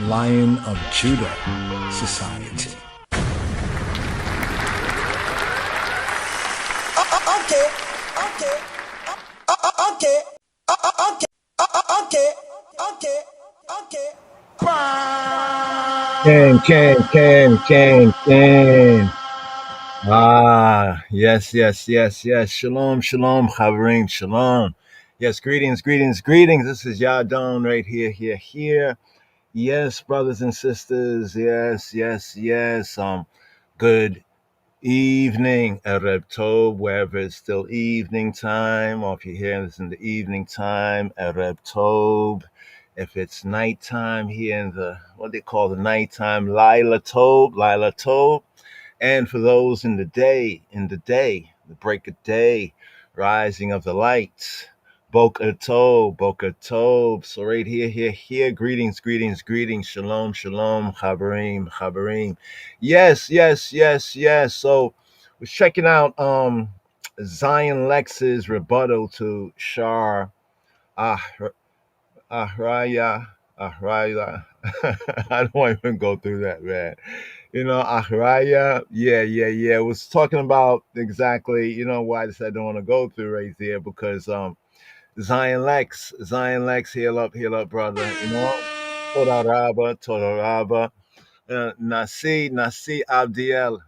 Lion of Judah Society. Can. Yes. Shalom, Chaverim, shalom. Yes, greetings. This is Yadon right here. Yes, brothers and sisters. Yes. Good evening, Erev Tov, wherever it's still evening time, or if you're hearing this in the evening time, Erev Tov. If it's nighttime here in the, what they call the nighttime, Lila Tov. And for those in the day, the break of day, rising of the lights, Boker Tov. So right here. Greetings. Shalom, Chaverim. Yes. So we're checking out Zion Lex's rebuttal to Shar Ahraya. I don't even go through that, man. Ahraya. Yeah. It was talking about exactly, why I said I don't want to go through right there because Zion Lex, heal up, brother. Toda Rabba. Nasi Abdiel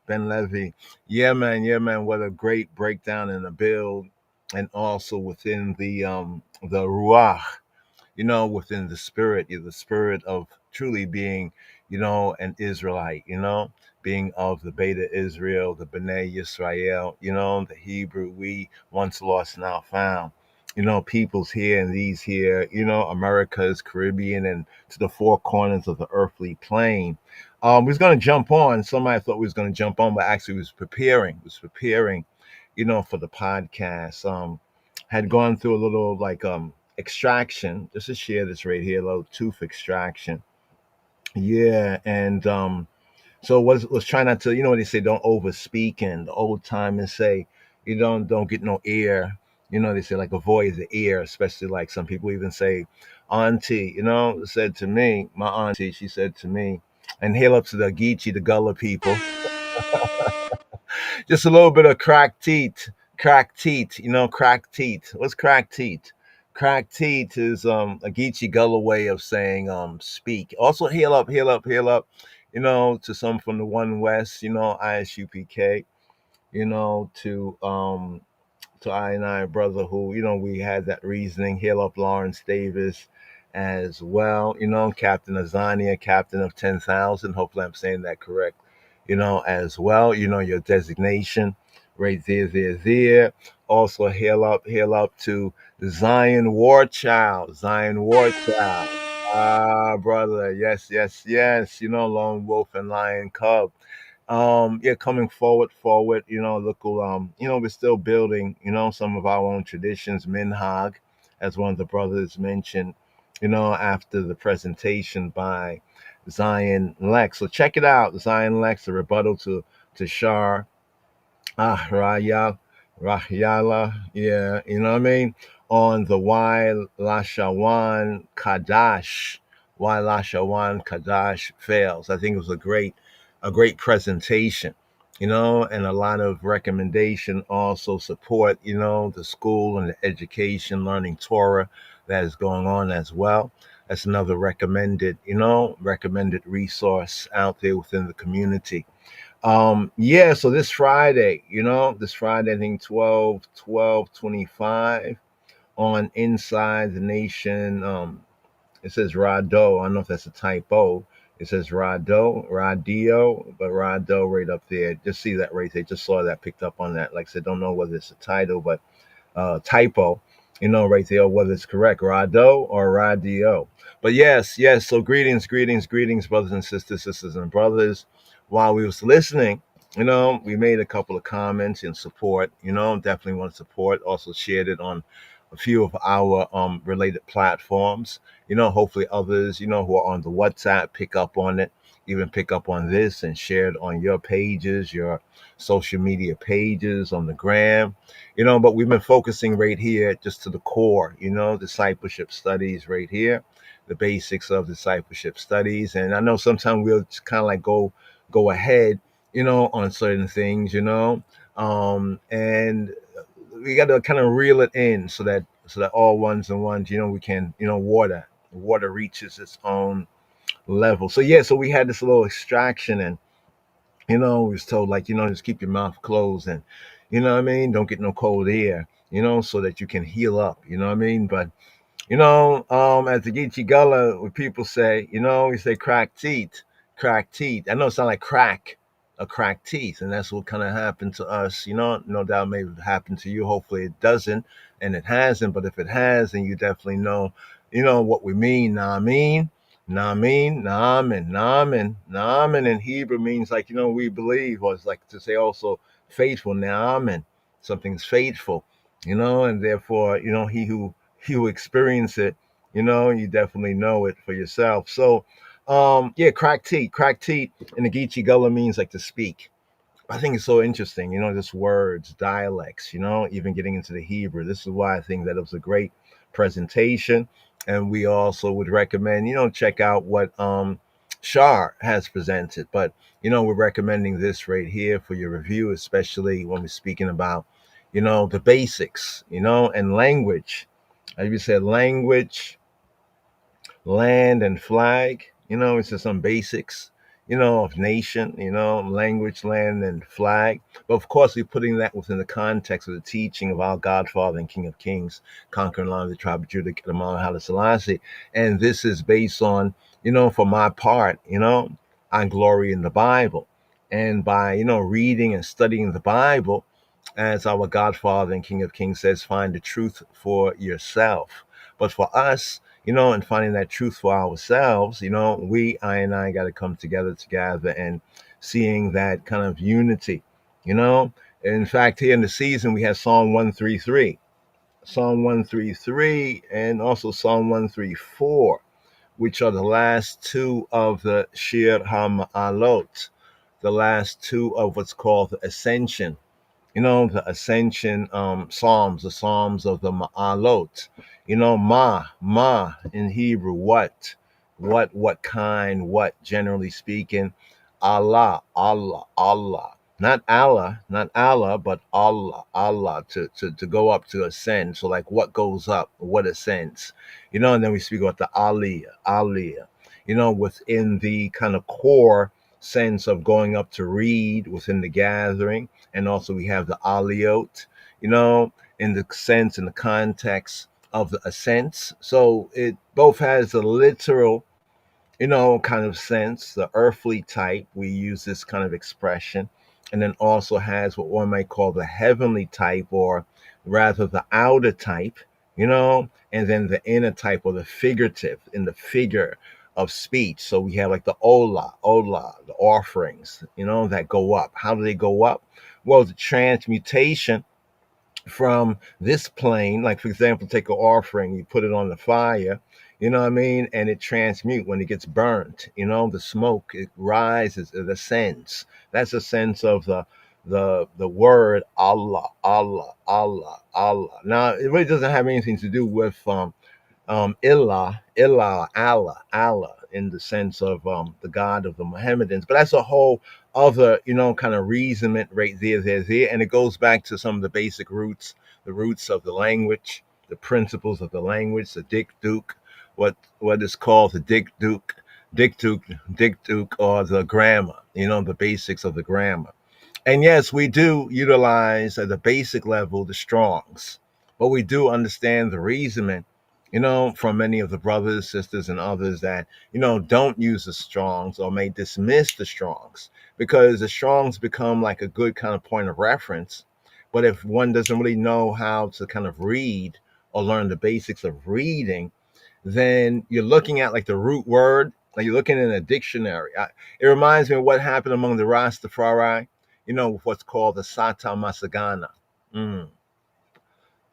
Ben Levi. Yeah, man. What a great breakdown and a build, and also within the Ruach, within the spirit of truly being, an Israelite, being of the Beta Israel, the B'nai Yisrael, the Hebrew, we once lost, now found. Peoples here and these here, Americas, Caribbean, and to the four corners of the earthly plane. We was going to jump on. Somebody thought we was going to jump on, but actually was preparing, for the podcast. Had gone through a little extraction, just to share this right here, a little tooth extraction. Yeah, and so was trying not to, what they say, don't over speak, and the old timers say, you don't get no ear. They say like avoid the ear, especially like some people even say, auntie, said to me, my auntie, she said to me, and hail up to the Geechee, the Gullah people, just a little bit of cracked teeth, cracked teeth. What's cracked teeth? Cracked teeth is a Geechee Gullah way of saying speak. Also heal up, to some from the One West, ISUPK, to I and I brother who, we had that reasoning, heal up Lawrence Davis as well, Captain Azania, Captain of 10,000. Hopefully I'm saying that correct, as well, your designation right there. Also hail up to Zion War Child. Brother, yes, Lone Wolf and Lion Cub. Coming forward, look, we're still building, some of our own traditions, Minhag, as one of the brothers mentioned, after the presentation by Zion Lex. So check it out, Zion Lex, the rebuttal to Shar Rahyala, yeah, what I mean, on the Why Lashawan Kadash fails. I think it was a great presentation, and a lot of recommendation, also support, the school and the education, learning Torah that is going on as well. That's another recommended resource out there within the community. So this Friday, I think 12/25 on Inside the Nation. It says Rado. I don't know if that's a typo. It says radio, but Rado right up there. Just see that right there. Just saw that, picked up on that. Like I said, don't know whether it's a title, but typo, right there, whether it's correct, Rado or Radio. But yes. So greetings, brothers and sisters and brothers. While we was listening, we made a couple of comments in support. Definitely want to support. Also shared it on a few of our related platforms. Hopefully others, who are on the WhatsApp pick up on it. even pick up on this and share it on your pages, your social media pages, on the gram, but we've been focusing right here just to the core, discipleship studies right here, the basics of discipleship studies. And I know sometimes we'll just kind of like go ahead, on certain things, and we got to kind of reel it in so that all ones and ones, we can, water reaches its own level. So yeah, so we had this little extraction, and we was told, like, just keep your mouth closed, and what I mean, don't get no cold air, so that you can heal up, what I mean. But as the Geechee Gullah, what people say, we say crack teeth, crack teeth. I know it sounds like crack teeth, and that's what kind of happened to us. No doubt, maybe it happened to you. Hopefully, it doesn't, and it hasn't. But if it has, then you definitely know, what we mean. Nah, I mean, nah, I mean, naaman, naaman, naaman in Hebrew means, like, we believe, or it's like to say also faithful. Naaman, something's faithful, and therefore, he who experience it, you definitely know it for yourself. So, yeah, crack teeth in the Geechee Gullah means like to speak. I think it's so interesting, just words, dialects, even getting into the Hebrew. This is why I think that it was a great presentation. And we also would recommend, check out what Shar has presented. But, we're recommending this right here for your review, especially when we're speaking about, the basics, and language. As you said, language, land, and flag. It's just some basics, of nation, language, land, and flag. But of course, we're putting that within the context of the teaching of our Godfather and King of Kings, conquering lion of the tribe of Judah, Kedemah Haile Selassie. And this is based on, for my part, I glory in the Bible. And by, reading and studying the Bible, as our Godfather and King of Kings says, find the truth for yourself. But for us, and finding that truth for ourselves, I and I got to come together and seeing that kind of unity, you know. In fact, here in the season, we have Psalm 133, and also Psalm 134, which are the last two of the Shir HaMa'alot, the last two of what's called the Ascension, the Ascension Psalms, the Psalms of the Ma'alot. Ma in Hebrew, what kind, what, generally speaking. Allah. Not Allah, but Allah, to go up, to ascend. So like what goes up, what ascends, and then we speak about the Aliyah, within the kind of core sense of going up to read within the gathering. And also we have the Aliyot, in the sense, in the context of the ascents. So it both has a literal, kind of sense, the earthly type. We use this kind of expression. And then also has what one might call the heavenly type, or rather the outer type, and then the inner type, or the figurative, in the figure of speech. So we have like the Ola, the offerings, that go up. How do they go up? Well, the transmutation from this plane, like for example, take an offering, you put it on the fire, what I mean, and it transmute when it gets burnt, the smoke, it rises, it ascends. That's a sense of the word Allah, Allah, Allah, Allah. Now it really doesn't have anything to do with Allah, in the sense of the God of the Mohammedans. But that's a whole other, kind of reasonment right there. And it goes back to some of the basic roots, the roots of the language, the principles of the language, the dikduk, what is called the dikduk, or the grammar, the basics of the grammar. And yes, we do utilize at the basic level the Strongs, but we do understand the reasoning, from many of the brothers, sisters, and others that, don't use the Strongs, or may dismiss the Strongs, because the Strongs become like a good kind of point of reference. But if one doesn't really know how to kind of read or learn the basics of reading, then you're looking at like the root word, like you're looking in a dictionary. It reminds me of what happened among the Rastafari, with what's called the Sata Masagana. Mm.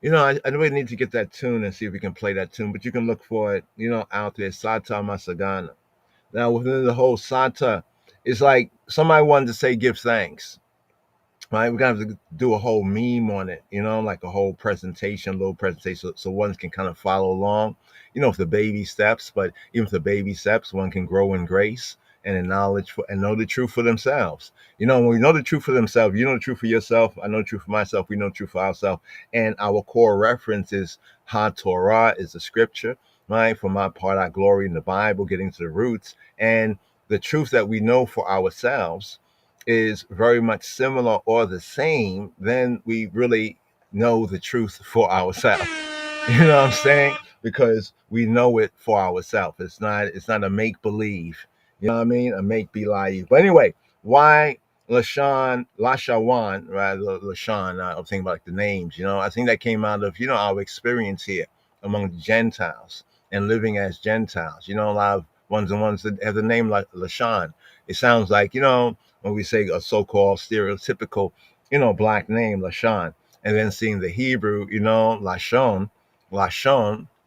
I really need to get that tune and see if we can play that tune, but you can look for it, out there, Sata Masagana. Now, within the whole Sata, it's like somebody wanted to say give thanks. Right, we're gonna have to do a whole meme on it, like a whole presentation, little presentation, so one can kind of follow along, with the baby steps. But even with the baby steps, one can grow in grace and in knowledge and know the truth for themselves. When we know the truth for themselves, you know the truth for yourself. I know the truth for myself. We know the truth for ourselves. And our core reference is Torah is the scripture, right? For my part, I glory in the Bible, getting to the roots and the truth that we know for ourselves is very much similar or the same, then we really know the truth for ourselves. You know what I'm saying? Because we know it for ourselves. It's not a make believe. You know what I mean? A make believe. But anyway, why Lashawan, right? Lashawn, I'm thinking about like the names, I think that came out of, our experience here among the Gentiles and living as Gentiles. A lot of ones and ones that have the name like Lashawn. It sounds like, when we say a so-called stereotypical, black name, Lashawn, and then seeing the Hebrew, Lashon,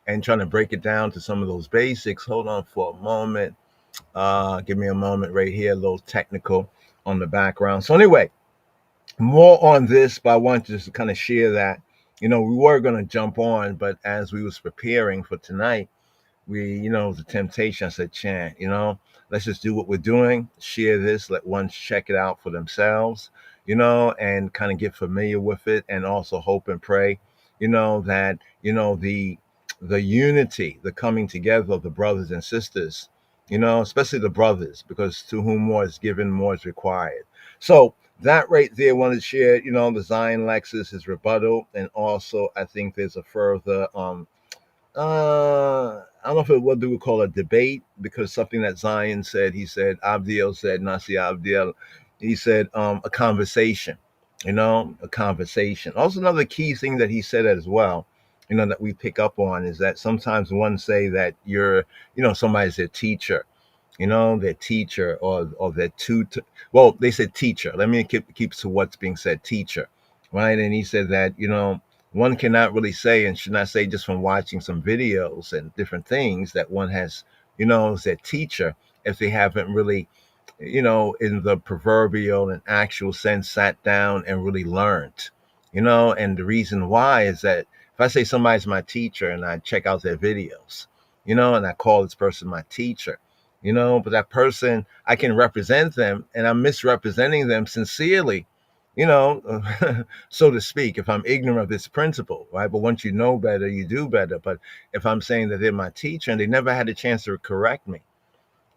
and trying to break it down to some of those basics. Hold on for a moment. Give me a moment right here, a little technical on the background. So anyway, more on this, but I want to just kind of share that. We were going to jump on, but as we was preparing for tonight, the temptation. I said, chant, let's just do what we're doing, share this, let one check it out for themselves, and kind of get familiar with it, and also hope and pray, that, the unity, the coming together of the brothers and sisters, especially the brothers, because to whom more is given, more is required. So that right there, wanted to share, the Zion Lexus, his rebuttal, and also I think there's a further I don't know if it what do we call a debate, because something that Zion said, he said, Abdiel said, Nasi Abdiel, he said, a conversation, a conversation. Also, another key thing that he said as well, that we pick up on is that sometimes one say that you're, somebody's their teacher, their teacher or their tutor. Well, they said teacher. Let me keep to what's being said, teacher, right? And he said that, one cannot really say and should not say just from watching some videos and different things that one has, as their teacher, if they haven't really, in the proverbial and actual sense, sat down and really learned, and the reason why is that if I say somebody's my teacher and I check out their videos, and I call this person my teacher, but that person, I can represent them and I'm misrepresenting them sincerely, you know, so to speak, if I'm ignorant of this principle, right? But once you know better, you do better. But if I'm saying that they're my teacher and they never had a chance to correct me,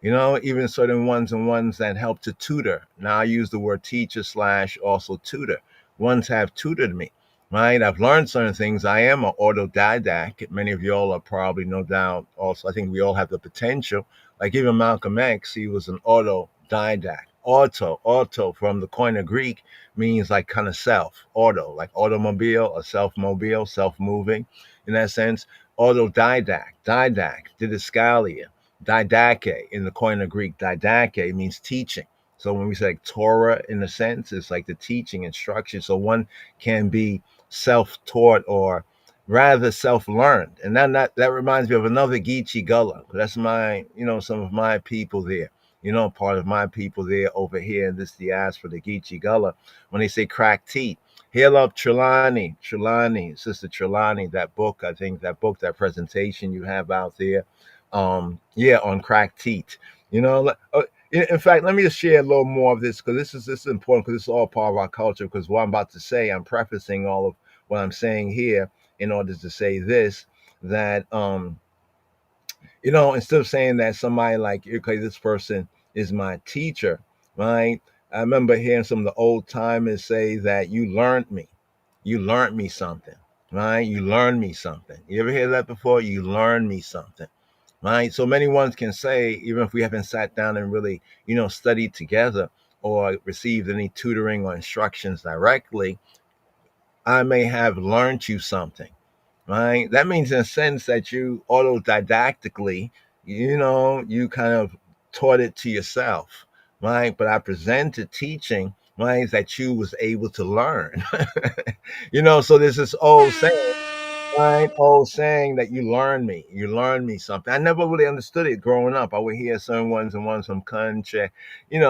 even certain ones and ones that help to tutor. Now I use the word teacher slash also tutor. Ones have tutored me, right? I've learned certain things. I am an autodidact. Many of y'all are probably no doubt also. I think we all have the potential. Like even Malcolm X, he was an autodidact. Auto from the Koine Greek means like kind of self, auto, like automobile or self-mobile, self-moving in that sense. Didact, didascalia. Didache in the Koine Greek, didache means teaching. So when we say like Torah, in a sense, it's like the teaching instruction. So one can be self-taught or rather self-learned. And then that reminds me of another Geechee Gullah. That's my, some of my people there. Part of my people there over here in this diaspora, the Geechee Gullah, when they say crack teeth. Hail up Trelawney, Sister Trelawney, that book, I think that presentation you have out there, on crack teeth. In fact, let me just share a little more of this, because this is important, because this is all part of our culture. Because what I'm about to say, I'm prefacing all of what I'm saying here in order to say this, that instead of saying that somebody like, okay, this person is my teacher, right? I remember hearing some of the old timers say that you learned me something, right? You learned me something. You ever hear that before? You learned me something, right? So many ones can say, even if we haven't sat down and really, studied together or received any tutoring or instructions directly, I may have learned you something, right? That means in a sense that you autodidactically, you kind of taught it to yourself, right? But I presented teaching, right, that you was able to learn. So there's this old saying, Right, old saying that you learn me something. I never really understood it growing up. I would hear certain ones and ones from country,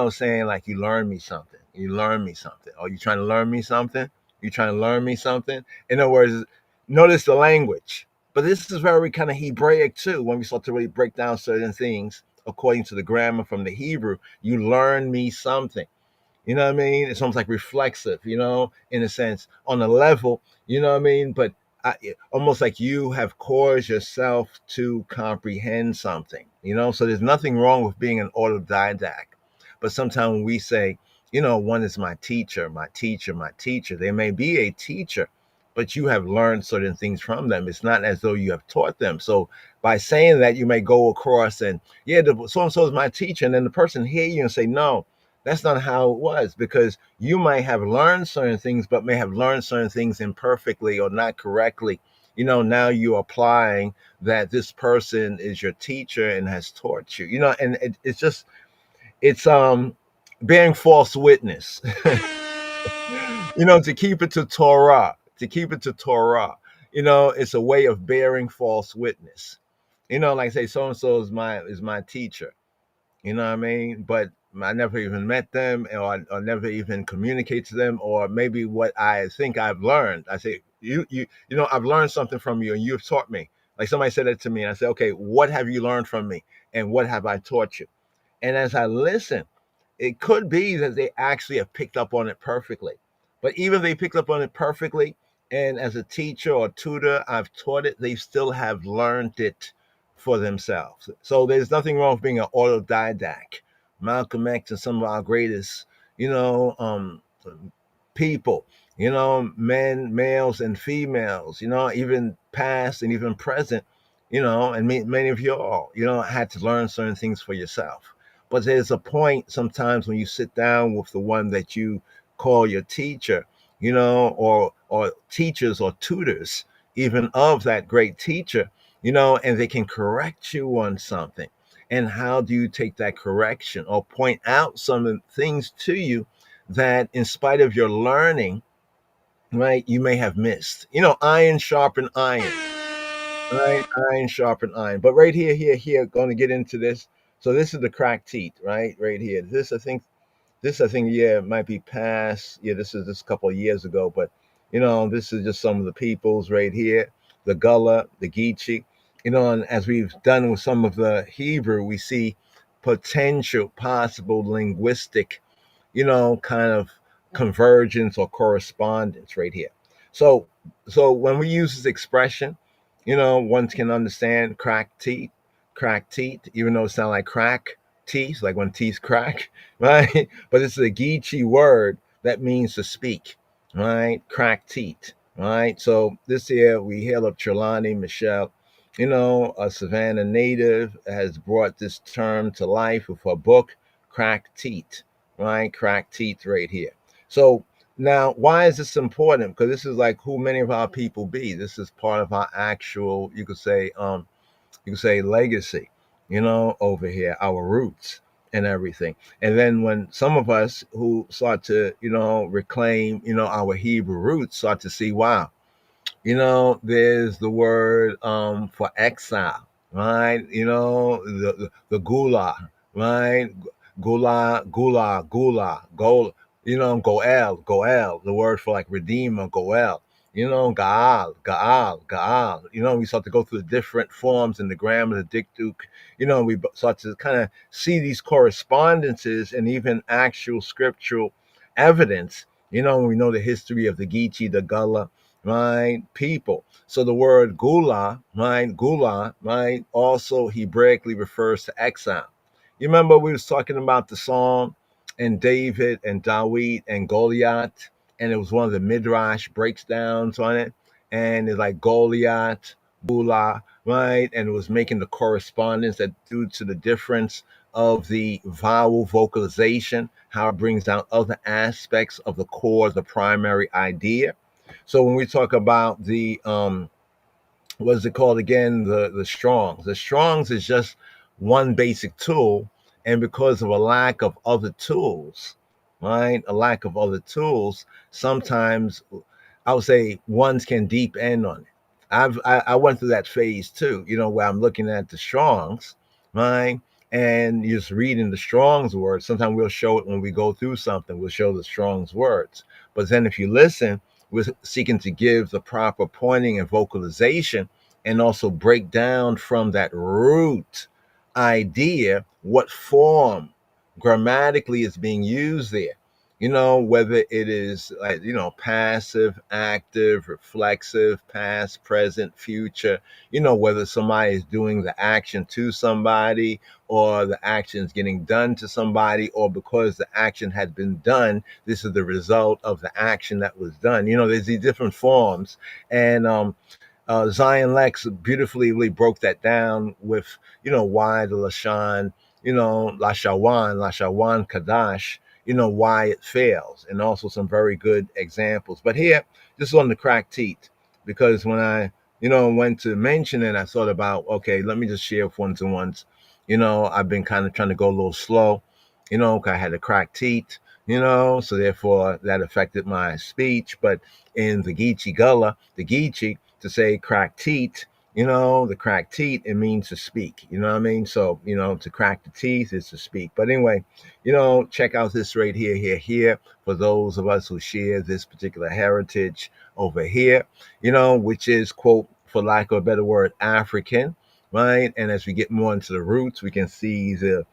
saying like you learn me something. You learn me something. Or you trying to learn me something? You trying to learn me something? In other words, notice the language. But this is very kind of Hebraic too, when we start to really break down certain things according to the grammar from the Hebrew. You learn me something. You know what I mean? It's almost like reflexive, in a sense, on a level, you know what I mean? But almost like you have caused yourself to comprehend something, So there's nothing wrong with being an autodidact. But sometimes when we say, one is my teacher, my teacher, my teacher, they may be a teacher, but you have learned certain things from them. It's not as though you have taught them. So by saying that, you may go across and, yeah, so and so is my teacher. And then the person hear you and say, no, that's not how it was, because you might have learned certain things, but may have learned certain things imperfectly or not correctly. Now you're applying that this person is your teacher and has taught you. And it's bearing false witness. To keep it to Torah, it's a way of bearing false witness. Like say so and so is my teacher. You know what I mean? But I never even met them, or never even communicate to them, or maybe what I think I've learned. I say, I've learned something from you and you've taught me. Like somebody said that to me, and I said, okay, what have you learned from me? And what have I taught you? And as I listen, it could be that they actually have picked up on it perfectly. But even if they picked up on it perfectly, and as a teacher or tutor, I've taught it, they still have learned it for themselves. So there's nothing wrong with being an autodidact. Malcolm X and some of our greatest, people, men, males, and females, even past and even present, and many of you all, had to learn certain things for yourself. But there's a point sometimes when you sit down with the one that you call your teacher, or teachers or tutors, even of that great teacher, and they can correct you on something. And how do you take that correction or point out some things to you that, in spite of your learning, right, you may have missed? Iron sharpen iron, right? Iron sharpen iron. But right here, going to get into this. So this is the cracked teeth, right here. This I think, yeah, it might be past. Yeah, this is just a couple of years ago, but this is just some of the peoples right here, the Gullah, the Geechee, and as we've done with some of the Hebrew, we see potential, possible linguistic, kind of convergence or correspondence right here. So, so when we use this expression, one can understand crack teeth, even though it sounds like crack teeth, like when teeth crack, right? But it's a Geechee word that means to speak, right? Crack teeth, right? So this here, we hail up Trelawney Michelle, a Savannah native, has brought this term to life with her book, Crack Teeth, right? Crack teeth right here. So now, why is this important? Because this is like who many of our people be. This is part of our actual, you could say legacy, over here, our roots and everything. And then when some of us who start to, reclaim, our Hebrew roots, start to see, wow, there's the word for exile, right? The gula, right? Gula, goel, the word for like redeemer, goel. Gaal. We start to go through the different forms in the grammar, the dikduk. We start to kind of see these correspondences and even actual scriptural evidence. We know the history of the Geechee, the Gullah, right, people. So the word gula, right, also Hebraically refers to exile. You remember we was talking about the Psalm and David and Dawid and Goliath, and it was one of the Midrash breaks downs on it, and it's like Goliath, Gula, right, and it was making the correspondence that due to the difference of the vowel vocalization, how it brings down other aspects of the core, the primary idea. So when we talk about the what is it called again? The Strongs. The Strongs is just one basic tool, and because of a lack of other tools, right? A lack of other tools, sometimes I would say ones can deep end on it. I went through that phase too, where I'm looking at the Strongs, right? And just reading the Strong's words. Sometimes we'll show it when we go through something, we'll show the Strong's words. But then if you listen, we're seeking to give the proper pointing and vocalization and also break down from that root idea what form grammatically is being used there. Whether it is like, passive, active, reflexive, past, present, future, whether somebody is doing the action to somebody or the action is getting done to somebody, or because the action had been done, this is the result of the action that was done. There's these different forms. And Zion Lex beautifully really broke that down with, why the Lashan, Lashawan Kadash, why it fails, and also some very good examples. But here, this is on the cracked teeth, because when I, went to mention it, I thought about, okay, let me just share with ones and ones. I've been kind of trying to go a little slow, 'cause I had a cracked teeth, so therefore that affected my speech. But in the Geechee Gullah, the Geechee, to say cracked teeth, the cracked teeth, it means to speak. You know what I mean? So, to crack the teeth is to speak. But anyway, check out this right here, for those of us who share this particular heritage over here, which is, quote, for lack of a better word, African, right? And as we get more into the roots, we can see the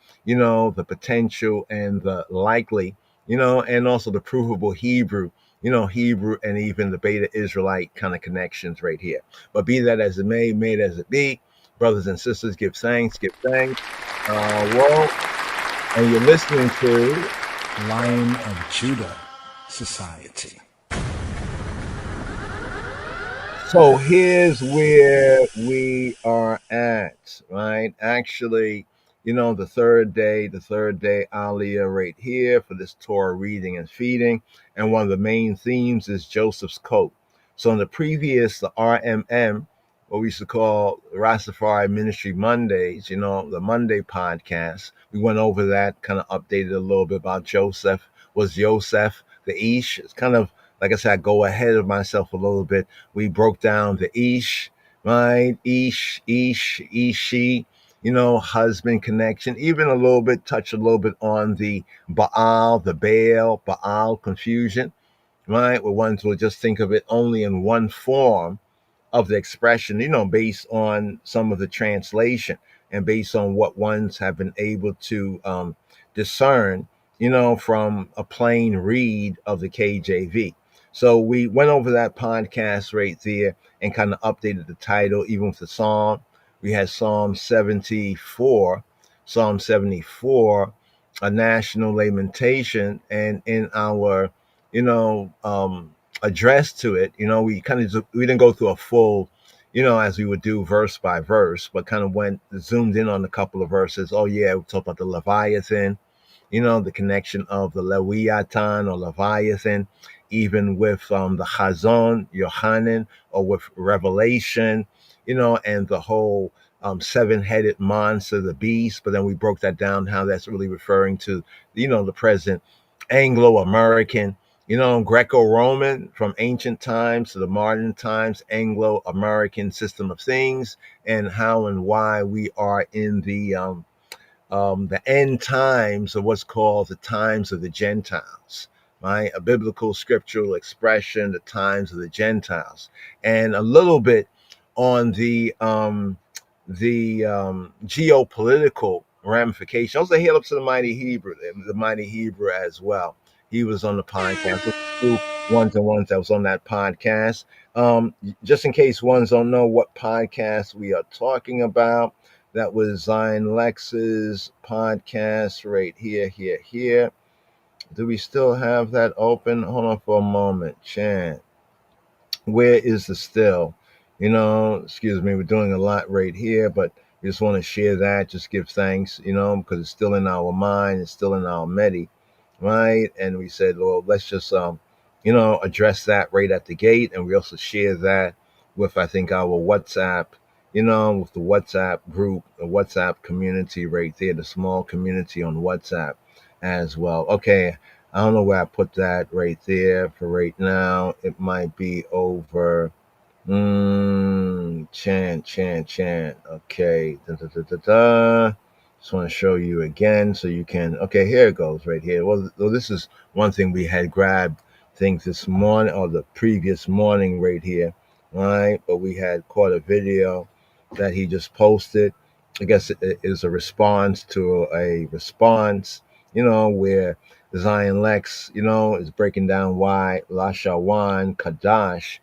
potential and the likely, and also the provable Hebrew, Hebrew and even the Beta Israelite kind of connections right here. But be that as it may, made as it be, brothers and sisters, give thanks, give thanks. Well, and you're listening to Lion of Judah Society. So here's where we are at, right? Actually, the third day Aliyah right here for this Torah reading and feeding. And one of the main themes is Joseph's coat. So in the previous, the RMM, what we used to call Rastafari Ministry Mondays, the Monday podcast, we went over that, kind of updated a little bit about Joseph. Was Joseph the Ish? It's kind of, like I said, I go ahead of myself a little bit. We broke down the Ish, right? Ishi, husband connection, even a little bit, touch a little bit on the Baal confusion, right? Where ones will just think of it only in one form of the expression, based on some of the translation and based on what ones have been able to discern, from a plain read of the KJV. So we went over that podcast right there and kind of updated the title, even with the Psalm. We had Psalm 74, a national lamentation, and in our, you know, um, address to it, we kind of we didn't go through a full, as we would do verse by verse, but kind of went zoomed in on a couple of verses. Oh yeah, we talked about the Leviathan, the connection of the Leviathan or Leviathan, even with the Chazon, Yohanan, or with Revelation, and the whole seven-headed monster, the beast. But then we broke that down, how that's really referring to, the present Anglo-American, Greco-Roman, from ancient times to the modern times, Anglo-American system of things, and how and why we are in the end times, of what's called the times of the Gentiles, right? A biblical scriptural expression, the times of the Gentiles, and a little bit on the geopolitical ramifications. Also, hail up to the mighty Hebrew, as well. He was on the podcast. Two ones and ones that was on that podcast. Just in case ones don't know what podcast we are talking about, that was Zion Lex's podcast right here. Do we still have that open? Hold on for a moment. Chan. Where is the still? Excuse me, we're doing a lot right here, but we just want to share that, just give thanks, because it's still in our mind, it's still in our medi, right? And we said, Lord, let's just address that right at the gate. And we also share that with, I think, our WhatsApp, with the WhatsApp group, the WhatsApp community right there, the small community on WhatsApp as well. Okay, I don't know where I put that right there for right now. It might be over. Chant. Okay. Just want to show you again so you can. Okay, here it goes right here. Well, this is one thing we had grabbed, I think this morning or the previous morning right here, right? But we had caught a video that he just posted. I guess it is a response to a response, where Zion Lex, is breaking down why Lashawan Kadash,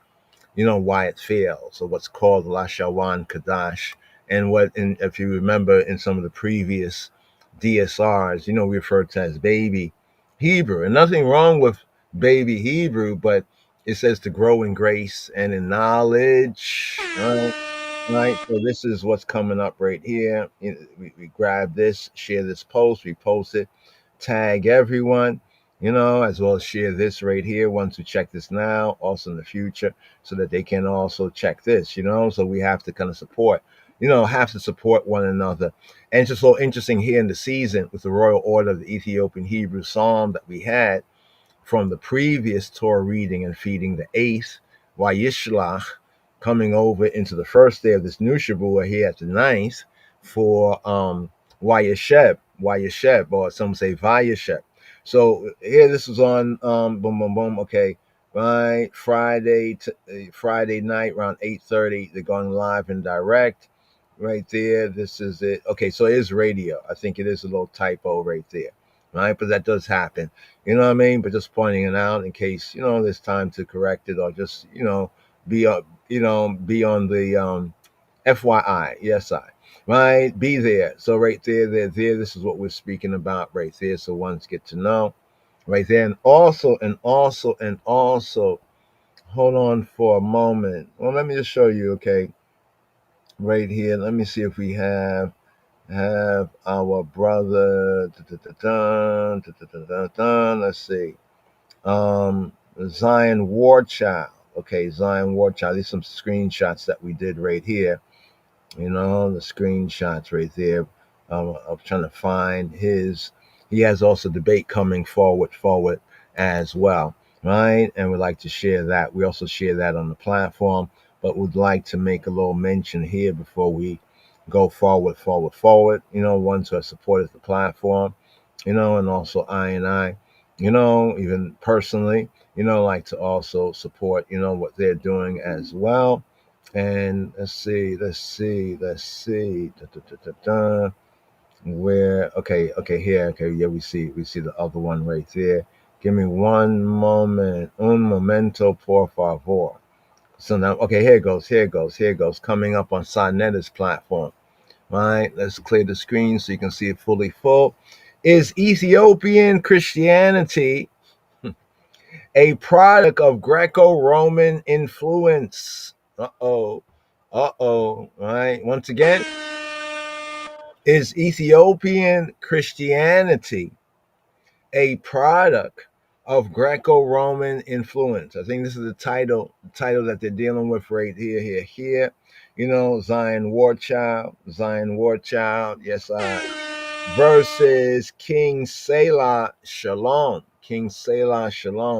why it fails, or what's called Lashawan Kadash. And if you remember in some of the previous DSRs, we refer to as baby Hebrew. And nothing wrong with baby Hebrew, but it says to grow in grace and in knowledge. Right? Right. So this is what's coming up right here. We grab this, share this post, we post it, tag everyone, as well as share this right here. Once we check this now, also in the future, so that they can also check this, So we have to kind of support one another. And it's just so interesting here in the season with the Royal Order of the Ethiopian Hebrew Psalm that we had from the previous Torah reading and feeding, the 8th, Wayyeshlach, coming over into the first day of this new Shavua here at the 9th for Wayyesheb, or some say Vayyesheb. So here this is on boom boom boom. Okay, right, Friday night around 8:30. They're going live and direct right there. This is it. Okay, so it is radio. I think it is a little typo right there, right? But that does happen. You know what I mean? But just pointing it out in case, there's time to correct it, or just, be on, be on the FYI. Yes, right? Be there. So right there, this is what we're speaking about right there. So ones get to know right there. And also, hold on for a moment. Well, let me just show you, okay, right here. Let me see if we have our brother. Let's see. Zion War Child. Okay, Zion War Child. These are some screenshots that we did right here. The screenshots right there. I'm trying to find his. He has also debate coming forward as well, right? And we'd like to share that. We also share that on the platform, but would like to make a little mention here before we go forward. Ones who have supported the platform, and also I, even personally, like to also support, what they're doing as well. And let's see. Where, okay, here, okay, yeah, we see the other one right there. Give me one moment. Un momento, por favor. So now, okay, here it goes. Coming up on Sanetta's platform. All right, let's clear the screen so you can see it fully full. Is Ethiopian Christianity a product of Greco-Roman influence? Uh-oh. All right, once again, is Ethiopian Christianity a product of Greco-Roman influence? I think this is the title that they're dealing with right here. Zion War Child. Yes, versus King Selah Shalom.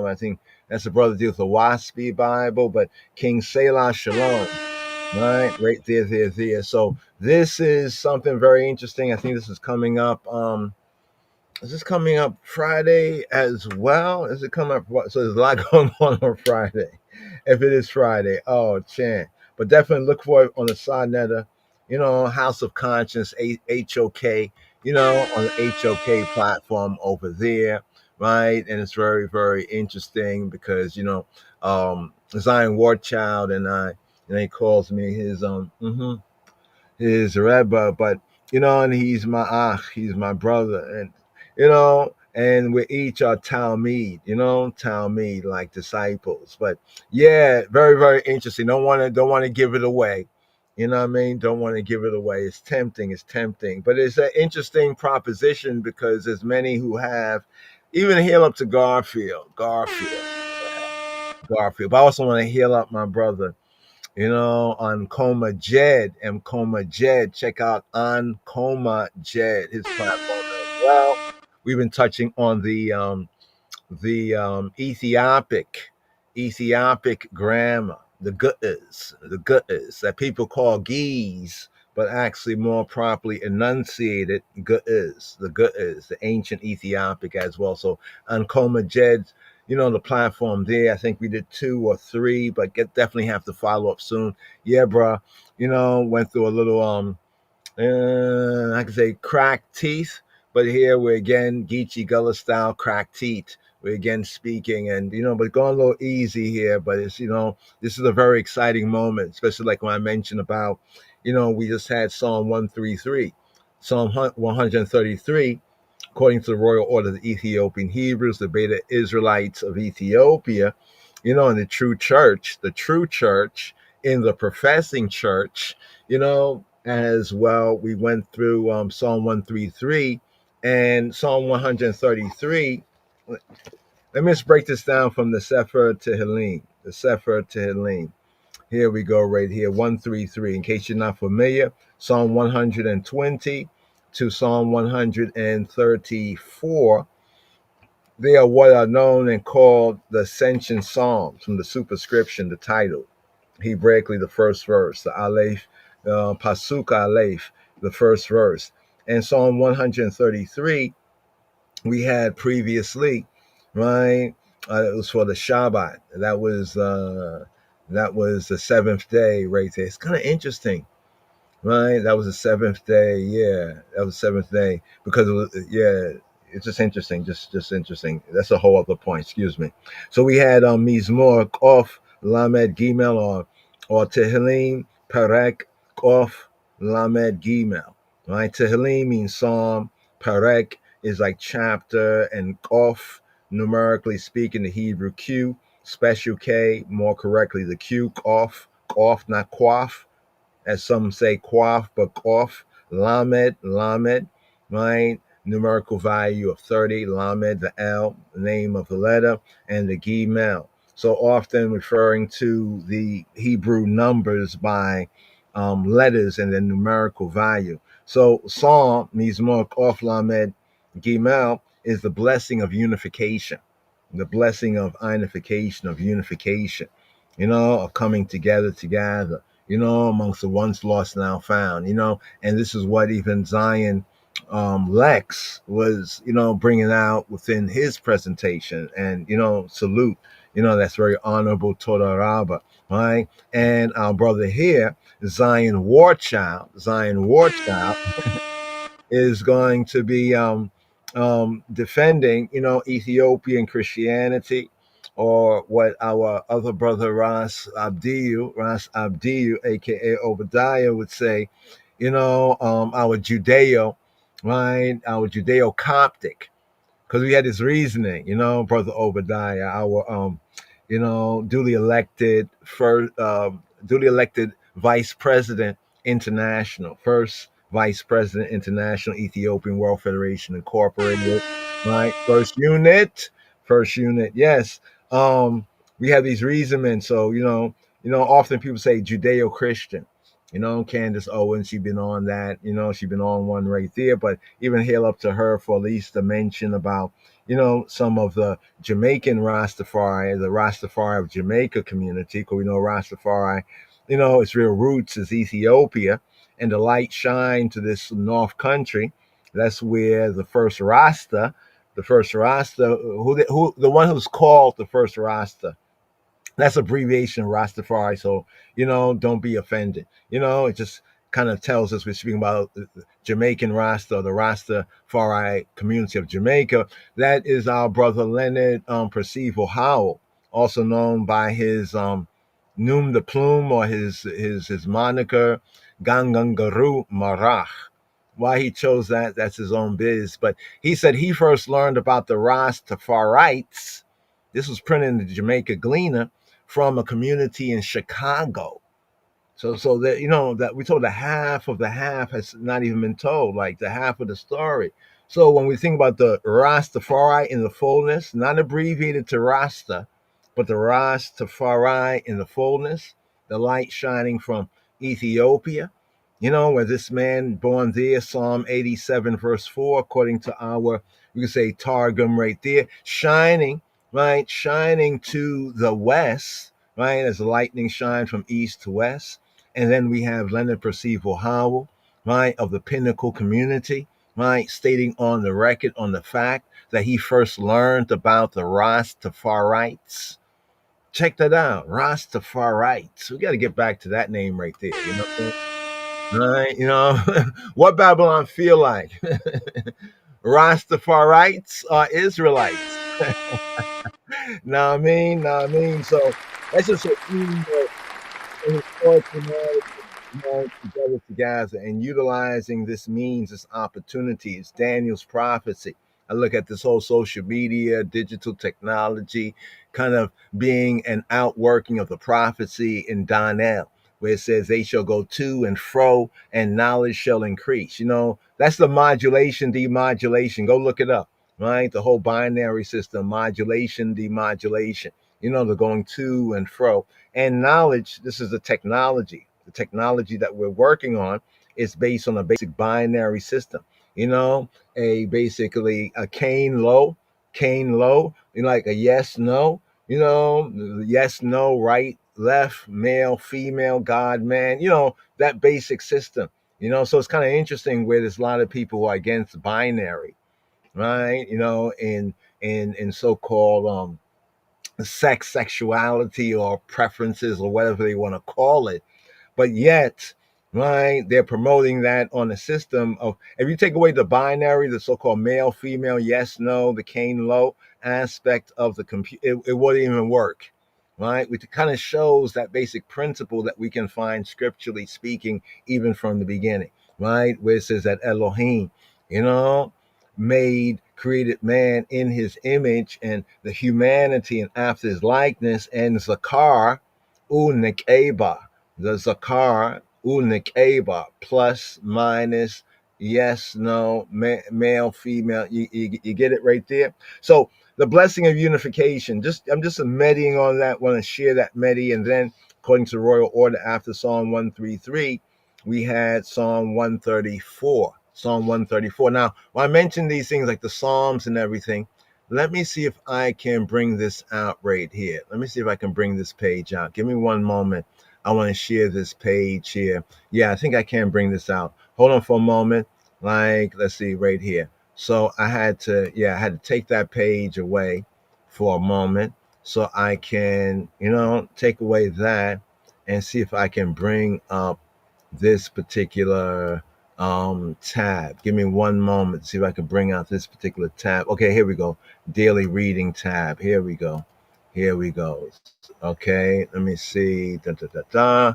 I think that's the brother deals with the WASPy Bible, but King Selah Shalom. Right there. So this is something very interesting. I think this is coming up. Is this coming up Friday as well? Is it coming up? So there's a lot going on Friday. If it is Friday, oh, chan. But definitely look for it on the Sonetta, House of Conscience, HOK, on the HOK platform over there, right? And it's very, very interesting because, Zion Warchild and he calls me his Rebbe, but and he's my he's my brother, and and we each are Talmud, Talmud like disciples. But yeah, very, very interesting. Don't want to give it away. You know what I mean? Don't want to give it away. It's tempting, but it's an interesting proposition because there's many who have even heal up to Garfield. But I also want to heal up my brother on Coma Jed, and Coma Jed. Check out on Coma Jed, his platform as well. We've been touching on the Ethiopic grammar, the good is that people call geese, but actually more properly enunciated good is the ancient Ethiopic as well. So Ankoma Jed, the platform there. I think we did 2 or 3, but definitely have to follow up soon. Yeah, bro. Went through a little I could say cracked teeth, but here we're again Geechee Gullah style cracked teeth. We're again speaking, and but going a little easy here. But it's this is a very exciting moment, especially like when I mentioned about we just had Psalm 133, Psalm 133. According to the royal order of the Ethiopian Hebrews, the Beta Israelites of Ethiopia, in the true church, in the professing church, as well. We went through Psalm 133 and Psalm 133. Let me just break this down from the Sefer Tehillim. The Sefer Tehillim. Here we go, right here, 133. In case you're not familiar, Psalm 120 to Psalm 134. They are what are known and called the Ascension Psalms from the superscription, the title. Hebraically, the first verse, the Aleph, Pasuk Aleph, the first verse. And Psalm 133, we had previously, right? It was for the Shabbat. That was the seventh day right there. It's kind of interesting, right? That was the seventh day. Yeah, that was the seventh day because it was, yeah. It's just interesting, just interesting. That's a whole other point. Excuse me. So we had Mizmor Kof Lamed Gimel or Tehillim Perek Kof Lamed Gimel. Right? Tehillim means psalm. Perek is like chapter, and Kof, numerically speaking, the Hebrew Q, special K, more correctly the Q, Kof, not Quaf, as some say quaff, but quaff, lamed, right? Numerical value of 30, lamed, the L, the name of the letter, and the gimel. So often referring to the Hebrew numbers by letters and the numerical value. So Psalm, Mizmor, Kof, lamed, gimel, is the blessing of unification, the blessing of unification, of coming together, amongst the once lost now found, and this is what even Zion Lex was, bringing out within his presentation, and, salute, that's very honorable Torah Rabbah, right? And our brother here, Zion Warchild is going to be defending, Ethiopian Christianity, or what our other brother Ras Abdiyu, aka Obadiah, would say, our right, our Judeo-Coptic, because we had this reasoning, brother Obadiah, our duly elected vice president international, first vice president international, Ethiopian World Federation Incorporated, right? First unit, yes. We have these reasonings, so often people say Judeo-Christian. Candace Owens, she's been on that, she's been on one right there, but even hail up to her for at least a mention about, some of the Jamaican Rastafari, the Rastafari of Jamaica community, because we know Rastafari, its real roots is Ethiopia, and the light shine to this North Country. That's where the first Rasta, who the one who's called the first Rasta, that's abbreviation Rastafari. So, don't be offended. It just kind of tells us we're speaking about the Jamaican Rasta, the Rastafari community of Jamaica. That is our brother Leonard Percival Howell, also known by his Noom the Plume, or his moniker Gangangaru Marach. Why he chose that, that's his own biz. But he said he first learned about the Rastafarites. This was printed in the Jamaica Gleaner from a community in Chicago. So that that we told the half of the half has not even been told, like the half of the story. So when we think about the Rastafari in the fullness, not abbreviated to Rasta, but the Rastafari in the fullness, the light shining from Ethiopia, where this man born there, Psalm 87 verse 4, according to our, we can say, Targum right there, shining, right, shining to the west, right? As the lightning shine from east to west. And then we have Leonard Percival Howell, right, of the Pinnacle community, right, stating on the record, on the fact that he first learned about the Rastafarites. Check that out, Rastafarites. We got to get back to that name right there. You know what I'm saying? Right? You know, what Babylon feel like? Rastafarites are Israelites. Know what I mean? So that's just a theme and historical narrative, together and utilizing this means, this opportunity. It's Daniel's prophecy. I look at this whole social media, digital technology, kind of being an outworking of the prophecy in Daniel, where it says they shall go to and fro and knowledge shall increase. You know, that's the modulation, demodulation. Go look it up, right? The whole binary system, modulation, demodulation. You know, they're going to and fro. And knowledge, this is the technology. The technology that we're working on is based on a basic binary system. You know, a basically a Cain low, you know, like a yes, no, you know, yes, no, right, left, male, female, God, man, you know, that basic system. You know, so it's kind of interesting where there's a lot of people who are against binary, right? You know, in so-called sex, sexuality, or preferences, or whatever they want to call it. But yet, right, they're promoting that on a system of, if you take away the binary, the so-called male, female, yes, no, the Cain low aspect of the computer, it wouldn't even work, right? Which kind of shows that basic principle that we can find scripturally speaking, even from the beginning, right? Where it says that Elohim, you know, created man in his image and the humanity and after his likeness, and Zakar unikeba, the Zakar unikeba, plus, minus, yes, no, male, female. You get it right there. So the blessing of unification. I'm just meditating on that. Want to share that medi, and then according to royal order, after Psalm 133, we had Psalm 134. Psalm 134. Now, when I mention these things like the Psalms and everything, let me see if I can bring this out right here. Let me see if I can bring this page out. Give me one moment. I want to share this page here. Yeah, I think I can bring this out. Hold on for a moment. Like, let's see right here. So I had to take that page away for a moment so I can, you know, take away that and see if I can bring up this particular tab. Give me one moment to see if I can bring out this particular tab. Okay, here we go. Daily reading tab. Here we go. Here we go. Okay, let me see. Da, da, da, da.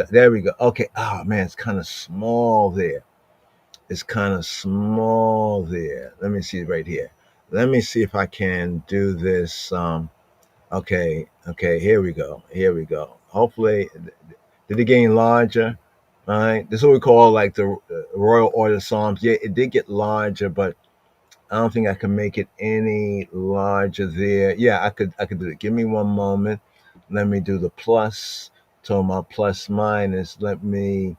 There we go. Okay. Oh man, it's kind of small there. It's kind of small there. Let me see right here. Let me see if I can do this. Okay. Okay. Here we go. Here we go. Hopefully, did it get larger? All right. This is what we call like the Royal Order Psalms. Yeah, it did get larger, but I don't think I can make it any larger there. Yeah, I could do it. Give me one moment. Let me do the plus. So my plus minus. Let me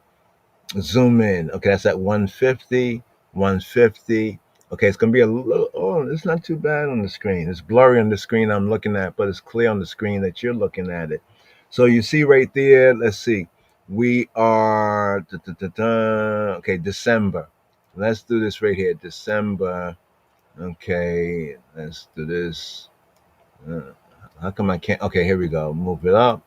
zoom in. Okay, that's at 150, 150. Okay, it's gonna be a little, oh, it's not too bad on the screen. It's blurry on the screen I'm looking at, but it's clear on the screen that you're looking at it. So you see right there, let's see. We are, okay, December. Let's do this right here, December. Okay, let's do this. How come I can't? Okay, here we go. Move it up.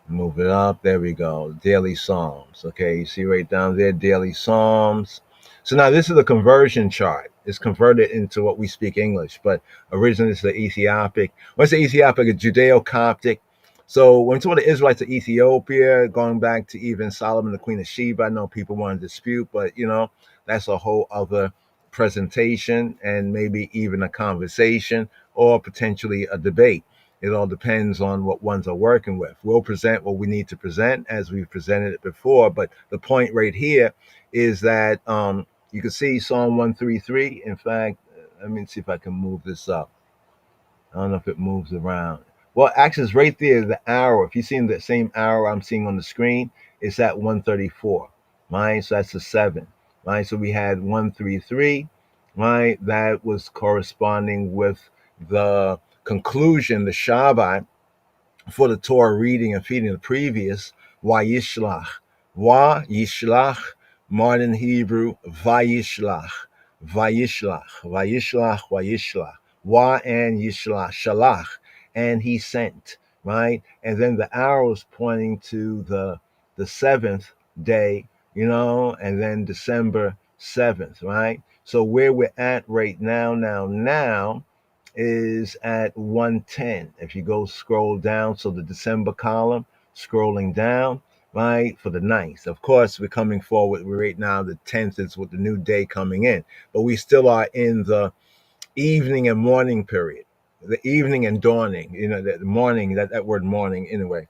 Move it up. There we go. Daily Psalms. Okay, you see right down there, Daily Psalms. So now this is a conversion chart. It's converted into what we speak English, but originally it's the Ethiopic. What's the Ethiopic? It's Judeo-Coptic. So when it's what the Israelites of Ethiopia, going back to even Solomon, the Queen of Sheba, I know people want to dispute, but you know, that's a whole other presentation and maybe even a conversation or potentially a debate. It all depends on what ones are working with. We'll present what we need to present as we've presented it before. But the point right here is that you can see Psalm 133. In fact, let me see if I can move this up. I don't know if it moves around. Well, actually, it's right there, the arrow. If you're seeing the same arrow I'm seeing on the screen, it's at 134. Right? So that's a 7. Right? So we had 133. Right? That was corresponding with the conclusion, the Shabbat for the Torah reading and feeding the previous, Wayyishlach. Wa-yishlach, modern Hebrew, Vayishlach. Vayishlach, Vayishlach, Vayishlach. Wa and Yishlach, Shalach, and he sent, right? And then the arrows pointing to the seventh day, and then December 7th, right? So where we're at right now is at 110. If you go scroll down, so the December column, scrolling down, right, for the ninth. Of course, we're coming forward. We're right now, the 10th is with the new day coming in, but we still are in the evening and morning period. The evening and dawning, the morning, that word morning, anyway.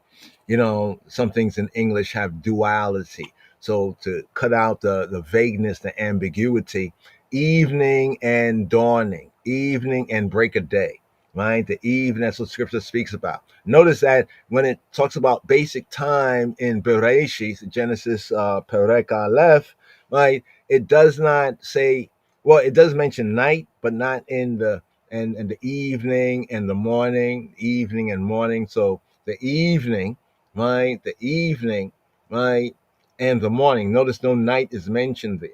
Some things in English have duality. So to cut out the vagueness, the ambiguity, evening and dawning, evening and break of day, right? The evening, that's what scripture speaks about. Notice that when it talks about basic time in Bereshit, Genesis Perek Aleph, right? It does not say, well, it does mention night, but not in and the evening and the morning, evening and morning. So the evening, right? The evening, right? And the morning. Notice no night is mentioned there,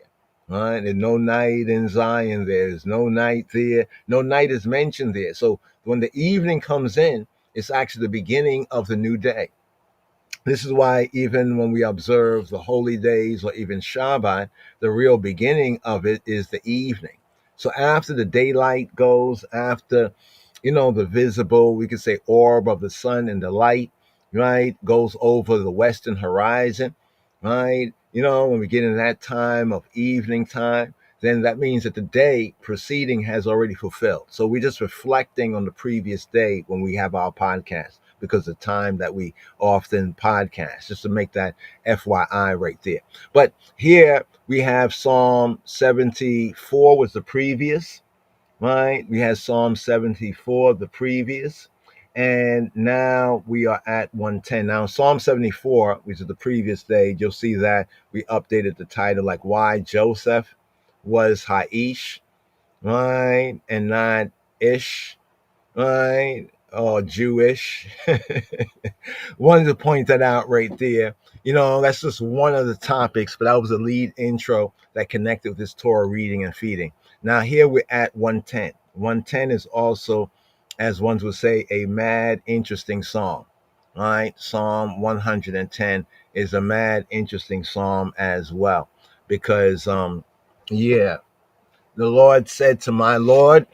right? There's no night in Zion. There's no night there. No night is mentioned there. So when the evening comes in, it's actually the beginning of the new day. This is why even when we observe the holy days or even Shabbat, the real beginning of it is the evening. So after the daylight goes, after, the visible, we could say orb of the sun and the light, right, goes over the western horizon, right? When we get in that time of evening time, then that means that the day preceding has already fulfilled. So we're just reflecting on the previous day when we have our podcast, because the time that we often podcast, just to make that FYI right there. But here we have Psalm 74 was the previous, right? We had Psalm 74 the previous, and now we are at 110. Now Psalm 74, which is the previous day, you'll see that we updated the title, like why Joseph was Haish, right, and not Ish, right, or Jewish. Wanted to point that out right there. That's just one of the topics, but that was a lead intro that connected with this Torah reading and feeding. Now here we're at 110. 110 is also, as ones would say, a mad interesting psalm. Right? Psalm 110 is a mad interesting psalm as well. Because yeah, the Lord said to my Lord,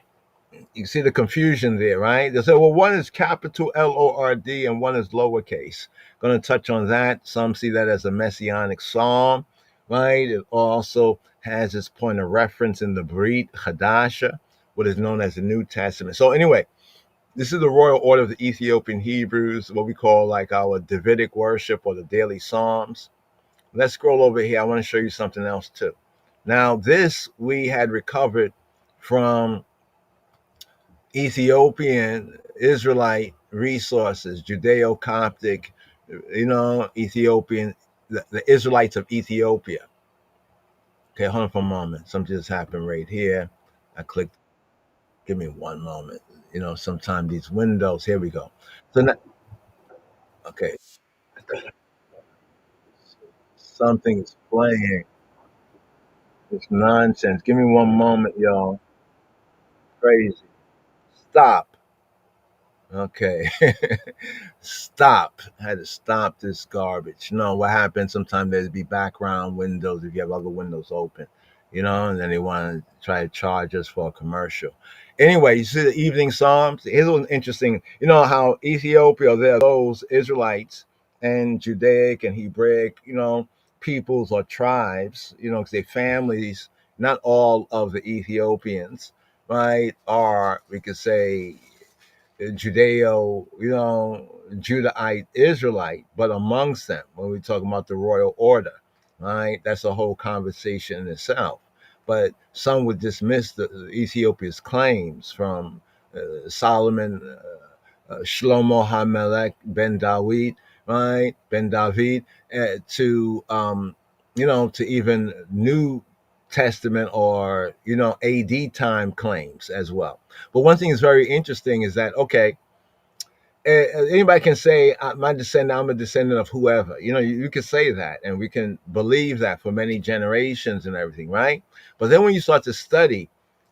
you see the confusion there, right? They say, well, one is capital Lord and one is lowercase. Going to touch on that. Some see that as a messianic psalm, right? It also has its point of reference in the Brit Hadasha, what is known as the New Testament. So anyway, this is the royal order of the Ethiopian Hebrews, what we call like our Davidic worship or the daily psalms. Let's scroll over here. I want to show you something else too. Now, this we had recovered from Ethiopian Israelite resources, Judeo Coptic, Ethiopian, the Israelites of Ethiopia. Okay, hold on for a moment. Something just happened right here. I clicked, give me one moment. Sometimes these windows, here we go. So now, okay, something's playing. It's nonsense. Give me one moment, y'all. Crazy. Stop. Okay. Stop. I had to stop this garbage. No, what happens sometimes there'd be background windows if you have other windows open, and then they want to try to charge us for a commercial. Anyway, you see the evening psalms? Here's what's interesting. You know how Ethiopia, there are those Israelites and Judaic and Hebraic, peoples or tribes, because they families, not all of the Ethiopians, right, are, we could say, Judeo, Judahite, Israelite, but amongst them, when we talk about the royal order, right? That's a whole conversation in itself. But some would dismiss the Ethiopia's claims from Solomon, Shlomo HaMelech ben David, right? Ben David, to even New Testament or, AD time claims as well. But one thing is very interesting is that, okay, anybody can say my descendant, I'm a descendant of whoever. You can say that, and we can believe that for many generations and everything, right? But then when you start to study,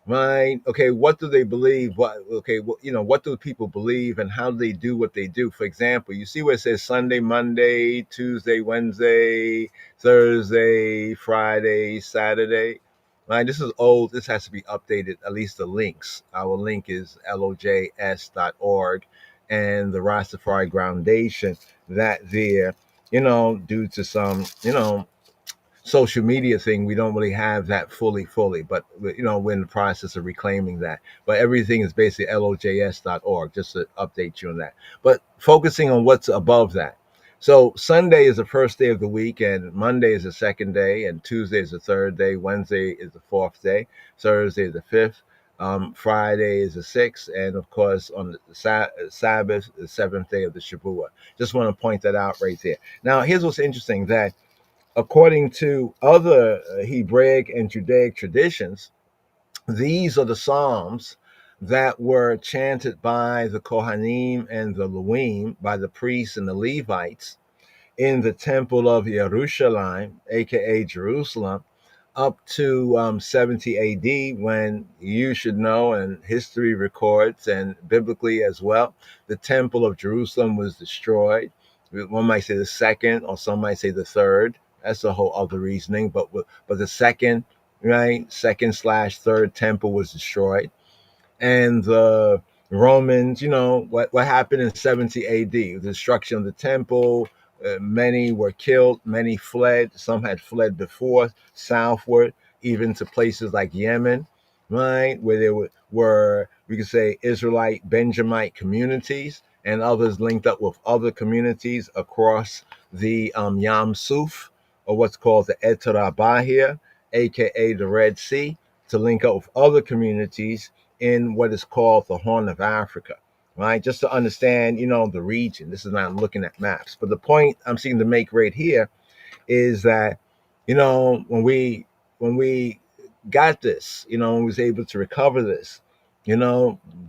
right? Okay, what do they believe? What do people believe, and how do they do what they do? For example, you see where it says Sunday, Monday, Tuesday, Wednesday, Thursday, Friday, Saturday. Right, this is old. This has to be updated. At least the links. Our link is lojs.org and the Rastafari Foundation, that there, due to some, social media thing, we don't really have that fully, but we're in the process of reclaiming that. But everything is basically lojs.org, just to update you on that. But focusing on what's above that. So Sunday is the first day of the week, and Monday is the second day, and Tuesday is the third day, Wednesday is the fourth day, Thursday is the fifth, Friday is the sixth, and of course on the Sabbath, the seventh day of the Shabbat. Just want to point that out right there. Now, here's what's interesting, that according to other Hebraic and Judaic traditions, these are the Psalms that were chanted by the Kohanim and the Levim, by the priests and the Levites, in the temple of Jerusalem, aka Jerusalem, up to 70 AD, when you should know, and history records, and biblically as well, the temple of Jerusalem was destroyed. One might say the second, or some might say the third. That's a whole other reasoning, but the second, right, second/third temple was destroyed. And the Romans, what happened in 70 AD, the destruction of the temple. Many were killed, many fled. Some had fled before southward, even to places like Yemen, right, where there were, we could say, Israelite Benjamite communities, and others linked up with other communities across the Yam Suf, or what's called the Eterabahir, aka the Red Sea, to link up with other communities in what is called the Horn of Africa, right? Just to understand, the region. This is not looking at maps. But the point I'm seeking to make right here is that, when we got this, and was able to recover this,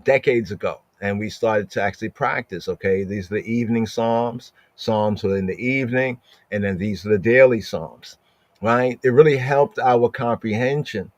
decades ago, and we started to actually practice, okay, these are the evening Psalms are in the evening, and then these are the daily Psalms, right? It really helped our comprehension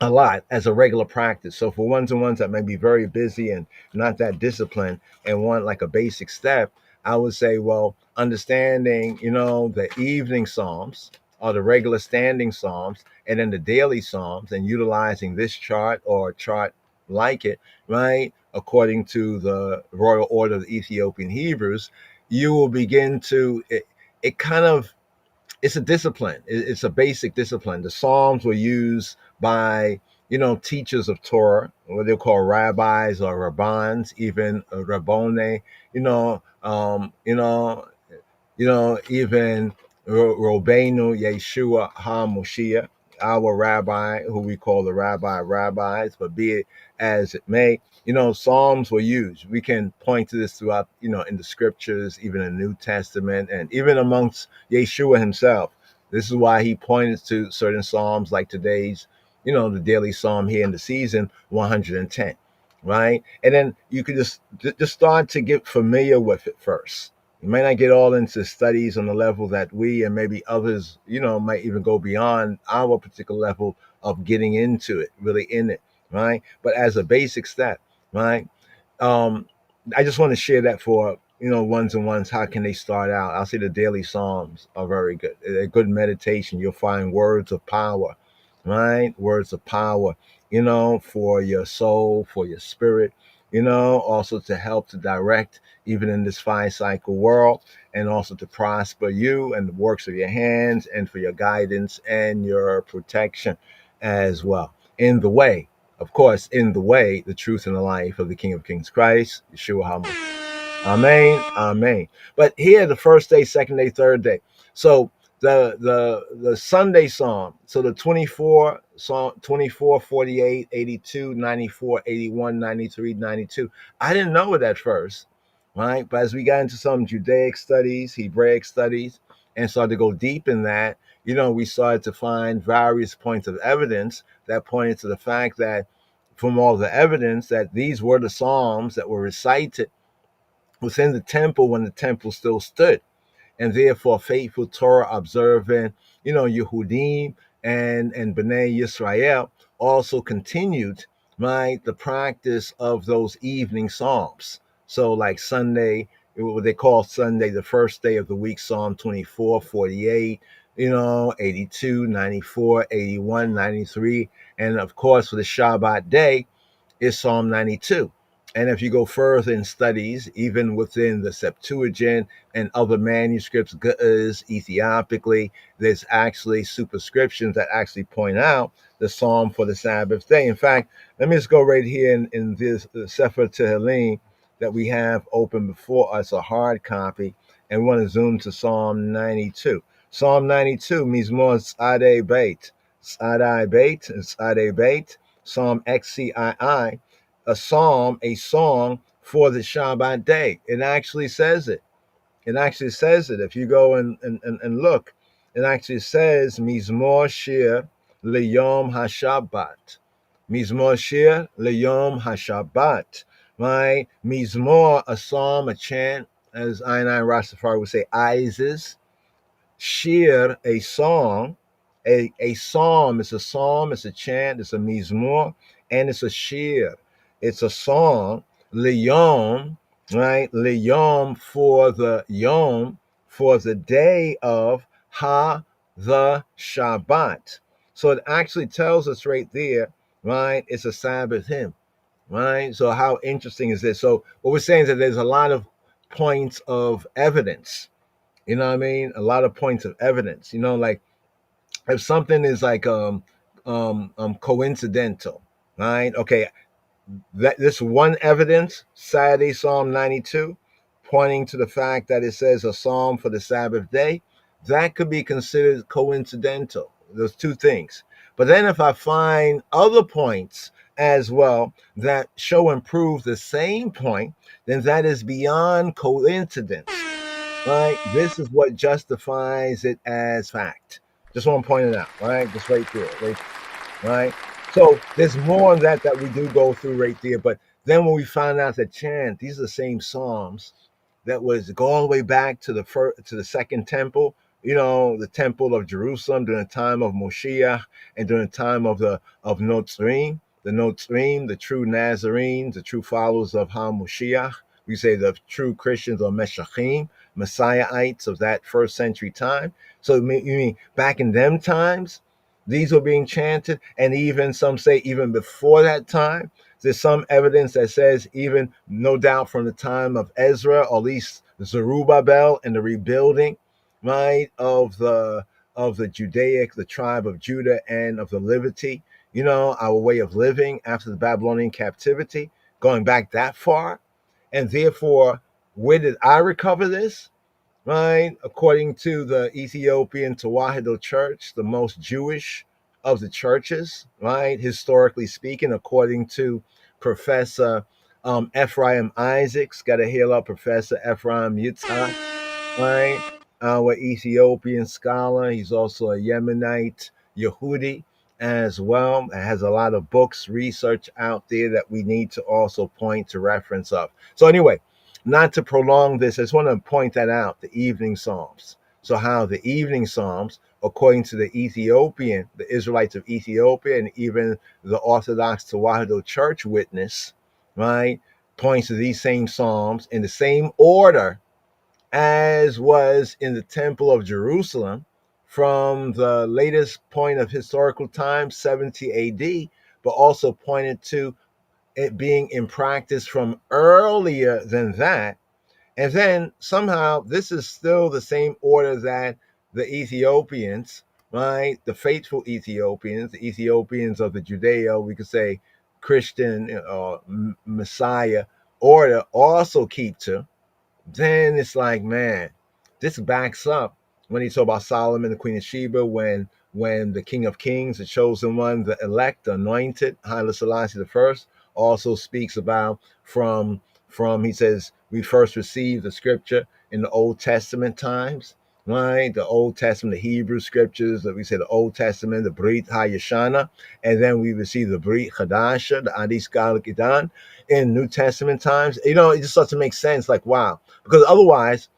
a lot as a regular practice. So for ones and ones that may be very busy and not that disciplined and want like a basic step, I would say, well, understanding, the evening Psalms or the regular standing Psalms, and then the daily Psalms, and utilizing this chart or chart like it, right, according to the Royal Order of the Ethiopian Hebrews, you will begin to, it kind of, it's a discipline. It's a basic discipline. The Psalms were used by, teachers of Torah, what they call rabbis or rabbans, even rabbone, you know, um, you know, even Robenu Yeshua HaMoshiach, our rabbi, who we call the rabbis, but be it as it may, Psalms were used. We can point to this throughout, in the scriptures, even in the New Testament, and even amongst Yeshua himself. This is why he pointed to certain Psalms like today's, the daily Psalm here in the season, 110, right? And then you could just start to get familiar with it first. You may not get all into studies on the level that we and maybe others, might even go beyond our particular level of getting into it, really in it, right? But as a basic step, right? Um, I just want to share that for, ones and ones. How can they start out? I'll say the daily Psalms are very good. A good meditation. You'll find words of power, right? Words of power, for your soul, for your spirit, also to help to direct even in this 5 cycle world, and also to prosper you and the works of your hands, and for your guidance and your protection as well. In the way, of course, in the way, the truth and the life of the King of Kings Christ, Yeshua HaMashiach. Amen. Amen. But here, the first day, second day, third day. So the Sunday Psalm. So the 24 Psalm, 24, 48, 82, 94, 81, 93, 92. I didn't know it at first, right? But as we got into some Judaic studies, Hebraic studies, and started to go deep in that, we started to find various points of evidence that pointed to the fact that, from all the evidence, that these were the Psalms that were recited within the temple when the temple still stood, and therefore faithful Torah observant, Yehudim and Bnei Yisrael also continued, right, the practice of those evening psalms. So like Sunday, what they call Sunday, the first day of the week, Psalm 24, 48, 82, 94, 81, 93, and of course for the Shabbat day is Psalm 92. And if you go further in studies, even within the Septuagint and other manuscripts, Ethiopically, there's actually superscriptions that actually point out the psalm for the Sabbath day. In fact, let me just go right here in this Sefer Tehillim that we have open before us, a hard copy, and we want to zoom to Psalm 92. Psalm 92 means more Tzadei Beit. Tzadei Beit, Psalm XCII, a psalm, a song for the Shabbat day. It actually says it. It actually says it. If you go and look, it actually says Mizmor Shir Leyom HaShabbat. Mizmor Shir Leyom HaShabbat. Right? Mizmor, a psalm, a chant, as I Rastafari would say, Isis. Shir, a song. A psalm is a psalm, it's a chant, it's a mizmor, and it's a shir. It's a song. Liyom, right? Liyom for the yom, for the day of the Shabbat. So it actually tells us right there, right? It's a Sabbath hymn, right? So how interesting is this? So what we're saying is that there's a lot of points of evidence. You know what I mean? A lot of points of evidence. Like if something is like coincidental, right? Okay, that this one evidence, Saturday Psalm 92, pointing to the fact that it says a psalm for the Sabbath day, that could be considered coincidental. Those two things. But then if I find other points as well that show and prove the same point, then that is beyond coincidence. Right? This is what justifies it as fact. Just want to point it out, right? Just right there, right? So there's more on that we do go through right there. But then when we find out that chant, these are the same psalms that was go all the way back to the second temple, the temple of Jerusalem during the time of Moshiach and during the time of Notzrim, the true Nazarenes, the true followers of HaMoshiach. We say the true Christians or Meshachim, Messiahites of that first century time. So you mean back in them times, these were being chanted, and even some say even before that time. There's some evidence that says even no doubt from the time of Ezra, or at least Zerubbabel, and the rebuilding, right, of the Judaic, the tribe of Judah, and of the liberty, our way of living after the Babylonian captivity, going back that far. And therefore, where did I recover this? Right? According to the Ethiopian Tewahedo Church, the most Jewish of the churches, right? Historically speaking, according to Professor Ephraim Isaacs, got to hail up Professor Ephraim Yitzhak, right? Our Ethiopian scholar. He's also a Yemenite Yehudi as well. It has a lot of books, research out there that we need to also point to reference of. So anyway, not to prolong this, I just want to point that out, the evening psalms. So how the evening psalms, according to the Israelites of Ethiopia, and even the Orthodox Tewahedo Church witness, right, points to these same psalms in the same order as was in the Temple of Jerusalem from the latest point of historical time, 70 AD, but also pointed to it being in practice from earlier than that. And then somehow this is still the same order that the Ethiopians, right, the faithful Ethiopians, the Ethiopians of the Judeo, we could say Christian or Messiah order also keep to. Then it's like, man, this backs up when he talk about Solomon, the Queen of Sheba, when the King of Kings, the chosen one, the elect, the anointed, Haile Selassie the first, also speaks about from he says we first received the scripture in the Old Testament times, right? The Old Testament, the Hebrew scriptures, that we say the Old Testament, the Brit HaYashana, and then we receive the Brit Hadasha, the Adis Galakidan in New Testament times. You know, it just starts to make sense, like, wow. Because otherwise,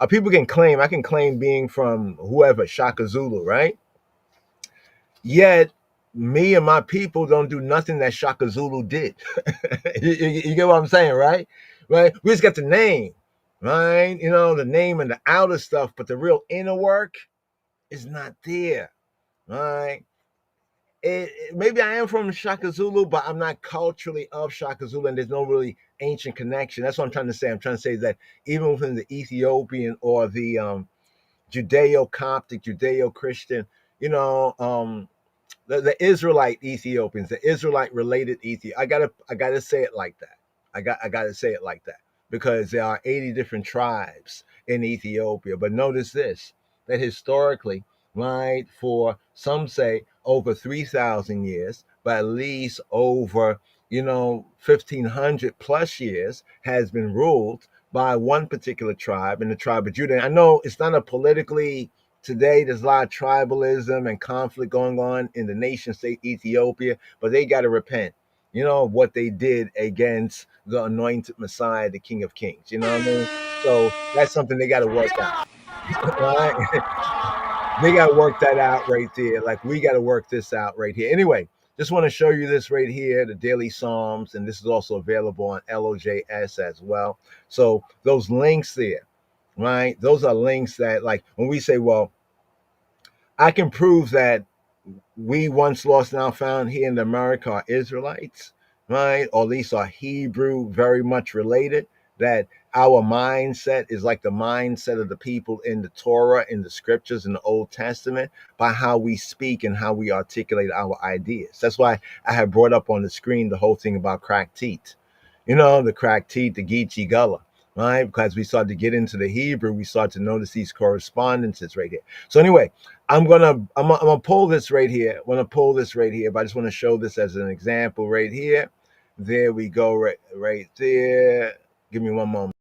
people can claim, I can claim being from whoever, Shaka Zulu, right? Yet, me and my people don't do nothing that Shaka Zulu did. You get what I'm saying, right? Right? We just got the name, right? You know, the name and the outer stuff, but the real inner work is not there, right? Maybe I am from Shaka Zulu, but I'm not culturally of Shaka Zulu, and there's no really ancient connection. That's what I'm trying to say. I'm trying to say that even within the Ethiopian or the Judeo-Coptic, Judeo-Christian, you know, the Israelite Ethiopians, the Israelite related Ethiopia. I gotta say it like that. I gotta say it like that because there are 80 different tribes in Ethiopia. But notice this, that historically, right, for some say over 3,000 years, but at least over 1,500 plus years has been ruled by one particular tribe in the tribe of Judah. I know it's not a politically today there's a lot of tribalism and conflict going on in the nation state Ethiopia, but they got to repent, what they did against the anointed Messiah, the King of Kings. You know what I mean? So that's something they got to work out. Right? They got to work that out right there. Like we got to work this out right here. Anyway, just want to show you this right here, the daily Psalms, and this is also available on LOJS as well. So those links there, right? Those are links that, like, when we say, well, I can prove that we once lost now found here in America are Israelites, right? Or at least are Hebrew, very much related. That our mindset is like the mindset of the people in the Torah, in the scriptures, in the Old Testament, by how we speak and how we articulate our ideas. That's why I have brought up on the screen the whole thing about cracked teeth. The cracked teeth, the Geechee Gullah, right? Because we started to get into the Hebrew, we started to notice these correspondences right here. So anyway, I'm gonna pull this right here. I'm gonna pull this right here, but I just want to show this as an example right here. There we go, right there. Give me one moment.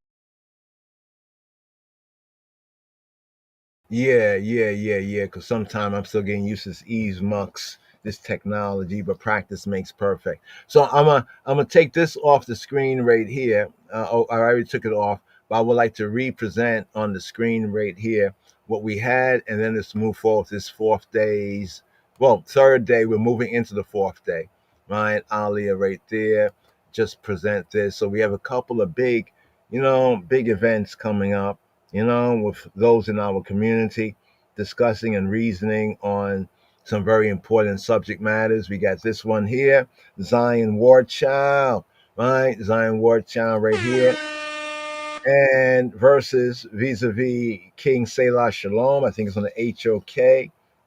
Yeah. Because sometimes I'm still getting used to this ease mux, this technology, but practice makes perfect. So I'm gonna take this off the screen right here. I already took it off, but I would like to represent on the screen right here what we had, and then let's move forward. This third day. We're moving into the fourth day, right? Alia right there. Just present this. So we have a couple of big events coming up, with those in our community discussing and reasoning on some very important subject matters. We got this one here, Zion War Child, right? Zion War Child right here. And versus vis-a-vis King Selah Shalom. I think it's on the HOK.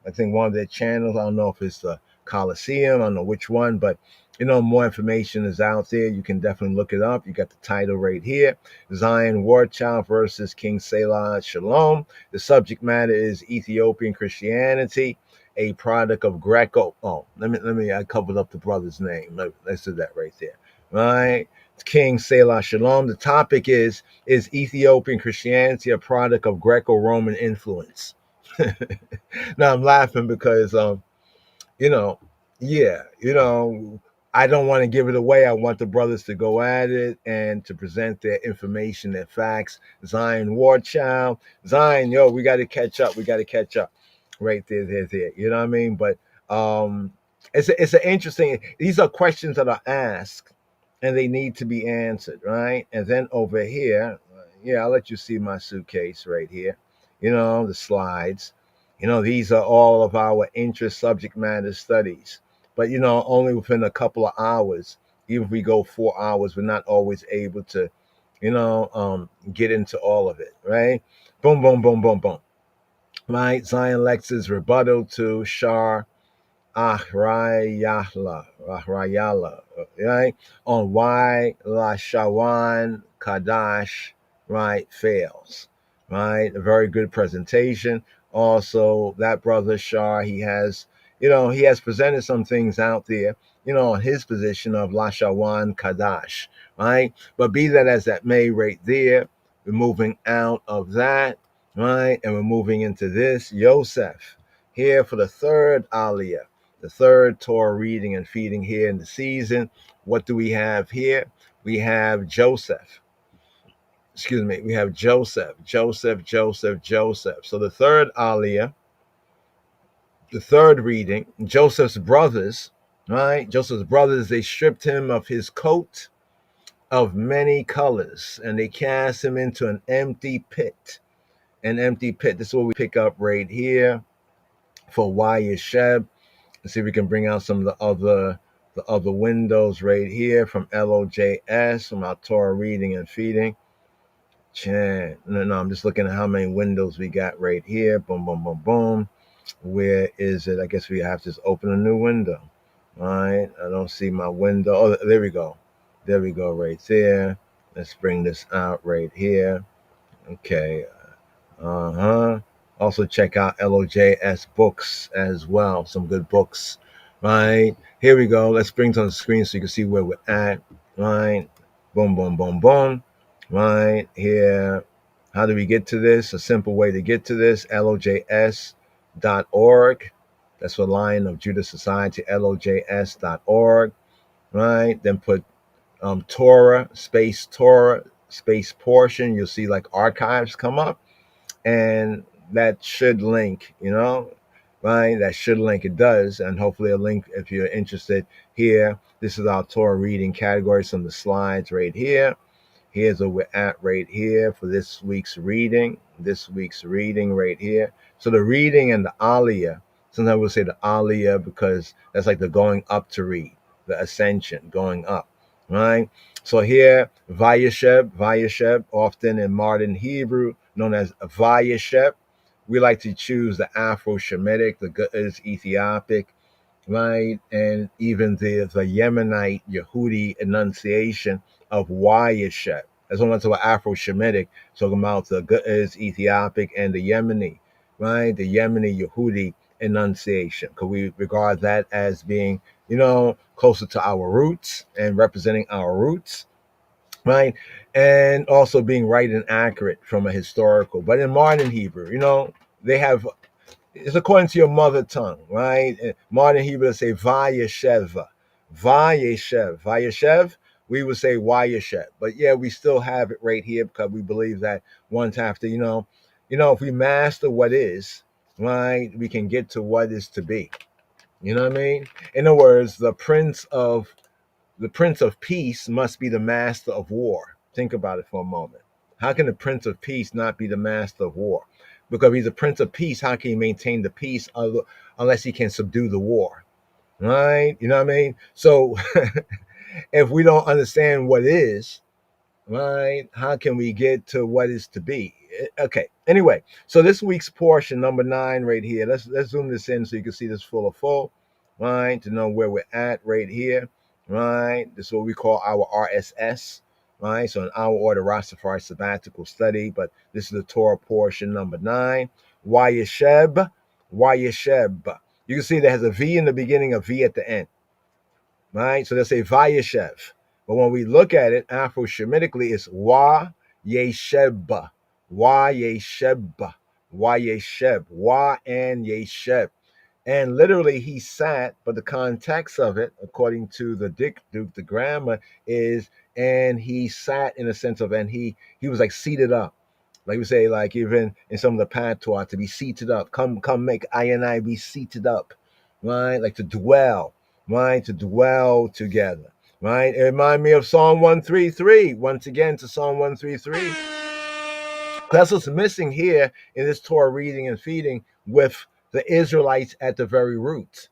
I think one of their channels. I don't know if it's the Coliseum. I don't know which one, but more information is out there. You can definitely look it up. You got the title right here: Zion War Child versus King Selah Shalom. The subject matter is Ethiopian Christianity, a product of Greco. Oh, let me. I covered up the brother's name. Let's do that right there. Right, King Selah Shalom. The topic is Ethiopian Christianity a product of Greco-Roman influence? Now I'm laughing because you know, yeah, I don't want to give it away. I want the brothers to go at it and to present their information, their facts. Zion War Child, Zion, yo, we got to catch up. We got to catch up. Right there. You know what I mean? But it's an interesting. These are questions that are asked, and they need to be answered, right? And then over here, yeah, I'll let you see my suitcase right here. The slides. These are all of our interest subject matter studies. But only within a couple of hours. Even if we go 4 hours, we're not always able to, get into all of it, right? Boom, boom, boom, boom, boom. Right? Zion Lex's rebuttal to Shar Ahrayala, right? On why Lashawan Kadash, right, fails, right? A very good presentation. Also, that brother Shar, he has presented some things out there, on his position of Lashawan Kadash, right? But be that as that may, right there, we're moving out of that. right? And we're moving into this Yosef here for the third Aliyah, the third Torah reading and feeding here in the season. What do we have here? We have Joseph. Excuse me. We have Joseph. So the third Aliyah, the third reading, Joseph's brothers, right? Joseph's brothers, they stripped him of his coat of many colors and they cast him into an empty pit. An empty pit. This is what we pick up right here for Wayyesheb. Let's see if we can bring out some of the other windows right here from LOJS, from our Torah reading and feeding. No, I'm just looking at how many windows we got right here. Boom, boom, boom, boom. Where is it? I guess we have to just open a new window. All right. I don't see my window. Oh, there we go. There we go right there. Let's bring this out right here. Okay. Also check out LOJS books as well. Some good books. Right. Here we go. Let's bring it on the screen so you can see where we're at. Right. Boom, boom, boom, boom. Right here. How do we get to this? A simple way to get to this, LOJS.org. That's for Lion of Judah Society, LOJS.org. Right. Then put Torah, space portion. You'll see like archives come up. And that should link, right? That should link. It does. And hopefully a link if you're interested here. This is our Torah reading categories on the slides right here. Here's where we're at right here for this week's reading. Right here. So the reading and the aliyah, sometimes we'll say the aliyah because that's like the going up to read, the ascension, going up, right? So here, Wayyesheb, often in modern Hebrew, known as Wayyesheb. We like to choose the Afro-Shemitic, the Ge'ez Ethiopic, right? And even the Yemenite Yehudi enunciation of Wayyesheb. That's one to Afro-Shemitic, talking about the Ge'ez Ethiopic and the Yemeni, right? The Yemeni Yehudi enunciation. Because we regard that as being, closer to our roots and representing our roots, right? And also being right and accurate from a historical. But in modern Hebrew, they have, it's according to your mother tongue, right? In modern Hebrew, they say Wayyeshev. Wayyeshev, we would say Wayyeshev. But yeah, we still have it right here because we believe that one's have to, if we master what is, right, we can get to what is to be. You know what I mean? In other words, the Prince of Peace must be the master of war. Think about it for a moment. How can the Prince of Peace not be the master of war? Because if he's a Prince of Peace, how can he maintain the peace unless he can subdue the war? Right? You know what I mean? So if we don't understand what is, right, how can we get to what is to be? Okay. Anyway, so this week's portion, number 9, right here. Let's zoom this in so you can see this full, right? To know where we're at right here, right? This is what we call our RSS, right? So an hour order Rastafari sabbatical study, but this is the Torah portion, number 9. Wayyesheb. You can see there has a V in the beginning, a V at the end, right? So they'll say Wayyeshev. But when we look at it, Afro-Shemitically, it's Wayyesheb. Wayyesheb. Wa and Yesheb. And literally he sat, but the context of it, according to the Duke, the grammar, is and he sat in a sense of, and he was like seated up. Like we say, like even in some of the patois, to be seated up. Come make I and I be seated up, right? Like to dwell, right? To dwell together, right? It reminds me of Psalm 133. Once again, to Psalm 133. That's what's missing here in this Torah reading and feeding with the Israelites at the very root.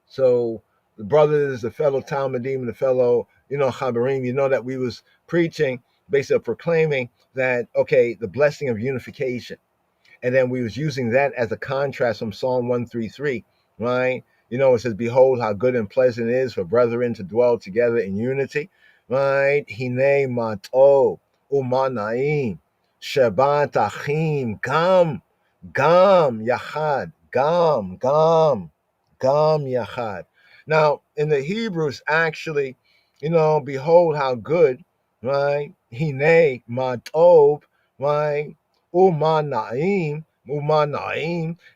So the brothers, the fellow Talmudim, the fellow, Chabarim, that we was preaching, basically proclaiming that, okay, the blessing of unification. And then we was using that as a contrast from Psalm 133, right? It says, behold how good and pleasant it is for brethren to dwell together in unity, right? Hine mato umanaim, Shabbat achim, gam yachad, gam yachad. Now, in the Hebrews, actually, behold how good, right? Hine matov, right? na'im,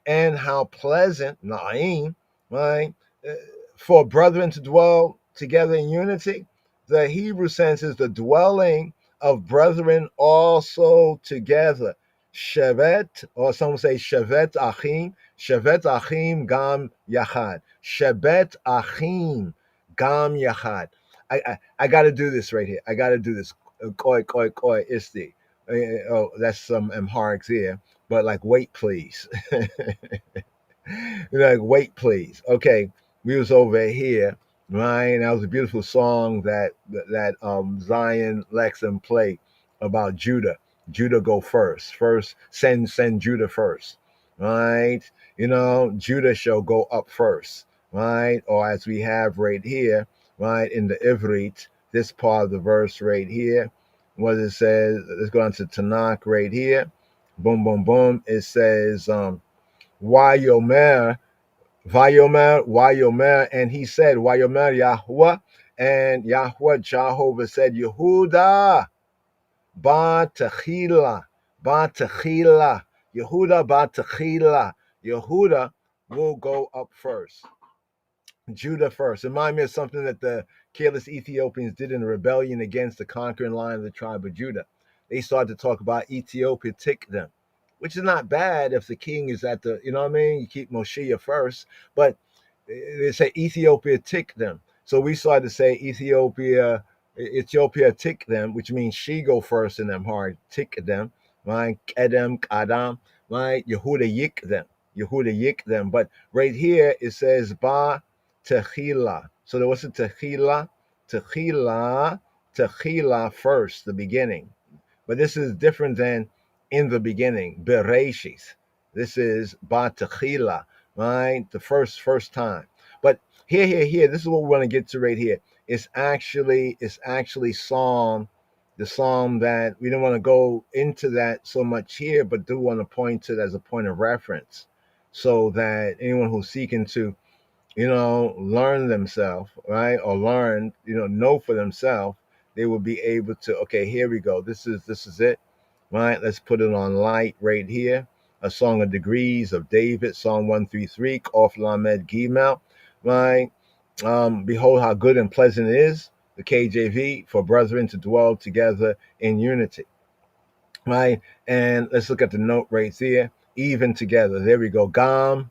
and how pleasant, na'im, right? Uh, for brethren to dwell together in unity. The Hebrew sense is the dwelling of brethren also together. Shevet, or some say Shevet Achim Gam Yachad. Shevet Achim Gam Yachad. I got to do this right here. I got to do this. Koi, koi, koi, isti. Oh, that's some Amharic here. But like, wait, please. Like, wait, please. Okay, we was over here, right? That was a beautiful song that Zion Lexon played about Judah. Judah go first. First, send Judah first, right? Judah shall go up first, right? Or as we have right here, right in the Ivrit, this part of the verse right here, what it says. Let's go on to Tanakh right here. Boom, boom, boom. It says, Wayomer, Vayomer, and he said, Wayomer Yahweh, and Yahweh Jehovah said, Yehuda, Ba Techila, Yehuda Ba Techila, Yehuda will go up first. Judah first. Remind me of something that the careless Ethiopians did in the rebellion against the conquering line of the tribe of Judah. They started to talk about Ethiopia tick them, which is not bad if the king is at the, you know what I mean? You keep Moshiach first, but they say Ethiopia tick them. So we started to say Ethiopia tick them, which means she go first in them hard, tick them, right? Kedem, Kadam, right? Yehuda yik them. Yehuda yik them. But right here it says Ba Techila. So what's the Techila? Techila first, the beginning. But this is different than in the beginning, Bereshis. This is Ba Techila, right? The first time. But here, this is what we want to get to right here. It's actually Psalm, the Psalm that we don't want to go into that so much here, but do want to point to it as a point of reference so that anyone who's seeking to learn themselves, right? Or learn, know for themselves, they will be able to, okay, here we go. This is it, right? Let's put it on light right here. A Song of Degrees of David, Psalm 133, Kof Lamed Gimel, right? Behold how good and pleasant it is, the KJV, for brethren to dwell together in unity, right? And let's look at the note right there. Even together. There we go. Gam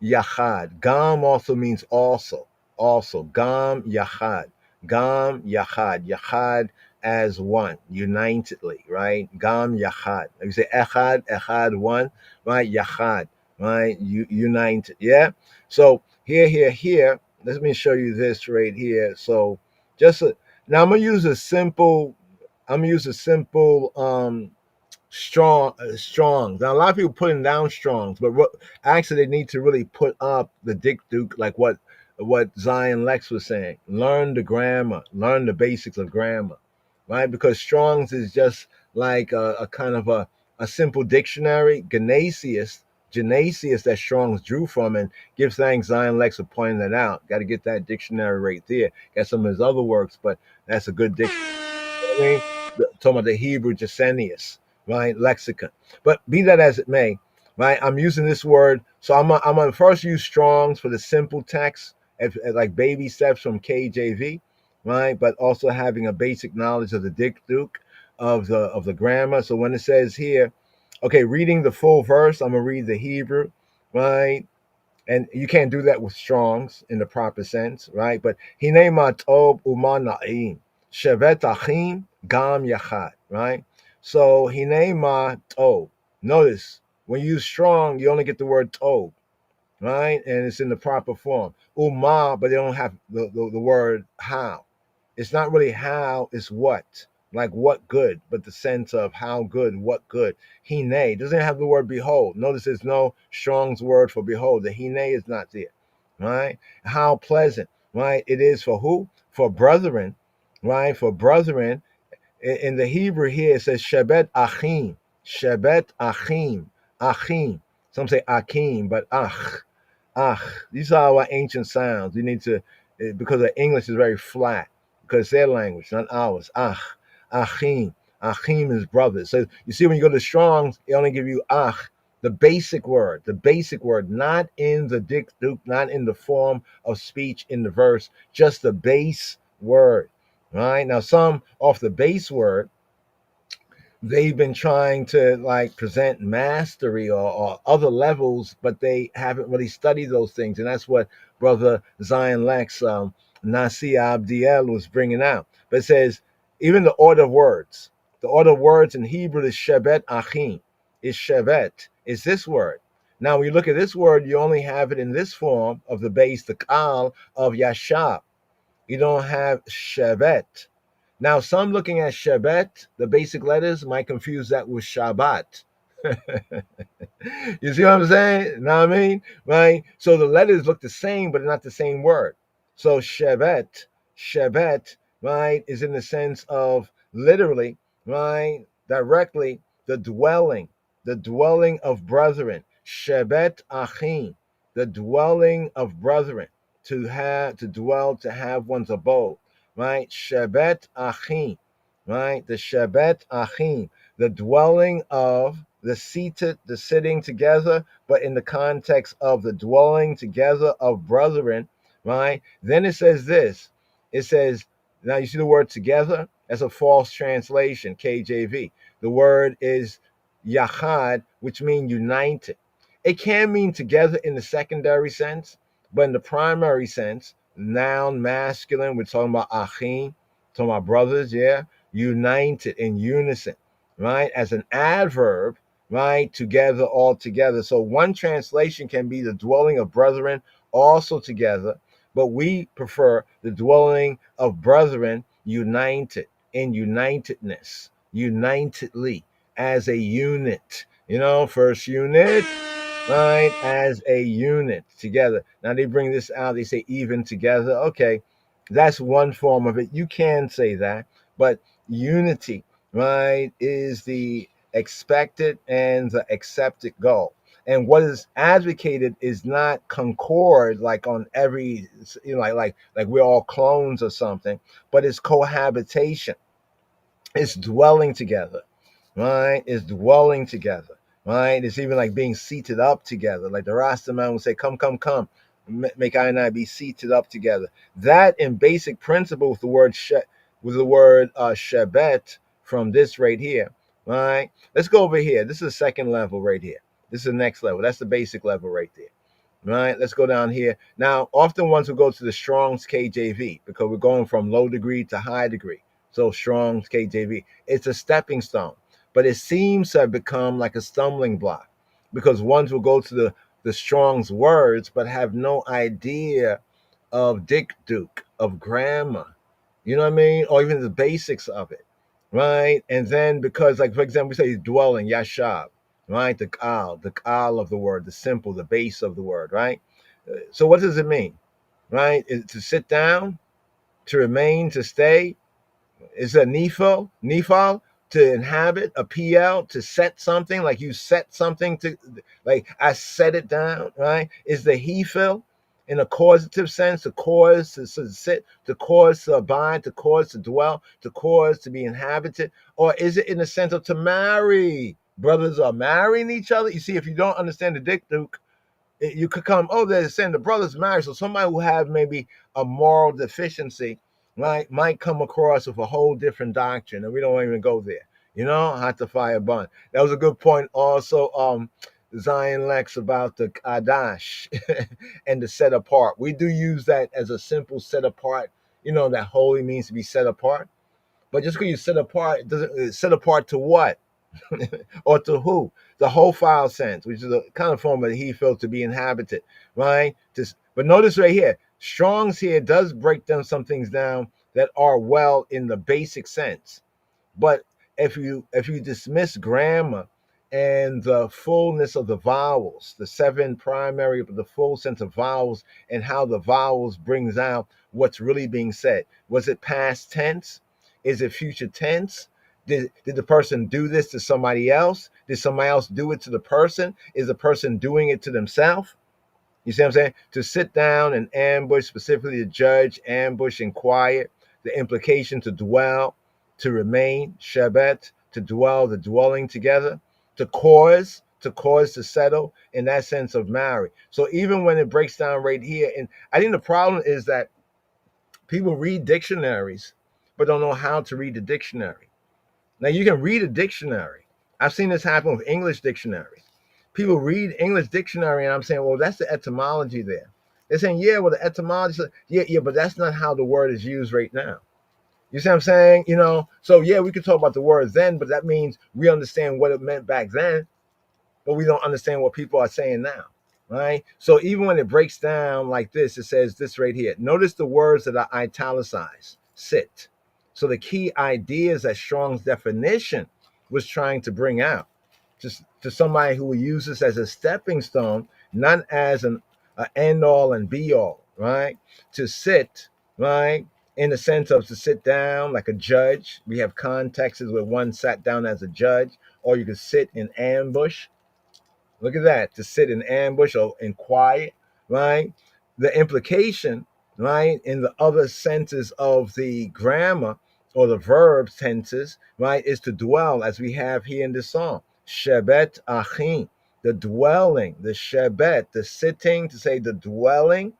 Yachad. Gam also means also. Also. Gam Yachad. Gam Yachad. Yachad as one. Unitedly, right? Gam Yachad. Like you say Echad, one, right? Yachad, right? United. Yeah? So here. Let me show you this right here. So now I'm gonna use a simple Strongs. Now a lot of people putting down Strongs, but actually they need to really put up the Dick Duke, like what Zion Lex was saying. Learn the grammar, learn the basics of grammar, right? Because Strongs is just like a kind of a simple dictionary. Genesius that Strong's drew from, and give thanks Zion Lex for pointing that out. Got to get that dictionary right there. Got some of his other works, but that's a good dictionary. I mean, talking about the Hebrew Gesenius, right? Lexicon. But be that as it may, right? I'm using this word. So I'm gonna first use Strong's for the simple text, like baby steps from KJV, right? But also having a basic knowledge of the Dick Duke of the grammar. So when it says here, okay, reading the full verse, I'm gonna read the Hebrew, right? And you can't do that with Strong's in the proper sense, right? But Hine Matob Umana'im, Shevet Achim Gam Yachad, right? So Hine Matob. Notice when you use Strong, you only get the word Tob, right? And it's in the proper form. Uma, but they don't have the word how. It's not really how, it's what. Like what good, but the sense of how good, what good. Hine doesn't have the word behold. Notice there's no Strong's word for behold. The hine is not there, right? How pleasant, right? It is for who? For brethren, right? For brethren. In the Hebrew here, it says Shebet Achim. Shebet Achim. Achim. Some say Achim, but Ach. Ach. These are our ancient sounds. We need to, because the English is very flat, because it's their language, not ours. Ach. Achim. Achim is brothers. So you see, when you go to Strong's, they only give you ach, the basic word, not in the dikduk, not in the form of speech in the verse, just the base word. Right? Now, some off the base word, they've been trying to like present mastery or other levels, but they haven't really studied those things. And that's what Brother Zion Lex, Nasi Abdiel, was bringing out. But it says, even the order of words in Hebrew is Shebet Achim, is Shevet, is this word. Now, when you look at this word, you only have it in this form of the base, the Kal of Yashab. You don't have Shevet. Now, some looking at Shebet, the basic letters, might confuse that with Shabbat. You see what I'm saying? Know what I mean? Right? So the letters look the same, but not the same word. So Shebet, right, is in the sense of literally, right, directly, the dwelling of brethren. Shebet Achim, the dwelling of brethren, to dwell, to have one's abode, right? Shebet Achim, right? The Shebet Achim, the dwelling of the sitting together, but in the context of the dwelling together of brethren, right? Then it says this. It says, now you see the word together? That's a false translation, KJV. The word is yachad, which means united. It can mean together in the secondary sense, but in the primary sense, noun, masculine, we're talking about achim, talking about brothers, yeah, united in unison, right? As an adverb, right? Together, all together. So one translation can be the dwelling of brethren also together, but we prefer the dwelling of brethren united in unitedness, unitedly as a unit. You know, first unit, right? As a unit together. Now they bring this out, they say even together. Okay, that's one form of it. You can say that, but unity, right, is the expected and the accepted goal. And what is advocated is not concord like on every, you know, like we're all clones or something, but it's cohabitation. It's dwelling together, right? It's dwelling together, right? It's even like being seated up together. Like the Rasta man would say, come, come, come, make I and I be seated up together. That in basic principle with the word shebet from this right here, right? Let's go over here. This is the second level right here. This is the next level. That's the basic level right there. Right, let's go down here. Now, often ones will go to the Strong's KJV because we're going from low degree to high degree. So Strong's KJV, it's a stepping stone, but it seems to have become like a stumbling block because ones will go to the Strong's words but have no idea of dikduk, of grammar. You know what I mean? Or even the basics of it, right? And then because, like for example, we say dwelling, yashab, right? The kal of the word, the simple, the base of the word, right? So what does it mean, right? Is it to sit down, to remain, to stay? Is a nifal to inhabit, a pl to set something, like you set something to, like I set it down, right? Is the hefil in a causative sense, to cause to sit, to cause to abide, to cause to dwell, to cause to be inhabited, or is it in the sense of to marry? Brothers are marrying each other. You see, if you don't understand the dikduk, you could come, oh, they're saying the brother's married. So somebody who have maybe a moral deficiency, right, might come across with a whole different doctrine, and we don't even go there. You know, hot to fire bun. That was a good point. Also, Zion Lex about the Kadash and the set apart. We do use that as a simple set apart. You know, that holy means to be set apart. But just because you set apart, it doesn't set apart to what? Or to who? The whole file sense, which is a kind of form that he felt to be inhabited, right? But notice right here, Strong's here does break down some things down that are well in the basic sense. But if you dismiss grammar and the fullness of the vowels, the seven primary, the full sense of vowels and how the vowels brings out what's really being said. Was it past tense? Is it future tense? Did the person do this to somebody else? Did somebody else do it to the person? Is the person doing it to themselves? You see what I'm saying? To sit down and ambush, specifically to judge, ambush, inquire, the implication to dwell, to remain, Shebet, to dwell, the dwelling together, to settle, in that sense of marry. So even when it breaks down right here, and I think the problem is that people read dictionaries but don't know how to read the dictionary. Now you can read a dictionary. I've seen this happen with English dictionaries. People read English dictionary and I'm saying, well, that's the etymology there. They're saying, yeah, well, the etymology, yeah, but that's not how the word is used right now. You see what I'm saying? So yeah, we could talk about the word then, but that means we understand what it meant back then, but we don't understand what people are saying now. Right? So even when it breaks down like this, it says this right here. Notice the words that are italicized. Sit. So the key ideas that Strong's definition was trying to bring out to somebody who will use this as a stepping stone, not as an end all and be all, right? To sit, right? In the sense of to sit down like a judge. We have contexts where one sat down as a judge, or you could sit in ambush. Look at that, to sit in ambush or in quiet, right? The implication, right, in the other senses of the grammar or the verb tenses, right, is to dwell, as we have here in this song. Shebet achim, the dwelling, the shebet, the sitting, to say the dwelling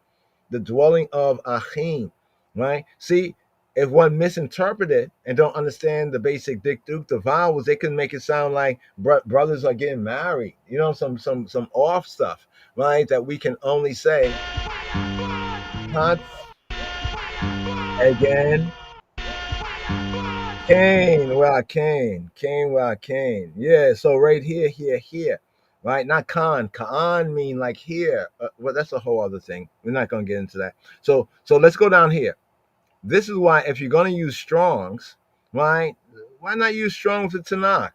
of Achim, right? See, if one misinterpreted and don't understand the basic dikduk, the vowels, they can make it sound like brothers are getting married. Some off stuff, right? That we can only say, huh? Again, Cain, where I came, Cain, where I came. Yeah, so right here, here, right? Not Kaan mean like here. Well, that's a whole other thing. We're not going to get into that. So let's go down here. This is why if you're going to use Strongs, right, why not use Strong's to Tanakh?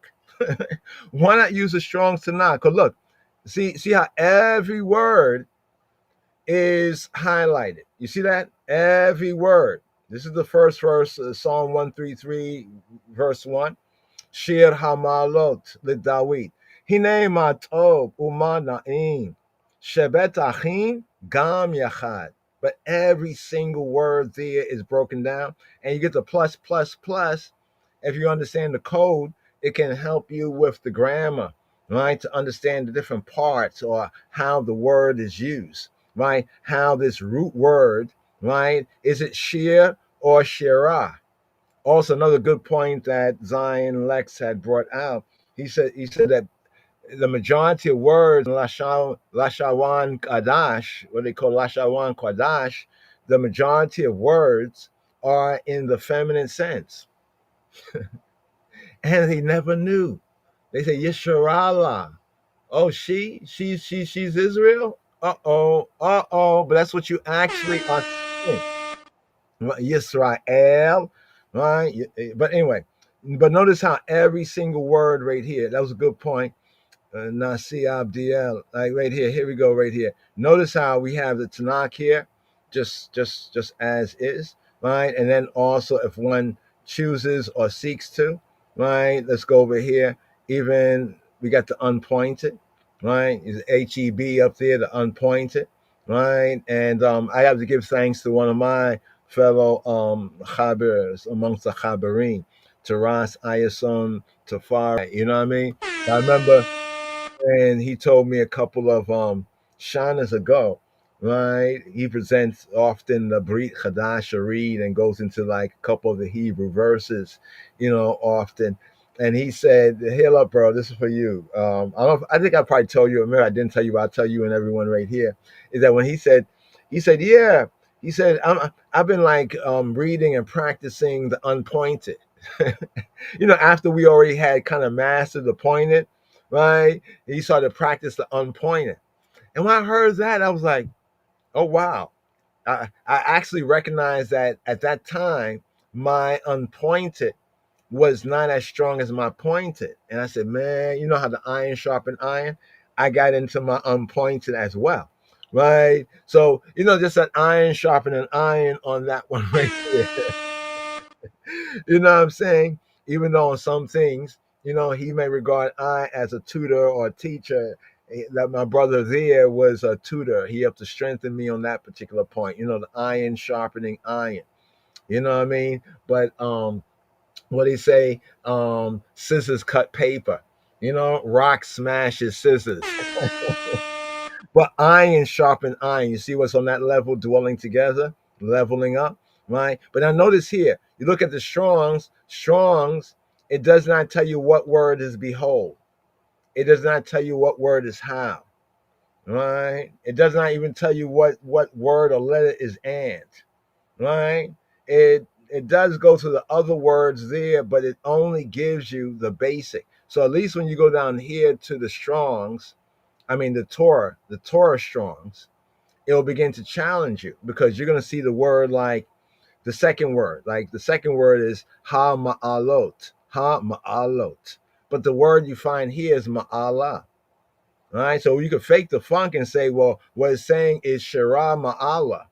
Why not use a Strong's Tanakh? Because look, see how every word is highlighted. You see that? Every word. This is the first verse, Psalm 133, verse 1. Shir Hamalot LeDawid. Hine matov umana'im. Shebet achim gam yachad. But every single word there is broken down, and you get the plus, plus, plus. If you understand the code, it can help you with the grammar, right? To understand the different parts or how the word is used, right? How this root word, right? Is it shir or shirah? Also, another good point that Zion Lex had brought out. He said that the majority of words in Lashawan Kadash, what they call Lashawan Kadash, the majority of words are in the feminine sense. And he never knew. They say Yisharala. Oh, she's Israel? Uh-oh. But that's what you actually are saying. Yisrael, right? But anyway, but notice how every single word right here, that was a good point. Nasi Abdiel, like right here. Here we go, right here. Notice how we have the Tanakh here, just as is, right? And then also, if one chooses or seeks to, right? Let's go over here. Even we got the unpointed, right? Is HEB up there, the unpointed, right? And I have to give thanks to one of my fellow Chabers amongst the Chaberim, to Ras Ayason, to Far. You know what I mean? I remember, and he told me a couple of shanas ago, right? He presents often the Brit Chadash read and goes into like a couple of the Hebrew verses, often. And he said, "Hail up, bro. This is for you." I think I probably told you. Remember, I didn't tell you. But I'll tell you and everyone right here. Is that when he said, "Yeah." He said, "I've been like reading and practicing the unpointed." After we already had kind of mastered the pointed, right? He started to practice the unpointed. And when I heard that, I was like, oh, wow. I actually recognized that at that time, my unpointed was not as strong as my pointed. And I said, man, you know how the iron sharpened iron? I got into my unpointed as well, right? So, just an iron sharpening iron on that one right there. You know what I'm saying? Even though on some things, he may regard I as a tutor or a teacher, that my brother there was a tutor. He helped to strengthen me on that particular point. The iron sharpening iron. You know what I mean? But what do you say? Scissors cut paper. Rock smashes scissors. But iron sharpen iron. You see what's on that level, dwelling together, leveling up, right? But now notice here, you look at the Strongs, it does not tell you what word is behold. It does not tell you what word is how, right? It does not even tell you what word or letter is and, right? It does go to the other words there, but it only gives you the basic. So at least when you go down here to the Strongs, I mean the Torah Strongs, it'll begin to challenge you because you're going to see the word like the second word. Like the second word is ha ma'alot, ha ma'alot. But the word you find here is ma'ala. All right, so you could fake the funk and say, well, what it's saying is shara ma'ala,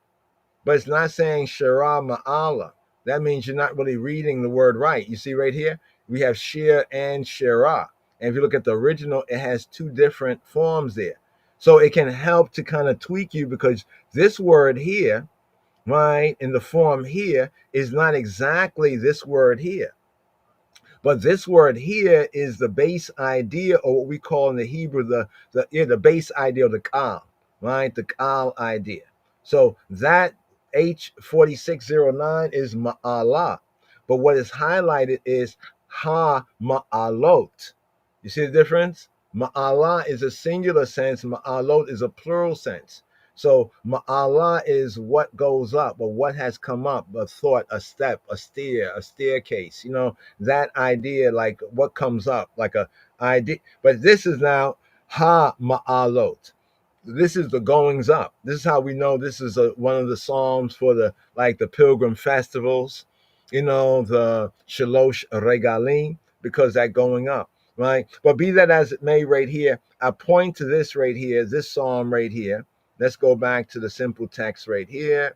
but it's not saying shara ma'ala. That means you're not really reading the word right. You see right here, we have shir and shara. And if you look at the original, it has two different forms there. So it can help to kind of tweak you because this word here, right, in the form here, is not exactly this word here. But this word here is the base idea, or what we call in the Hebrew the base idea of the kal, right? The kal idea. So that H4609 is ma'ala, but what is highlighted is ha ma'alot. You see the difference? Ma'ala is a singular sense. Ma'alot is a plural sense. So ma'ala is what goes up or what has come up, a thought, a step, a staircase. That idea, like what comes up, like a idea. But this is now ha ma'alot. This is the goings up. This is how we know this is one of the psalms for the pilgrim festivals, the shalosh regalim, because that going up, right? But be that as it may, right here, I point to this right here, this psalm right here. Let's go back to the simple text right here.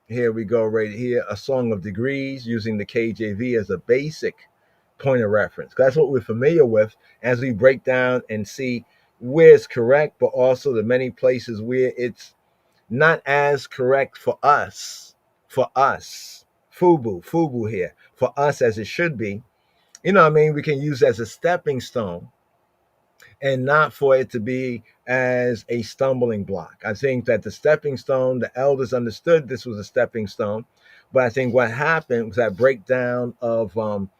Here we go right here, a song of degrees using the KJV as a basic point of reference. That's what we're familiar with as we break down and see where it's correct, but also the many places where it's not as correct for us. For us. Fubu here. For us as it should be. What I mean? We can use as a stepping stone and not for it to be as a stumbling block. I think that the stepping stone, the elders understood this was a stepping stone, but I think what happened was that breakdown of like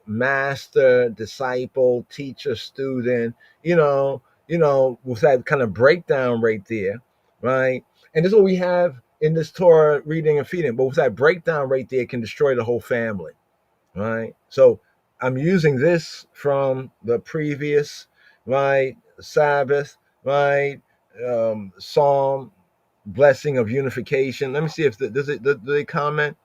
master, disciple, teacher, student, with that kind of breakdown right there, right? And this is what we have in this Torah reading and feeding. But with that breakdown right there, it can destroy the whole family. Right. So I'm using this from the previous, right, Sabbath, right, Psalm, blessing of unification. Let me see if do they comment?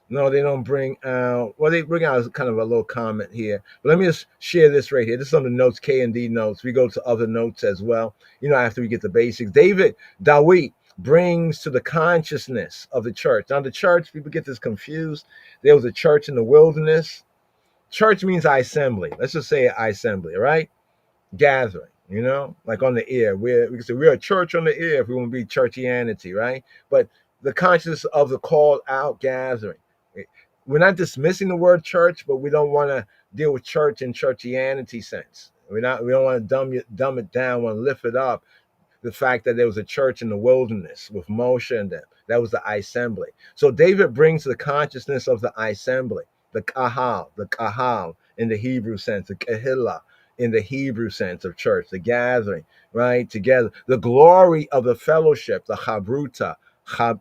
No, they don't bring out. Well, they bring out kind of a little comment here. But let me just share this right here. This is on the notes, K and D notes. We go to other notes as well. After we get the basics, Dawit brings to the consciousness of the church. Now, the church, people get this confused. There was a church in the wilderness. Church means assembly. Let's just say assembly, right? Gathering, like on the air. We can say we're a church on the air if we want to be churchianity, right? But the consciousness of the called out gathering. We're not dismissing the word church, but we don't want to deal with church in churchianity sense. We don't want to dumb it down, want to lift it up. The fact that there was a church in the wilderness with Moshe and them. That was the assembly. So David brings the consciousness of the assembly, the kahal in the Hebrew sense, the kahila in the Hebrew sense of church, the gathering, right, together. The glory of the fellowship, the chabruta.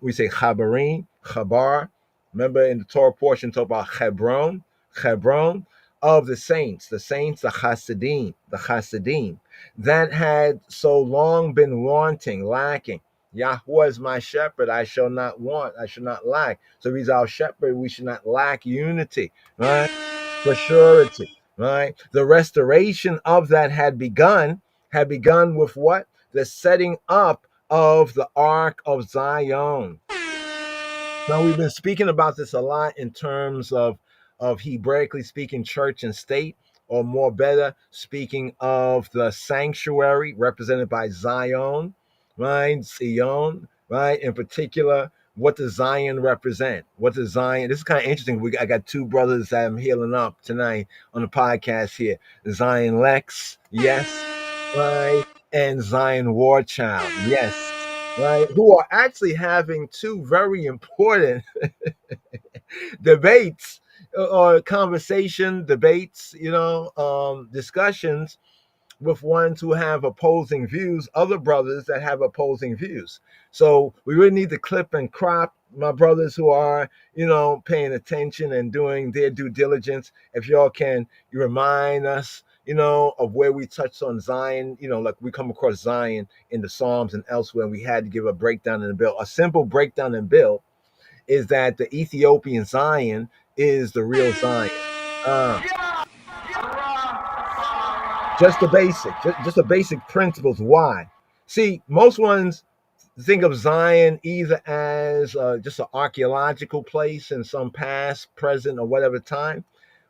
We say chabarim, chabar. Remember in the Torah portion, talk about Hebron of the saints, the Hasidim, that had so long been wanting, lacking. Yahweh is my shepherd, I shall not want, I shall not lack. So he's our shepherd, we should not lack unity, right? For surety, right? The restoration of that had begun with what? The setting up of the Ark of Zion. Now we've been speaking about this a lot in terms of Hebraically speaking church and state, or more better, speaking of the sanctuary represented by Zion, right? Zion, right? In particular, What does Zion represent? What does Zion? This is kind of interesting. I got two brothers that I'm healing up tonight on the podcast here. Zion Lex, yes, right, and Zion Warchild, yes, right, who are actually having two very important debates or conversation debates, discussions with ones who have opposing views, other brothers that have opposing views. So we really need to clip and crop my brothers who are, paying attention and doing their due diligence. If y'all can, you remind us, of where we touched on Zion, like we come across Zion in the Psalms and elsewhere, and we had to give a breakdown in the bill. A simple breakdown in bill is that the Ethiopian Zion is the real Zion. Uh, just the basic, just the basic principles. Why? See, most ones think of Zion either as just an archaeological place in some past, present, or whatever time.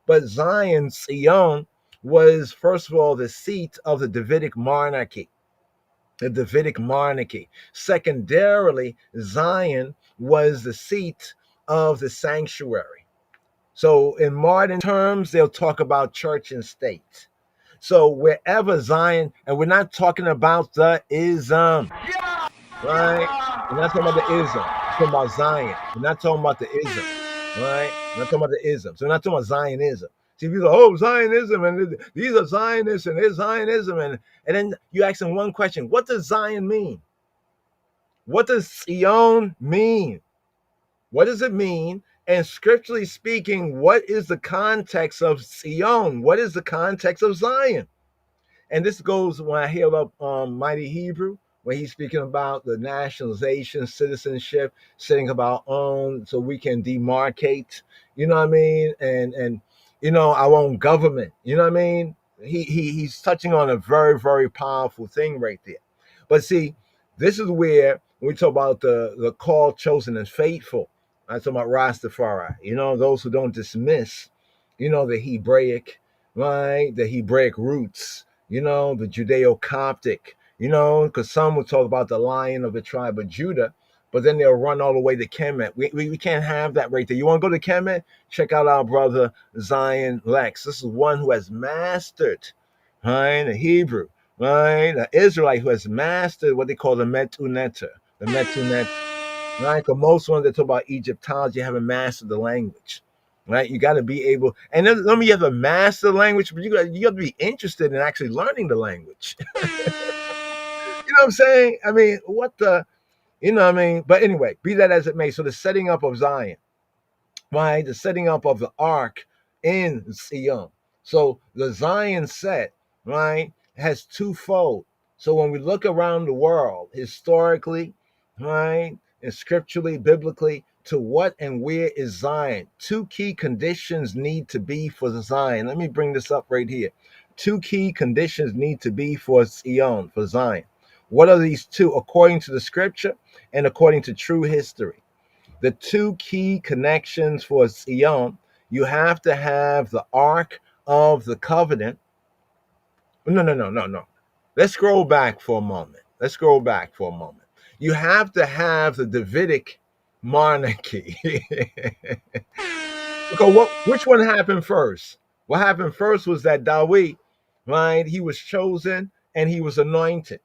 But Zion, Zion, was first of all the seat of the Davidic monarchy. The Davidic monarchy. Secondarily, Zion was the seat of the sanctuary. So, in modern terms, they'll talk about church and state. So, wherever Zion, and we're not talking about the ism, right? We're not talking about the ism. We're talking about Zion. We're not talking about the ism, right? We're not talking about the ism. So, we're not talking about Zionism. See, people go, oh, Zionism, and these are Zionists, and there's Zionism. And then you ask them one question: what does Zion mean? What does Zion mean? What does it mean? And scripturally speaking, what is the context of Zion? What is the context of Zion? And this goes when I hear about Mighty Hebrew, when he's speaking about the nationalization, citizenship, setting of our own so we can demarcate, you know what I mean? And our own government, you know what I mean? He's touching on a very, very powerful thing right there. But see, this is where when we talk about the called, chosen, and faithful. I talk about Rastafari, those who don't dismiss, the Hebraic, right? The Hebraic roots, the Judeo-Coptic, because some will talk about the Lion of the tribe of Judah, but then they'll run all the way to Kemet. We can't have that right there. You want to go to Kemet? Check out our brother Zion Lex. This is one who has mastered, right, the Hebrew, right, the Israelite who has mastered what they call the Metuneter, right? Because most ones that talk about Egyptology haven't mastered the language. Right, you got to be able, and then let me have to master the language, but you got to be interested in actually learning the language. You know what I'm saying? I mean, what the, what I mean? But anyway, be that as it may. So the setting up of Zion, right? The setting up of the ark in Zion. So the Zion set, right, has twofold. So when we look around the world, historically, right, and scripturally, biblically, to what and where is Zion? Two key conditions need to be for the Zion. Let me bring this up right here. Two key conditions need to be for Zion, for Zion. What are these two according to the scripture and according to true history? The two key connections for Zion, you have to have the Ark of the Covenant. No. Let's scroll back for a moment. You have to have the Davidic monarchy. Because which one happened first? What happened first was that David, right? He was chosen and he was anointed.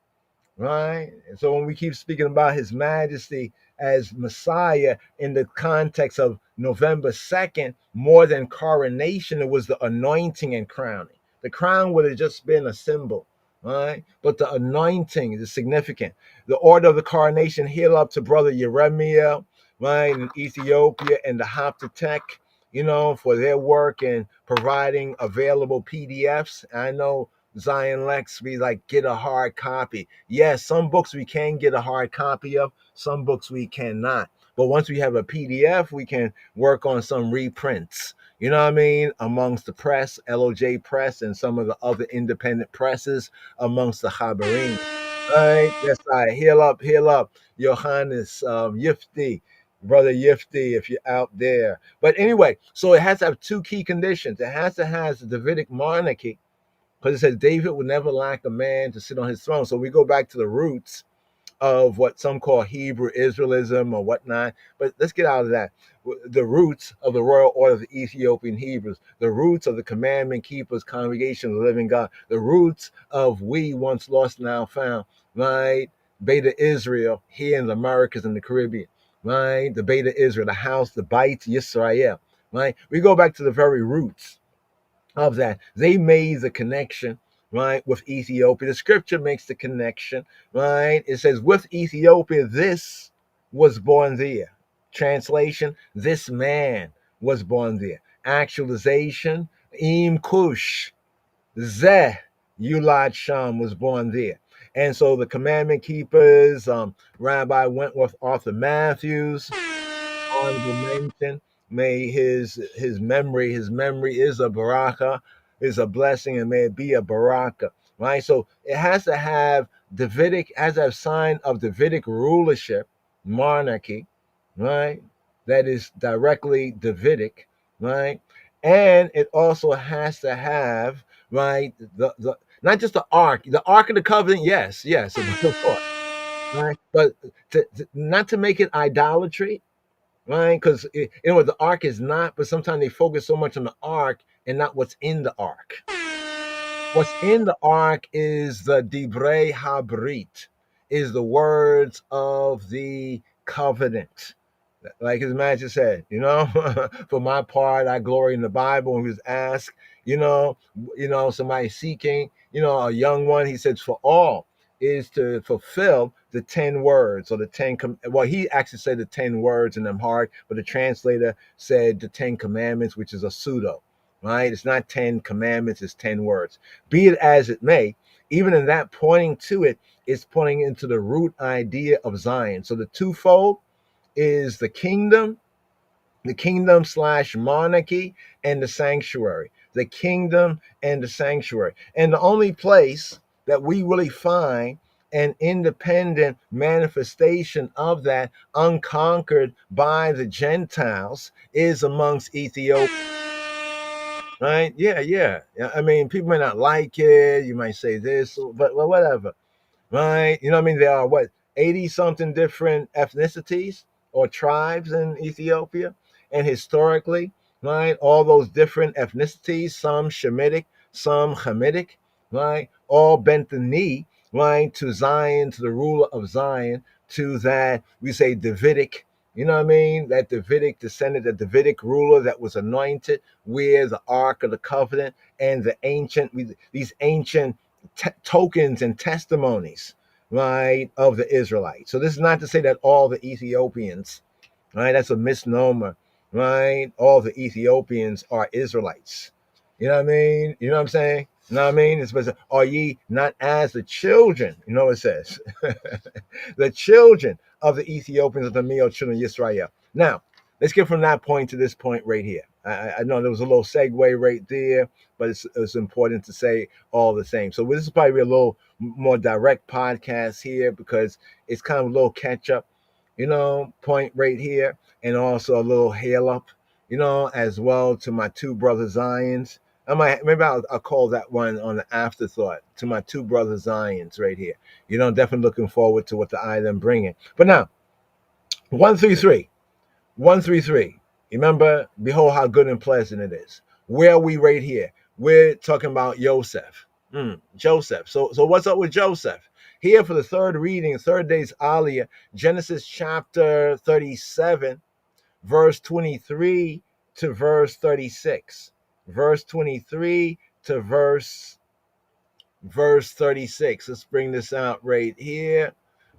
Right? And so when we keep speaking about his majesty as Messiah in the context of November 2nd, more than coronation, it was the anointing and crowning. The crown would have just been a symbol, right? But the anointing is significant. The order of the coronation, heal up to brother Jeremiah, right, in Ethiopia, and the Haptatech, for their work in providing available PDFs. I know Zion Lex, we like get a hard copy. Yes, some books we can get a hard copy of, some books we cannot. But once we have a PDF, we can work on some reprints. You know what I mean? Amongst the press, LOJ Press, and some of the other independent presses amongst the Habarim. All right, yes, I heal up, Johannes, Yifti, brother Yifti, if you're out there. But anyway, so it has to have two key conditions. It has to have the Davidic monarchy, because it says David would never lack a man to sit on his throne. So we go back to the roots, of what some call Hebrew Israelism or whatnot. But let's get out of that. The roots of the royal order of the Ethiopian Hebrews, the roots of the commandment keepers, congregation of the living God, the roots of we once lost, now found, right? Beta Israel here in the Americas and the Caribbean, right? The Beta Israel, the house, the Beit Yisrael, right? We go back to the very roots of that. They made the connection, right, with Ethiopia. The scripture makes the connection, right? It says, with Ethiopia, this was born there. Translation, this man was born there. Actualization, Im Kush, Zeh, Yulad Sham was born there. And so the commandment keepers, Rabbi Wentworth Arthur Matthews, honorable mention. May his memory is a baraka, is a blessing, and may it be a baraka. Right. So it has to have Davidic, as a sign of Davidic rulership, monarchy, right? That is directly Davidic, right? And it also has to have, right, the not just the Ark of the Covenant, yes, of course, right? But not to make it idolatry, right? Because what the ark is not, but sometimes they focus so much on the ark and not what's in the ark. What's in the ark is the Divrei Habrit, is the words of the covenant. Like his majesty said, for my part, I glory in the Bible. And he was asked, somebody seeking, a young one, he says, for all is to fulfill the 10 words or the 10, well, he actually said the 10 words in them hard, but the translator said the 10 commandments, which is a pseudo, right? It's not 10 commandments, it's 10 words. Be it as it may, even in that pointing to it, it's pointing into the root idea of Zion. So the twofold is the kingdom slash monarchy, and the sanctuary. The kingdom and the sanctuary. And the only place that we really find an independent manifestation of that unconquered by the Gentiles is amongst Ethiopia. Right? Yeah. I mean, people may not like it. You might say this, but well, whatever, right? You know what I mean? There are 80 something different ethnicities or tribes in Ethiopia. And historically, right, all those different ethnicities, some Shemitic, some Hamitic, right, all bent the knee, right, to Zion, to the ruler of Zion, to that, we say Davidic, you know what I mean? That Davidic descendant, the Davidic ruler that was anointed with the Ark of the Covenant and the these ancient tokens and testimonies, right, of the Israelites. So this is not to say that all the Ethiopians, right, that's a misnomer, right? All the Ethiopians are Israelites. You know what I mean? You know what I'm saying? You know what I mean? It's supposed to, are ye not as the children? You know what it says? The children of the Ethiopians of the male children of Israel. Now, let's get from that point to this point right here. I know there was a little segue right there, but it's important to say all the same. So this is probably a little more direct podcast here because it's kind of a little catch up, point right here, and also a little hail up, as well to my two brother Zions. I'll call that one on the afterthought to my two brother Zions right here. Definitely looking forward to what the island bringing. But now, 133. 133. Remember, behold how good and pleasant it is. Where are we right here? We're talking about Joseph. Joseph. So what's up with Joseph? Here for the third reading, third day's Aliyah, Genesis chapter 37, verse 23 to verse 36. Verse 23 to verse 36. Let's bring this out right here.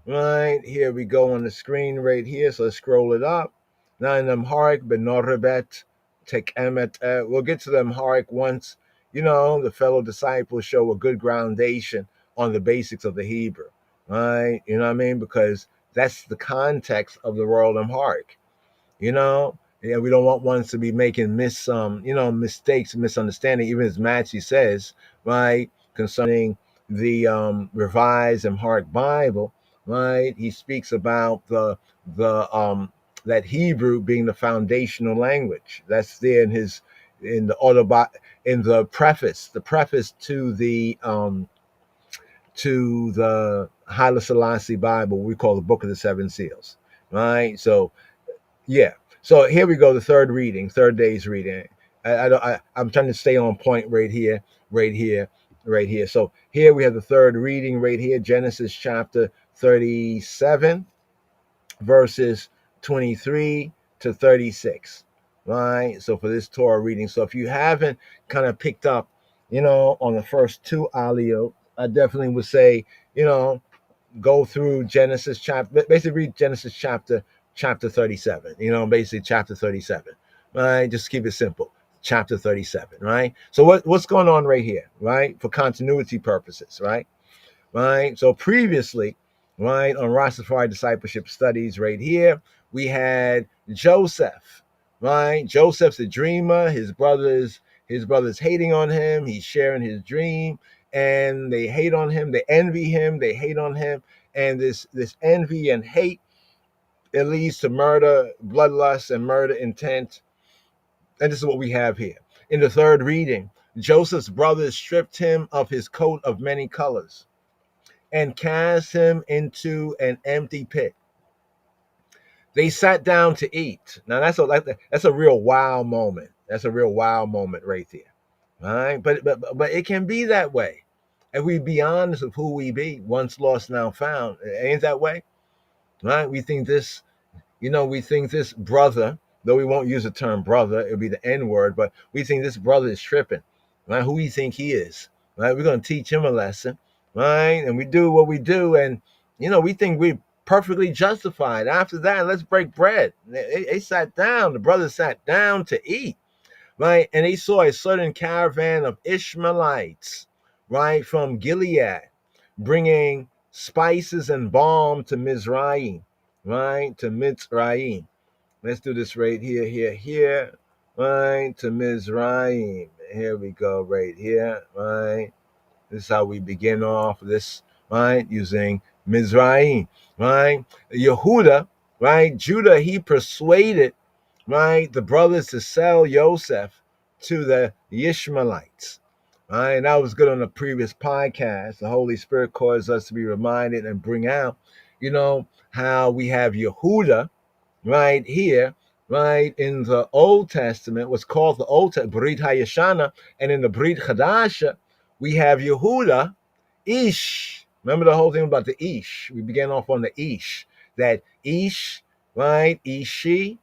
Right here we go on the screen right here. So let's scroll it up. Now in Amharic, Benorebet, Tekemet. We'll get to the Amharic once, the fellow disciples show a good groundation on the basics of the Hebrew. Right? You know what I mean? Because that's the context of the world Amharic. Yeah, we don't want ones to be making mistakes, misunderstanding, even as Matthew says, right, concerning the revised Amharic Bible, right? He speaks about the that Hebrew being the foundational language. That's there in the preface to the to the Haile Selassie Bible, we call the Book of the Seven Seals, right? So, yeah. So here we go, the third reading, third day's reading. I'm trying to stay on point right here, right here, right here. So here we have the third reading right here, Genesis chapter 37, verses 23 to 36, right? So for this Torah reading, so if you haven't kind of picked up, on the first two aliyot, I definitely would say, go through Genesis chapter, basically read Genesis chapter 37, basically chapter 37, right? Just keep it simple. Chapter 37, right? So what's going on right here, right? For continuity purposes, right? Right? So previously, right, on Rastafari discipleship studies right here, we had Joseph, right? Joseph's a dreamer, his brothers hating on him, he's sharing his dream, and they hate on him, they envy him, they hate on him, and this envy and hate, it leads to murder, bloodlust, and murder intent. And this is what we have here. In the third reading, Joseph's brothers stripped him of his coat of many colors and cast him into an empty pit. They sat down to eat. Now that's a real wow moment. That's a real wow moment right there. All right, but it can be that way. If we be honest with who we be, once lost now found, ain't that way? Right? We think this brother, though we won't use the term brother, it'll be the N word, but we think this brother is tripping, right? Who we think he is, right? We're going to teach him a lesson, right? And we do what we do, and, we think we're perfectly justified. After that, let's break bread. They sat down, the brothers sat down to eat, right? And they saw a certain caravan of Ishmaelites, right, from Gilead, bringing spices and balm to Mizraim, right, to Mitzrayim. Let's do this right here, right, to Mizraim. Here we go, right here, right. This is how we begin off this, right, using Mizraim, right. Yehuda, right, Judah, he persuaded, right, the brothers to sell Joseph to the Ishmaelites. Right, and that was good on the previous podcast. The Holy Spirit caused us to be reminded and bring out, how we have Yehuda right here, right in the Old Testament, what's called the Old Testament, Brit Hayashana, and in the Brit Hadasha, we have Yehuda, Ish. Remember the whole thing about the Ish? We began off on the Ish. That Ish, right, Ishi,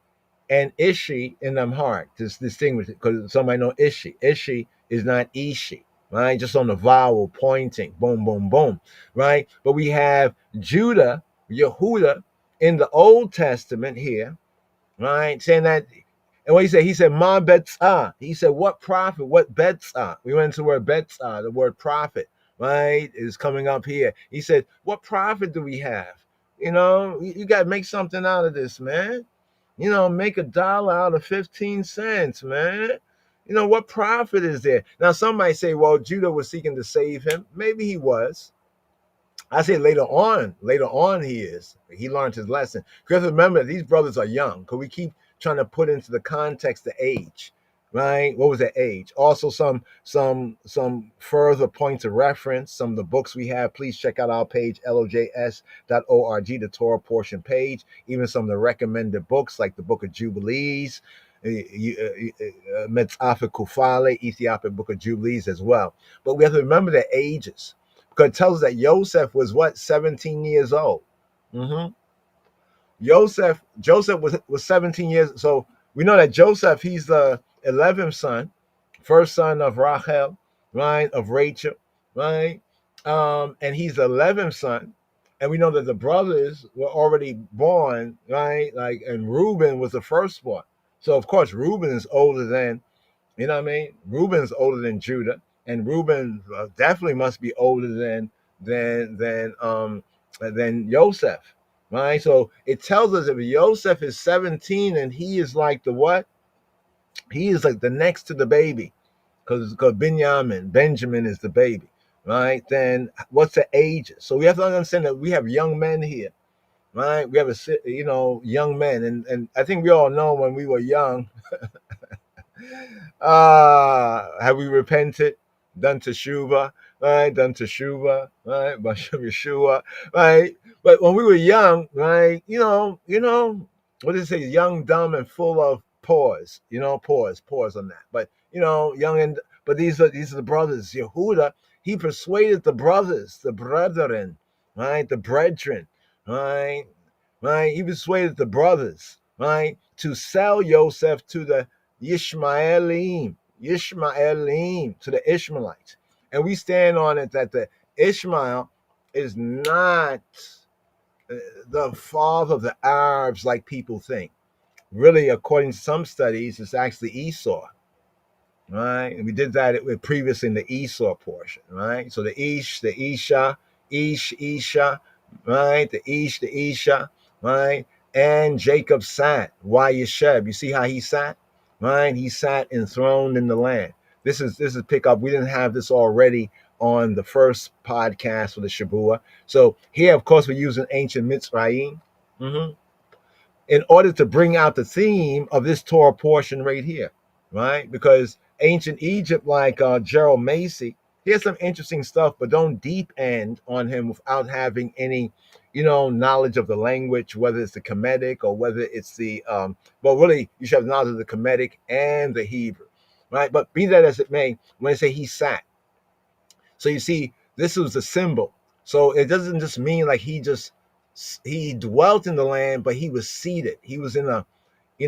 and Ishi in them heart. Just distinguish it, because somebody know Ishi. Ishi is not Ishi, right? Just on the vowel pointing, boom, boom, boom, right? But we have Judah, Yehuda, in the Old Testament here, right? Saying that, and what he said, Ma betzah. He said, what prophet? What betzah? We went into the word betzah, the word prophet, right? Is coming up here. He said, what prophet do we have? You got to make something out of this, man. Make $1 out of 15 cents, man. What prophet is there? Now, some might say, well, Judah was seeking to save him. Maybe he was. I say later on he learned his lesson. Because remember, these brothers are young, because we keep trying to put into the context the age, right? What was the age? Also some further points of reference, some of the books we have. Please check out our page, lojs.org, the Torah portion page. Even some of the recommended books, like the Book of Jubilees, Metzafeh Kufale, Ethiopian Book of Jubilees as well. But we have to remember the ages, because it tells us that Joseph was 17 years old. Joseph was 17 years. So we know that Joseph, he's the 11th son, first son of Rachel, right, of Rachel, right, and he's the 11th son. And we know that the brothers were already born, right, and Reuben was the firstborn. So of course Reuben is older than, Reuben's older than Judah, and Reuben definitely must be older than Joseph, right? So it tells us if Joseph is 17 and he is like the what? He is like the next to the baby, because Benjamin is the baby, right? Then what's the age? So we have to understand that we have young men here, right? We have young men, and I think we all know when we were young. Have we repented, done teshuvah, right? Done teshuva, right? Basham Yeshua, right? But when we were young, right? What does it say? Young, dumb, and full of pause. Pause on that. But young and but these are the brothers. Yehuda, he persuaded the brothers, the brethren, right? The brethren, right? Right? He persuaded the brothers, right, to sell Yosef to the Yishmaelim, to the Ishmaelites. And we stand on it that the Ishmael is not the father of the Arabs like people think. Really, according to some studies, it's actually Esau, right? And we did that with previously in the Esau portion, right? So the Ish, the Isha, Isha, right? The Isha, right? And Jacob sat. Wayyesheb. You see how he sat, right? He sat enthroned in the land. This is pick up. We didn't have this already on the first podcast for the Shabua. So here, of course, we're using ancient Mitzrayim. In order to bring out the theme of this Torah portion right here, right? Because ancient Egypt, like Gerald Macy, he has some interesting stuff, but don't deep end on him without having any, knowledge of the language, whether it's the Kemetic or whether it's the, well, really, you should have knowledge of the Kemetic and the Hebrew, right? But be that as it may, when they say he sat, so you see, this was a symbol. So it doesn't just mean like he dwelt in the land, but he was seated. He was in a, he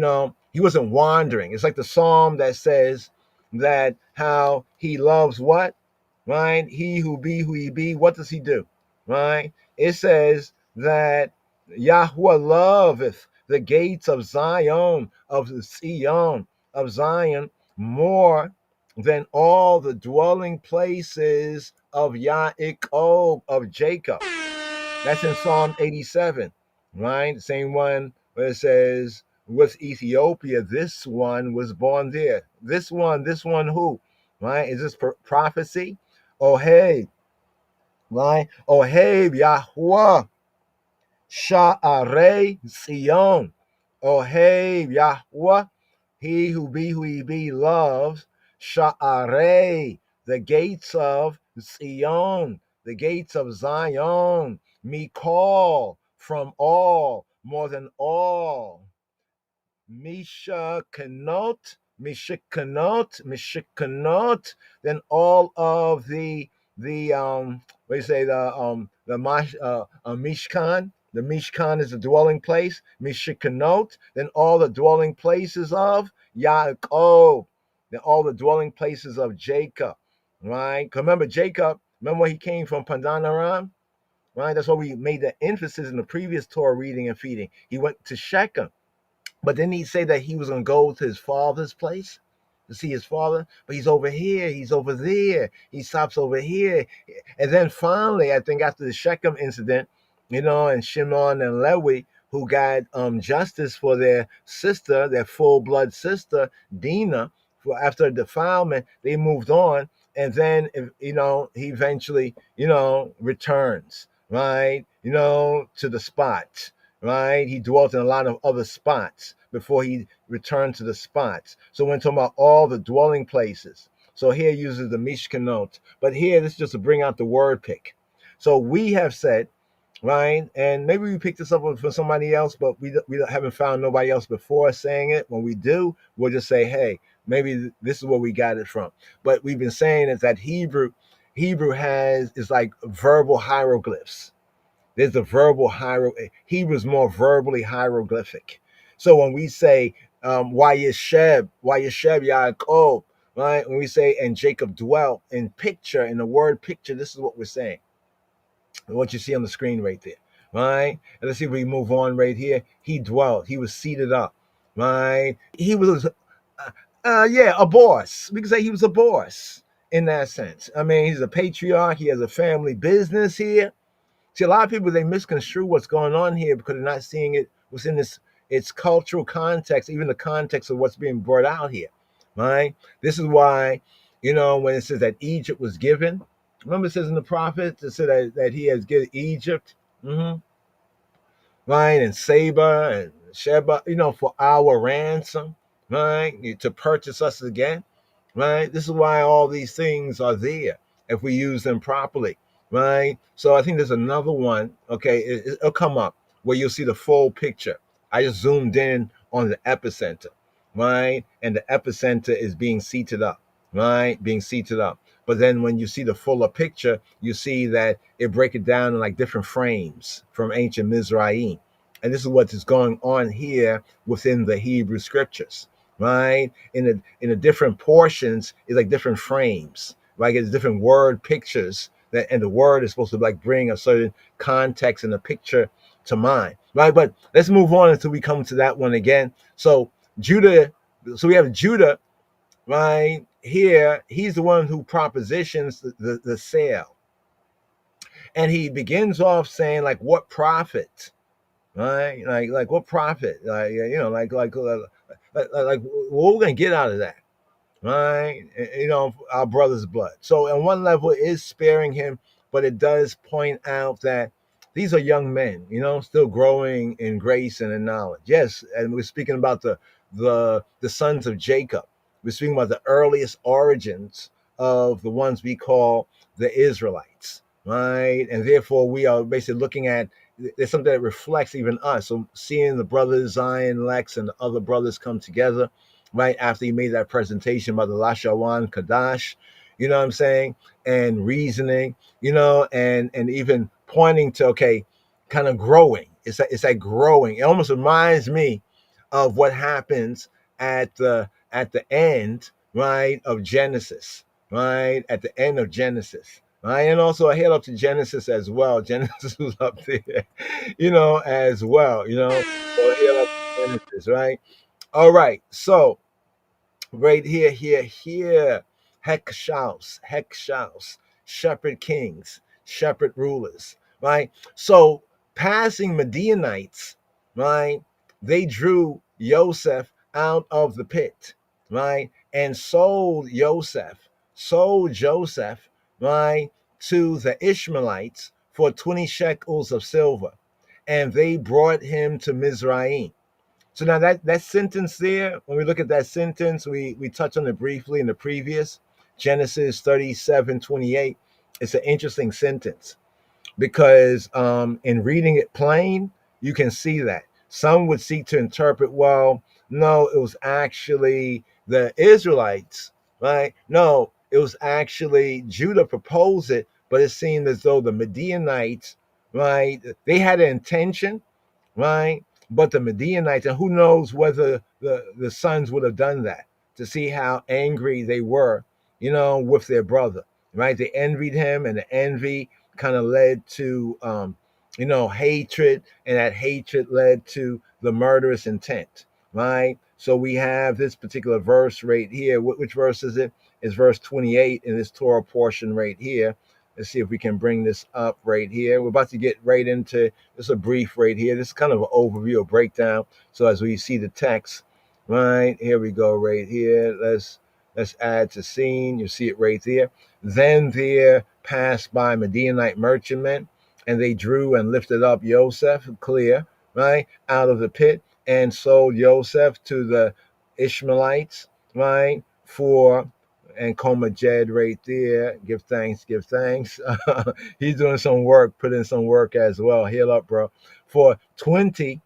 wasn't wandering. It's like the psalm that says that how he loves what? Right? He who be who he be, what does he do? Right? It says that Yahweh loveth the gates of Zion, of Zion, more than all the dwelling places of Yaakov, of Jacob. That's in Psalm 87, right? The same one where it says, with Ethiopia, this one was born there. This one who? Right? Is this prophecy? Oh, hey, right? Oh, hey, Yahweh, Sha'arei Zion. Oh, hey, Yahweh, he who he be loves, Sha'arei, the gates of Zion, the gates of Zion, Mikol, from all, more than all. Mishikanot, then all of the what do you say, Mishkan. The Mishkan is the dwelling place. Mishikanot, then all the dwelling places of Yaakov, then all the dwelling places of Jacob. Right? Remember Jacob. Remember where he came from, Pandan Aram. Right? That's why we made the emphasis in the previous Torah reading and feeding. He went to Shechem. But didn't he say that he was going to go to his father's place to see his father? But he's over here. He's over there. He stops over here. And then finally, I think after the Shechem incident, and Shimon and Levi, who got justice for their sister, their full-blood sister, Dinah, for after defilement, they moved on. And then, he eventually, returns, right, to the spot. Right? He dwelt in a lot of other spots before he returned to the spots. So we're talking about all the dwelling places. So here uses the Mishkanot. But here, this is just to bring out the word pick. So we have said, right? And maybe we picked this up for somebody else, but we haven't found nobody else before saying it. When we do, we'll just say, hey, maybe this is where we got it from. But we've been saying is that Hebrew is like verbal hieroglyphs. There's the verbal Hebrew is more verbally hieroglyphic. So when we say Wayyesheb Yaakov, right? When we say and Jacob dwelt in the word picture, this is what we're saying. What you see on the screen right there, right? And let's see if we move on right here. He dwelt. He was seated up, right? He was, a boss. We can say he was a boss in that sense. I mean, he's a patriarch. He has a family business here. See, a lot of people, they misconstrue what's going on here because they're not seeing it within its cultural context, even the context of what's being brought out here, right? This is why, when it says that Egypt was given, remember it says in the prophets, it said that he has given Egypt, right, and Saba and Sheba, for our ransom, right, to purchase us again, right? This is why all these things are there. if we use them properly, right? So I think there's another one. Okay, it'll come up where you'll see the full picture. I just zoomed in on the epicenter, right? And the epicenter is being seated up, right? Being seated up. But then when you see the fuller picture, you see that it break it down in like different frames from ancient Mizraim. And this is what is going on here within the Hebrew scriptures, right? In the different portions, it's like different frames, right? It's different word pictures that, and the word is supposed to like bring a certain context and a picture to mind, right? But let's move on until we come to that one again. So Judah, so we have Judah, right here. He's the one who propositions the sale, and he begins off saying like, "What profit?" Right? Like what profit? Like what we're gonna get out of that? Right? Our brother's blood. So on one level, it is sparing him, but it does point out that these are young men, still growing in grace and in knowledge. Yes, and we're speaking about the sons of Jacob. We're speaking about the earliest origins of the ones we call the Israelites, right? And therefore, we are basically looking at there's something that reflects even us. So seeing the brothers Zion, Lex, and the other brothers come together right after he made that presentation about the Lashawan Kadash, you know what I'm saying, and reasoning, and even pointing to, okay, kind of growing. It's like growing. It almost reminds me of what happens at the end, right, of Genesis, right, at the end of Genesis. Right? And also I head up to Genesis as well. Genesis was up there, as well, So I head up to Genesis, right? All right. So right here. Heck shouts, shepherd kings, shepherd rulers, right? So passing Midianites, right? They drew Joseph out of the pit, right? And sold Joseph, right? To the Ishmaelites for 20 shekels of silver. And they brought him to Mizraim. So now that sentence there, when we look at that sentence, we touched on it briefly in the previous Genesis 37:28. It's an interesting sentence because in reading it plain, you can see that. Some would seek to interpret, well, no, it was actually the Israelites, right? No, it was actually Judah proposed it, but it seemed as though the Midianites, right, they had an intention, right? But the Midianites, and who knows whether the sons would have done that to see how angry they were, with their brother, right? They envied him, and the envy kind of led to, hatred, and that hatred led to the murderous intent, right? So we have this particular verse right here. Which verse is it? It's verse 28 in this Torah portion right here. Let's see if we can bring this up right here. We're about to get right into this. A brief right here. This is kind of an overview, a breakdown. So as we see the text, right here we go right here. Let's add to scene. You see it right there. Then there passed by Midianite merchantmen, and they drew and lifted up Joseph, clear, right, out of the pit, and sold Joseph to the Ishmaelites, right, for, and Coma Jed right there. Give thanks, give thanks. He's doing some work, put in some work as well. Heal up, bro. For 20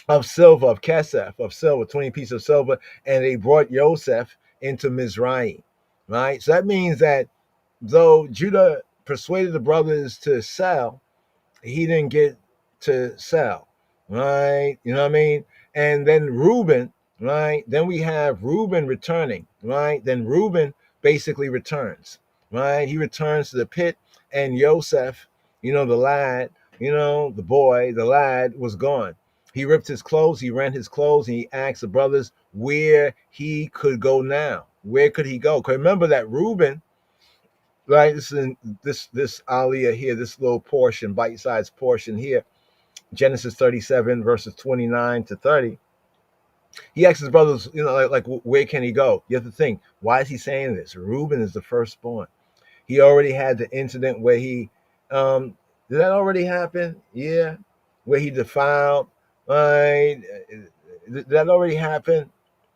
of silver, of kesef, of silver, 20 pieces of silver, and they brought Joseph into Mizraim, right? So that means that though Judah persuaded the brothers to sell, he didn't get to sell, right? You know what I mean? And then Reuben, right? Then we have Reuben returning, right? Then Reuben basically returns, right? He returns to the pit, and Joseph, the lad, the boy, the lad was gone. He ripped his clothes, he rent his clothes, and he asked the brothers where he could go now. Where could he go? Because remember that Reuben, right? This is in this aliyah here, this little portion, bite-sized portion here, Genesis 37 verses 29 to 30. He asks his brothers, like where can he go? You have to think, why is he saying this? Reuben is the firstborn. He already had the incident where he, did that already happen? Yeah, where he defiled, right? Did that already happen?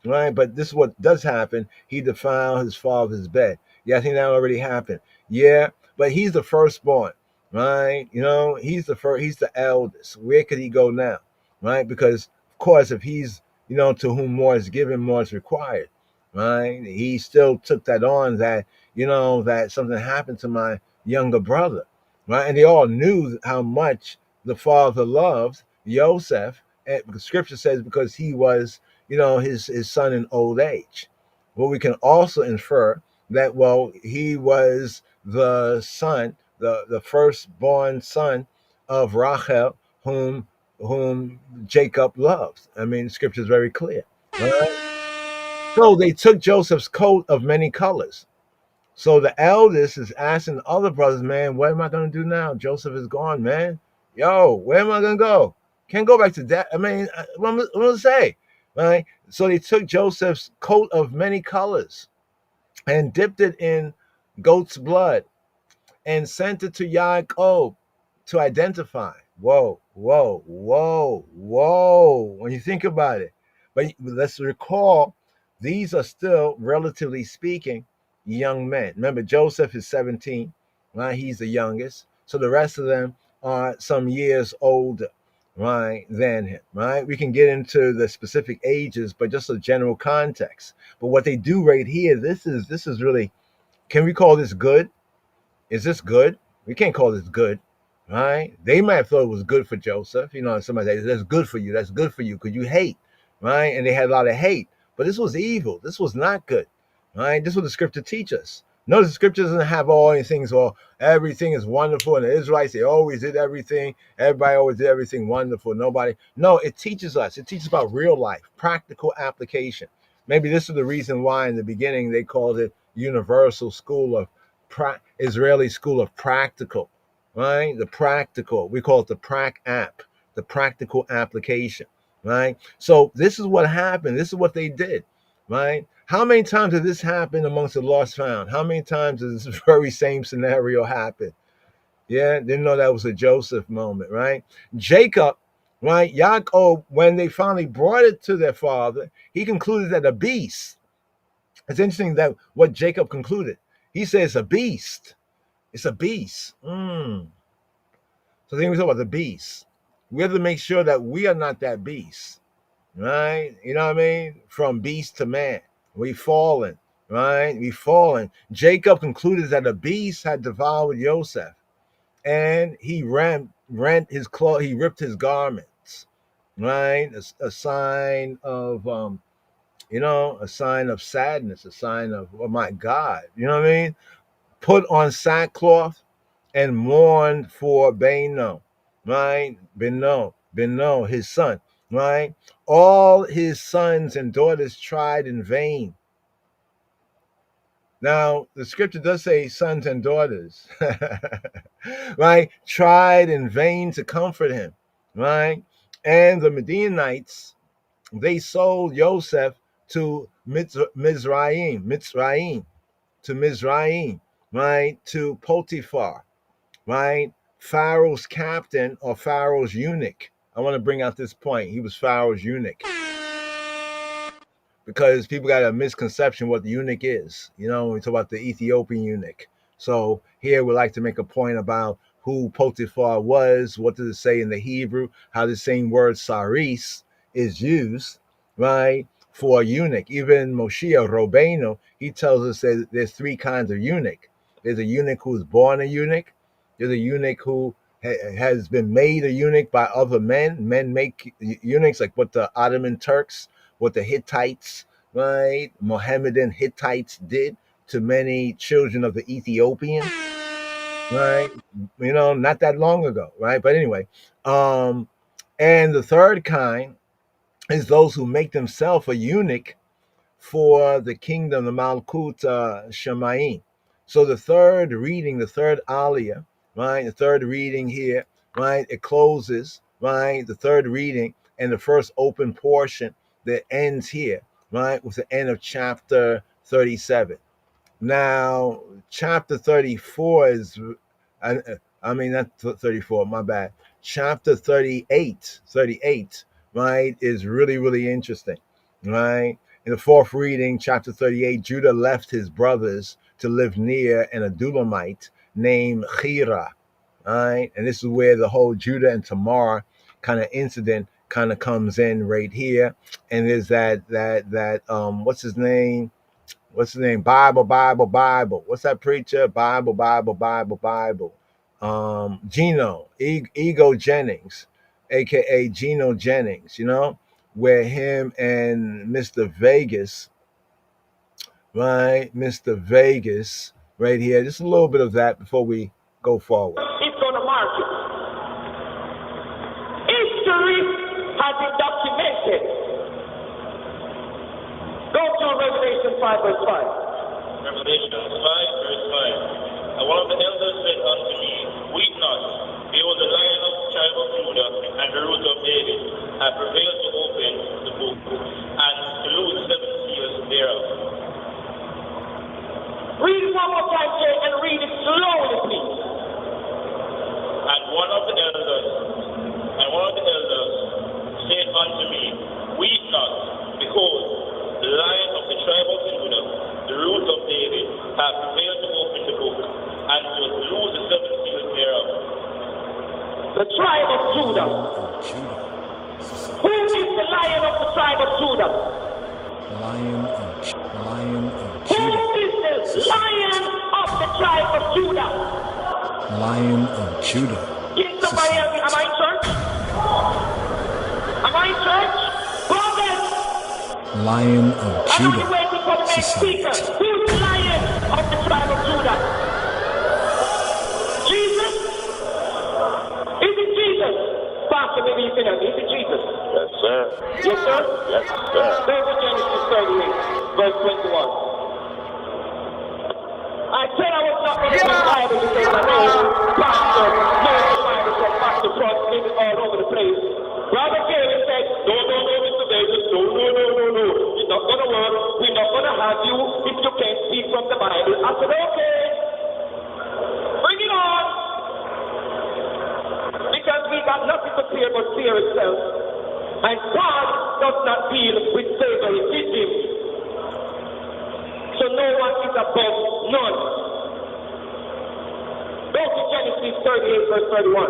Right, but this is what does happen. He defiled his father's bed. Yeah, I think that already happened. Yeah, but he's the firstborn, right? He's the first. He's the eldest. Where could he go now, right? Because of course, if he's to whom more is given, more is required, right? He still took that on that that something happened to my younger brother, right? And they all knew how much the father loved Joseph, and because Scripture says because he was his son in old age. Well, we can also infer that he was the son, the firstborn son of Rachel, whom Jacob loved. I mean, Scripture is very clear. Right? So they took Joseph's coat of many colors. So the eldest is asking the other brothers, man, what am I going to do now? Joseph is gone, man. Yo, where am I going to go? Can't go back to that. I mean, what am I going to say? Right? So they took Joseph's coat of many colors and dipped it in goat's blood and sent it to Yaakov to identify. Whoa, whoa, whoa, whoa. When you think about it. But let's recall, these are still, relatively speaking, young men. Remember, Joseph is 17, right? He's the youngest. So the rest of them are some years older, right, than him, right? We can get into the specific ages, but just a general context. But what they do right here, this is really, can we call this good? Is this good? We can't call this good, right? They might have thought it was good for Joseph. Somebody says, that's good for you. That's good for you because you hate, right? And they had a lot of hate. But this was evil. This was not good, right? This is what the scripture teaches us. Notice the scripture doesn't have all these things, everything is wonderful. And the Israelites, they always did everything. Everybody always did everything wonderful. Nobody. No, it teaches us. It teaches about real life, practical application. Maybe this is the reason why in the beginning they called it Universal School of Israeli School of Practical, right? The practical, we call it the prac app, the practical application, right? So this is what happened. This is what they did, right? How many times has this happened amongst the lost found? How many times has this very same scenario happened? Yeah, didn't know that was a Joseph moment, right? Jacob, right? Yaakov, when they finally brought it to their father, he concluded that a beast. It's interesting that what Jacob concluded. He says a beast. It's a beast. So then we talk about the beast. We have to make sure that we are not that beast, right? You know what I mean? From beast to man, we've fallen, right? We've fallen. Jacob concluded that a beast had devoured Joseph, and he rent his clothes. He ripped his garments, right? A sign of a sign of sadness, a sign of, oh my God, you know what I mean? Put on sackcloth and mourned for Beno, right? Beno, his son, right? All his sons and daughters tried in vain. Now, the scripture does say sons and daughters, right? Tried in vain to comfort him, right? And the Midianites, they sold Joseph to Mizraim, right? To Potiphar, right? Pharaoh's captain or Pharaoh's eunuch. I want to bring out this point. He was Pharaoh's eunuch because people got a misconception what the eunuch is. When we talk about the Ethiopian eunuch. So here we like to make a point about who Potiphar was. What does it say in the Hebrew? How the same word saris is used, right, for a eunuch. Even Moshe Rabbeinu, he tells us that there's three kinds of eunuch. There's a eunuch who's born a eunuch. There's a eunuch who has been made a eunuch by other men. Men make eunuchs, like what the Ottoman Turks, what the Hittites, right, Mohammedan Hittites did to many children of the Ethiopians, right? Not that long ago, right? But anyway, and the third kind is those who make themselves a eunuch for the kingdom, the Malkut Shemaim. So the third reading, the third aliyah, right? The third reading here, right? It closes, right? The third reading and the first open portion that ends here, right? With the end of chapter 37. Now, chapter 34 is, I mean, not 34, my bad. Chapter 38, right, is really, really interesting, right? In the fourth reading, chapter 38, Judah left his brothers to live near an Adulamite named Hira. All right, and this is where the whole Judah and Tamar kind of incident kind of comes in right here. And there's that what's his name? What's his name? Bible. What's that preacher? Bible. Gino, Ego Jennings, aka Gino Jennings, where him and Mr. Vegas, right? Mr. Vegas, right here. Just a little bit of that before we go forward. It's going to mark it. History has been documented. Go to Revelation 5 verse 5. Revelation 5 verse 5. And one of the elders said unto me, Weep not. Behold, the Lion of the tribe of Judah and the root of David have prevailed to open the book and to loose the 7 seals thereof. Read it one more time, Jay, and read it slowly, please. And one of the elders said unto me, Weep not. Behold, the Lion of the tribe of Judah, the root of David, hath prevailed to open the book and to loose the 7 seals thereof. The tribe of Judah. Who is the Lion of the tribe of Judah? Lion of Who Judah. is the Lion of the tribe of Judah? Lion of Judah. Can somebody help me? Am I in church? Am I in church? Go ahead. Lion of I know you're Judah. waiting for the next speaker. Who's the Lion of the tribe of Judah? Jesus? Is it Jesus? Pastor, maybe you can help me. Is it Jesus? Yes, sir. Yes, sir? Yes, sir. Go to Genesis 38, verse 21. I said I was not going to read the Bible because I know Pastor knows the Bible from back to front, maybe all over the place. Brother Gary said, no, Mr. Davis, no. It's not going to work. We're not going to have you if you can't speak from the Bible. I said, okay. Bring it on. Because we got nothing to fear but fear itself. And God does not deal with favoritism. So no one is above none. Go to Genesis 38 verse 31.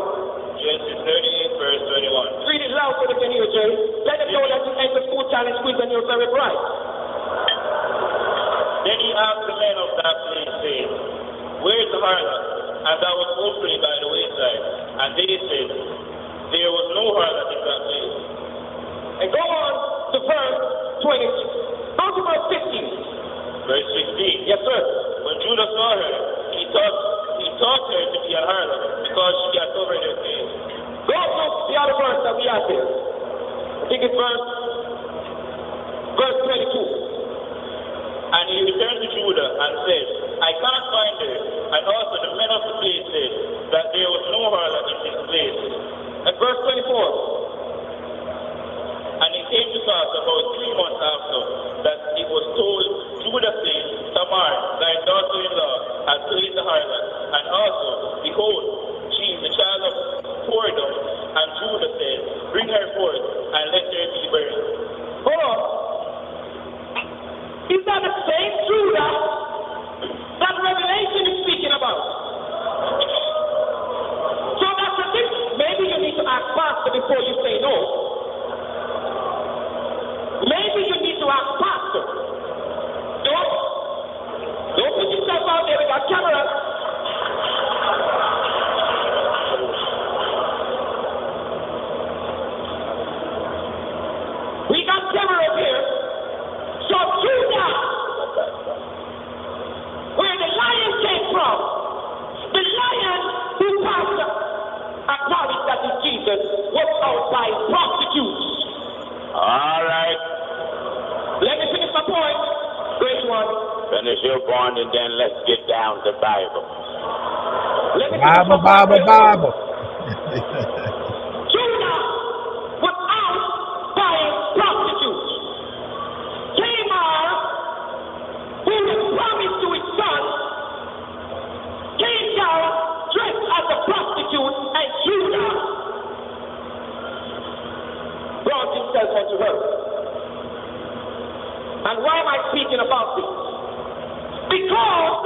Genesis 38 verse 31. Read it loud so they can hear, Jay. Let them know that you enter school challenge quiz and you're very bright. Then he asked the men of that place, saying, Where is the harlot? And that was openly by the wayside. And they said, There was no harlot in that place. And go on to verse 20. Go to verse 15. Verse 16. Yes, sir. When Judah saw her, he thought her to be a harlot, because she had covered her face. Go to the other verse that we have here. I think it's verse 22. And he returned to Judah and said, I can't find her. And also the men of the place said that there was no harlot in this place. And verse 24. And it came to pass about 3 months after that it was told, Judah said, Tamar, thy daughter-in-law, has played the harlot. And also, behold, she is the child of whoredom. And Judah said, Bring her forth, and let her be buried. Hold on. Is that the same Judah that Revelation is speaking about? So that's the thing. Maybe you need to ask Pastor before you say no. Maybe you need to ask Pastor. Don't put yourself out there with that camera. We got cameras here. So Judah, where the lion came from, the lion who passed acknowledged that is Jesus was out by prostitutes. All right. Let me finish my point. Great one. Finish your point, and then let's get down to Bible. Let me finish my point. Bible. Judah was out buying prostitutes. Tamar, who was promised to his son, came down dressed as a prostitute, and Judah brought himself unto her. And why am I speaking about this? Because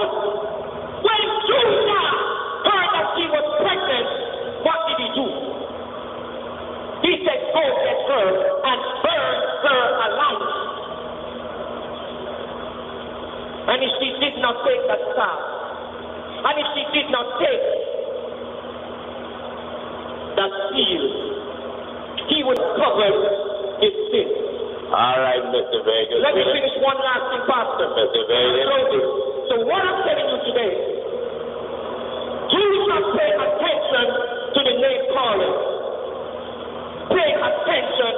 when Judah heard that she was pregnant, what did he do? He said, go get her and burn her alive. And if she did not take that staff, and if she did not take that seal, he would cover his sin. All right, Mr. Vegas. Let me finish one last thing, Pastor. Mr. Vegas. So what I'm telling you today, do not pay attention to the name calling. Pay attention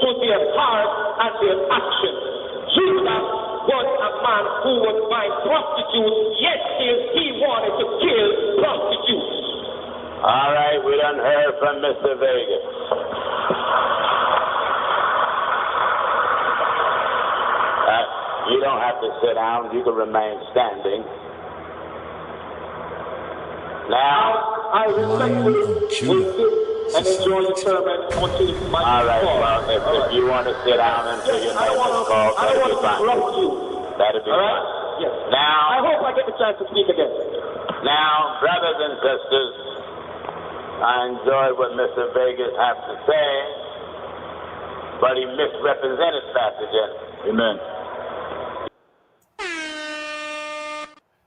to their heart and their action. Judah was a man who was buying prostitutes, yet still he wanted to kill prostitutes. All right, we done heard from Mr. Vegas. You don't have to sit down. You can remain standing. Now, I respectfully will sit and enjoy the sermon until my all right, call. well, if you want to sit down until your name is called, I don't want to interrupt you. That'll be All fine. right? Yes. Now, I hope I get the chance to speak again. Now, brothers and sisters, I enjoyed what Mr. Vegas had to say, but he misrepresented Pastor Jensen. Amen.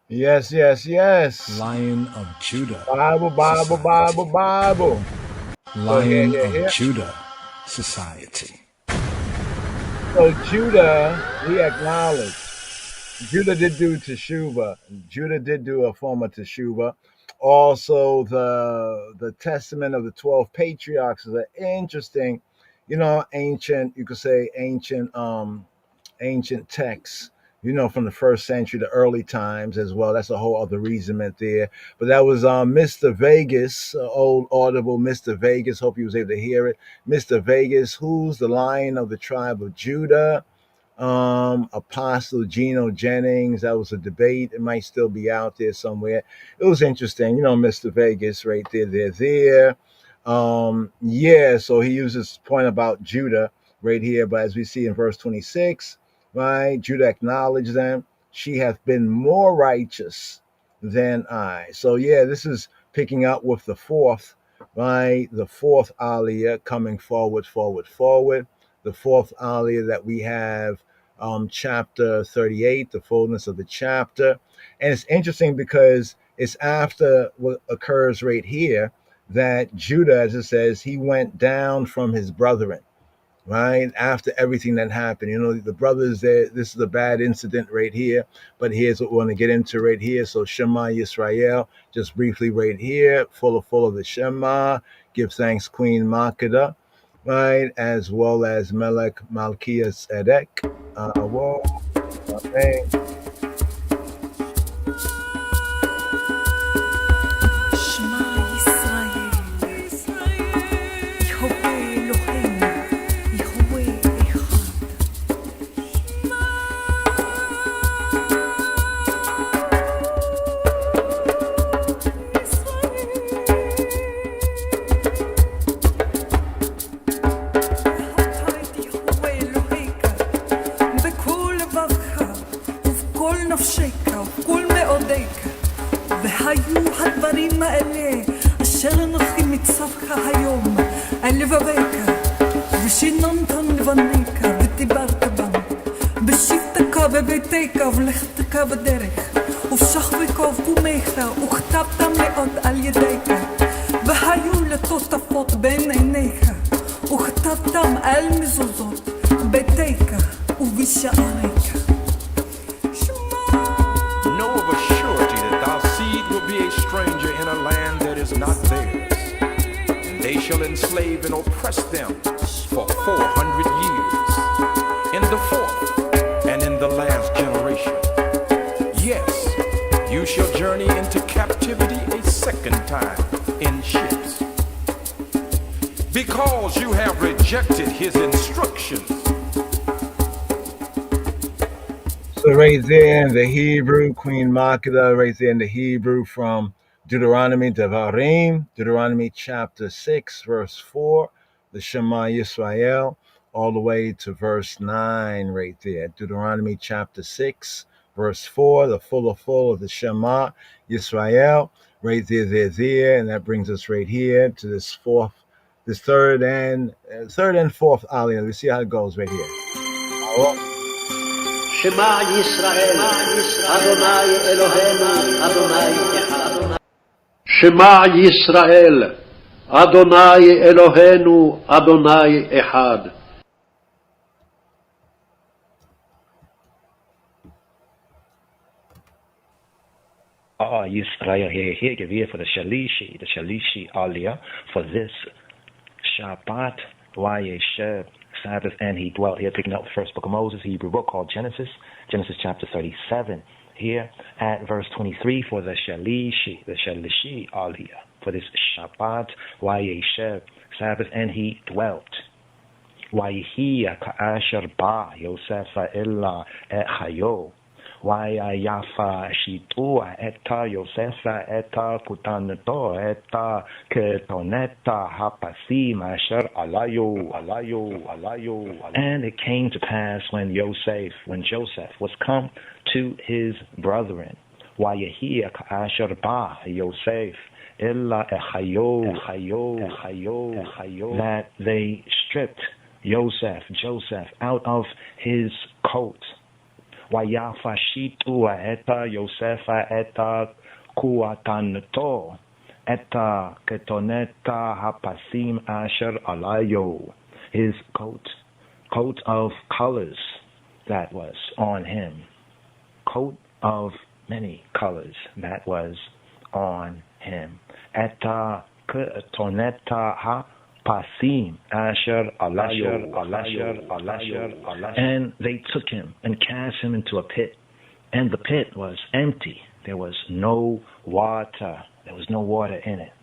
Yes, yes, yes. Lion of Judah. Bible, Bible, Bible, Bible. Lion of Judah Society. So Judah, we acknowledge. Judah did do teshuvah. Judah did do a form of teshuvah. Also, the Testament of the 12 Patriarchs is an interesting, ancient, you could say ancient texts, from the first century to early times as well. That's a whole other reasonment there. But that was Mr. Vegas, old audible Mr. Vegas. Hope you was able to hear it. Mr. Vegas, who's the Lion of the tribe of Judah? Apostle Geno Jennings. That was a debate. It might still be out there somewhere. It was interesting. Mr. Vegas right there. So he uses point about Judah right here. But as we see in verse 26, right, Judah acknowledged them. She hath been more righteous than I. So this is picking up with the fourth, right? The fourth aliyah coming forward. The fourth aliyah that we have, chapter 38, the fullness of the chapter. And it's interesting because it's after what occurs right here that Judah, as it says, he went down from his brethren, right? After everything that happened, the brothers there, this is a bad incident right here, but here's what we want to get into right here. So Shema Yisrael, just briefly right here, full of the Shema, give thanks Queen Makeda, right, as well as Melech Malkias Edek. Okay. ולכתך בדרך ושחרקך וקומך וכתבת מאוד על ידיך והיו לטוטפות בין עיניך וכתבתם על מזוזות ביתך ובשעריך. Know of a surety that thy seed will be a stranger in a land that is not theirs, and they shall enslave and oppress them for 400 years. In the fourth and in the last generation, yes, you shall journey into captivity a second time in ships, because you have rejected his instructions. So right there in the Hebrew, Queen Makeda, right there in the Hebrew from Deuteronomy Devarim, Deuteronomy chapter 6, verse 4, the Shema Yisrael, all the way to verse 9 right there. Deuteronomy chapter 6, verse 4, the full of the Shema Yisrael, right there, and that brings us right here to this third and fourth aliyah. Let's see how it goes right here. Shema Yisrael, Adonai Eloheinu, Adonai Echad. Shema Yisrael, Adonai Eloheinu, Adonai Echad. Yisrael, here, give ear for the Shalishi Aliyah, for this Shabbat Wayyesheb, Sabbath, and he dwelt here, picking up the first book of Moses, Hebrew book called Genesis chapter 37, here at verse 23, for the Shalishi Aliyah, for this Shabbat Wayyesheb, Sabbath, and he dwelt. Wayihiya ka'asher ba Yosef illa et chayo. Yafa shitua eta Yosefa eta kutanato eta ketoneta hapasim asher alayo. And it came to pass when Joseph was come to his brethren, Wayahia asher ba Yosef illa echayo, that they stripped Joseph out of his coat. Wayafa shitua eta Yosefa eta kuatanato eta ketoneta hapasim asher alayo, his coat of colors that was on him, coat of many colors that was on him. Eta ketoneta hapasim asher alayo. And they took him and cast him into a pit, and the pit was empty. There was no water. There was no water in it.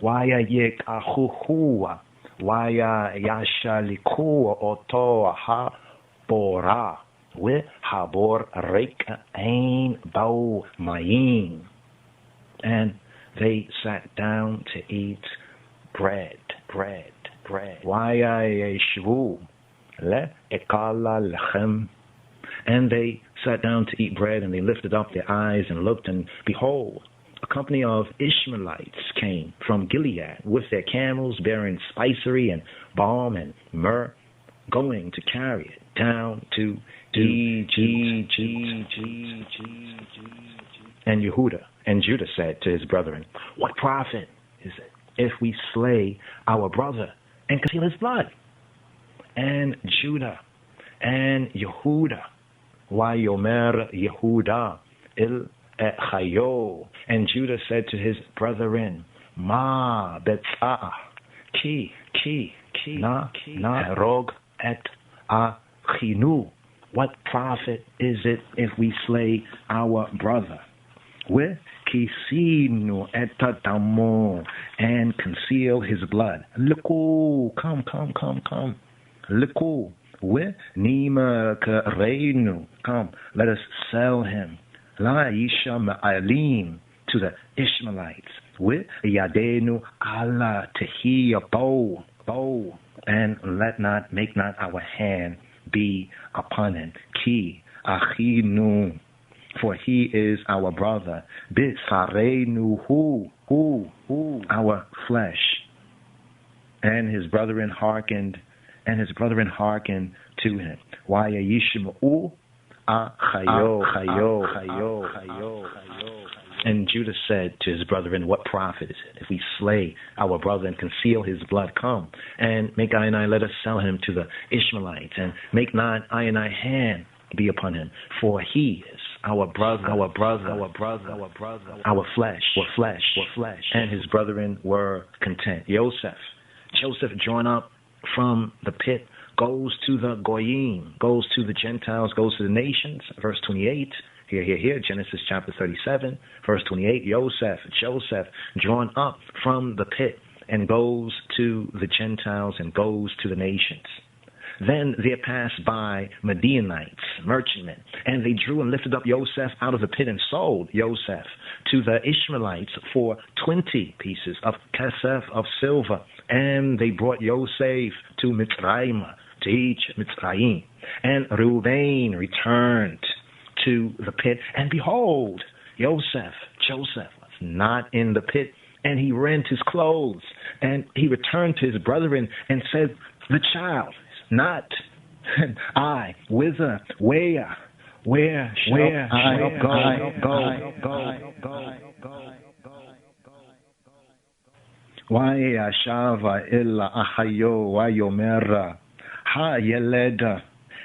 Waya yekahuhua, waya yashaliku oto habora, with habor reik ain bao mayim. And they sat down to eat bread. Waya yeshvu le ekala lechem. And they sat down to eat bread, and they lifted up their eyes and looked, and behold, a company of Ishmaelites came from Gilead with their camels bearing spicery and balm and myrrh, going to carry it down to And Judah said to his brethren, what profit is it if we slay our brother and conceal his blood? And Judah and Yehuda, Wayomer Yehuda il Chayo, and Judah said to his brethren, Ma betzah ki na rog et achinu. What profit is it if we slay our brother? With kisinu et damo, and conceal his blood. Liku, come. Liku, with nima kareinu, come, let us sell him. La isha ma'alim, to the Ishmaelites. With yadenu ala tehiya bow, and make not our hand be upon him. Ki achinu, for he is our brother. Bisarenu, who our flesh. And his brethren hearkened to him. Why yishma'u chayo. And Judah said to his brethren, what profit is it if we slay our brother and conceal his blood? Come and make I and I, let us sell him to the Ishmaelites, and make not I and I hand be upon him, for he is our brother, our flesh. And his brethren were content. Joseph joined up from the pit, goes to the Goyim, goes to the Gentiles, goes to the nations. Verse 28, here, Genesis chapter 37, verse 28, Joseph drawn up from the pit and goes to the Gentiles and goes to the nations. Then there passed by Midianites, merchantmen, and they drew and lifted up Joseph out of the pit and sold Joseph to the Ishmaelites for 20 pieces of kesef of silver. And they brought Joseph to Mitzrayim, to Mitzrayim. And Reuben returned to the pit, and behold, Joseph was not in the pit, and he rent his clothes, and he returned to his brethren and said, the child is not, and I, whither, where shall I go? Shava illa ahayo wayomera ha yeleda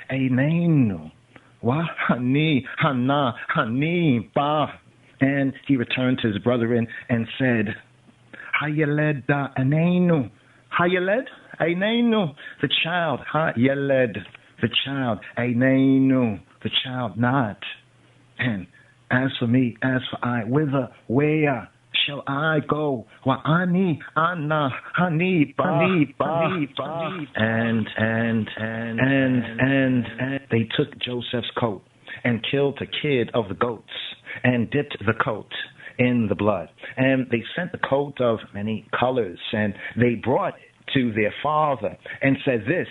einenu wa hani ba, and he returned to his brethren and said, ha yeleda einenu, ha yeled einenu, the child, ha yeled, the child, einenu, the child not. And as for me, as for I, whither, where shall I go? Wa ani ba. And they took Joseph's coat and killed the kid of the goats and dipped the coat in the blood. And they sent the coat of many colors, and they brought it to their father and said, this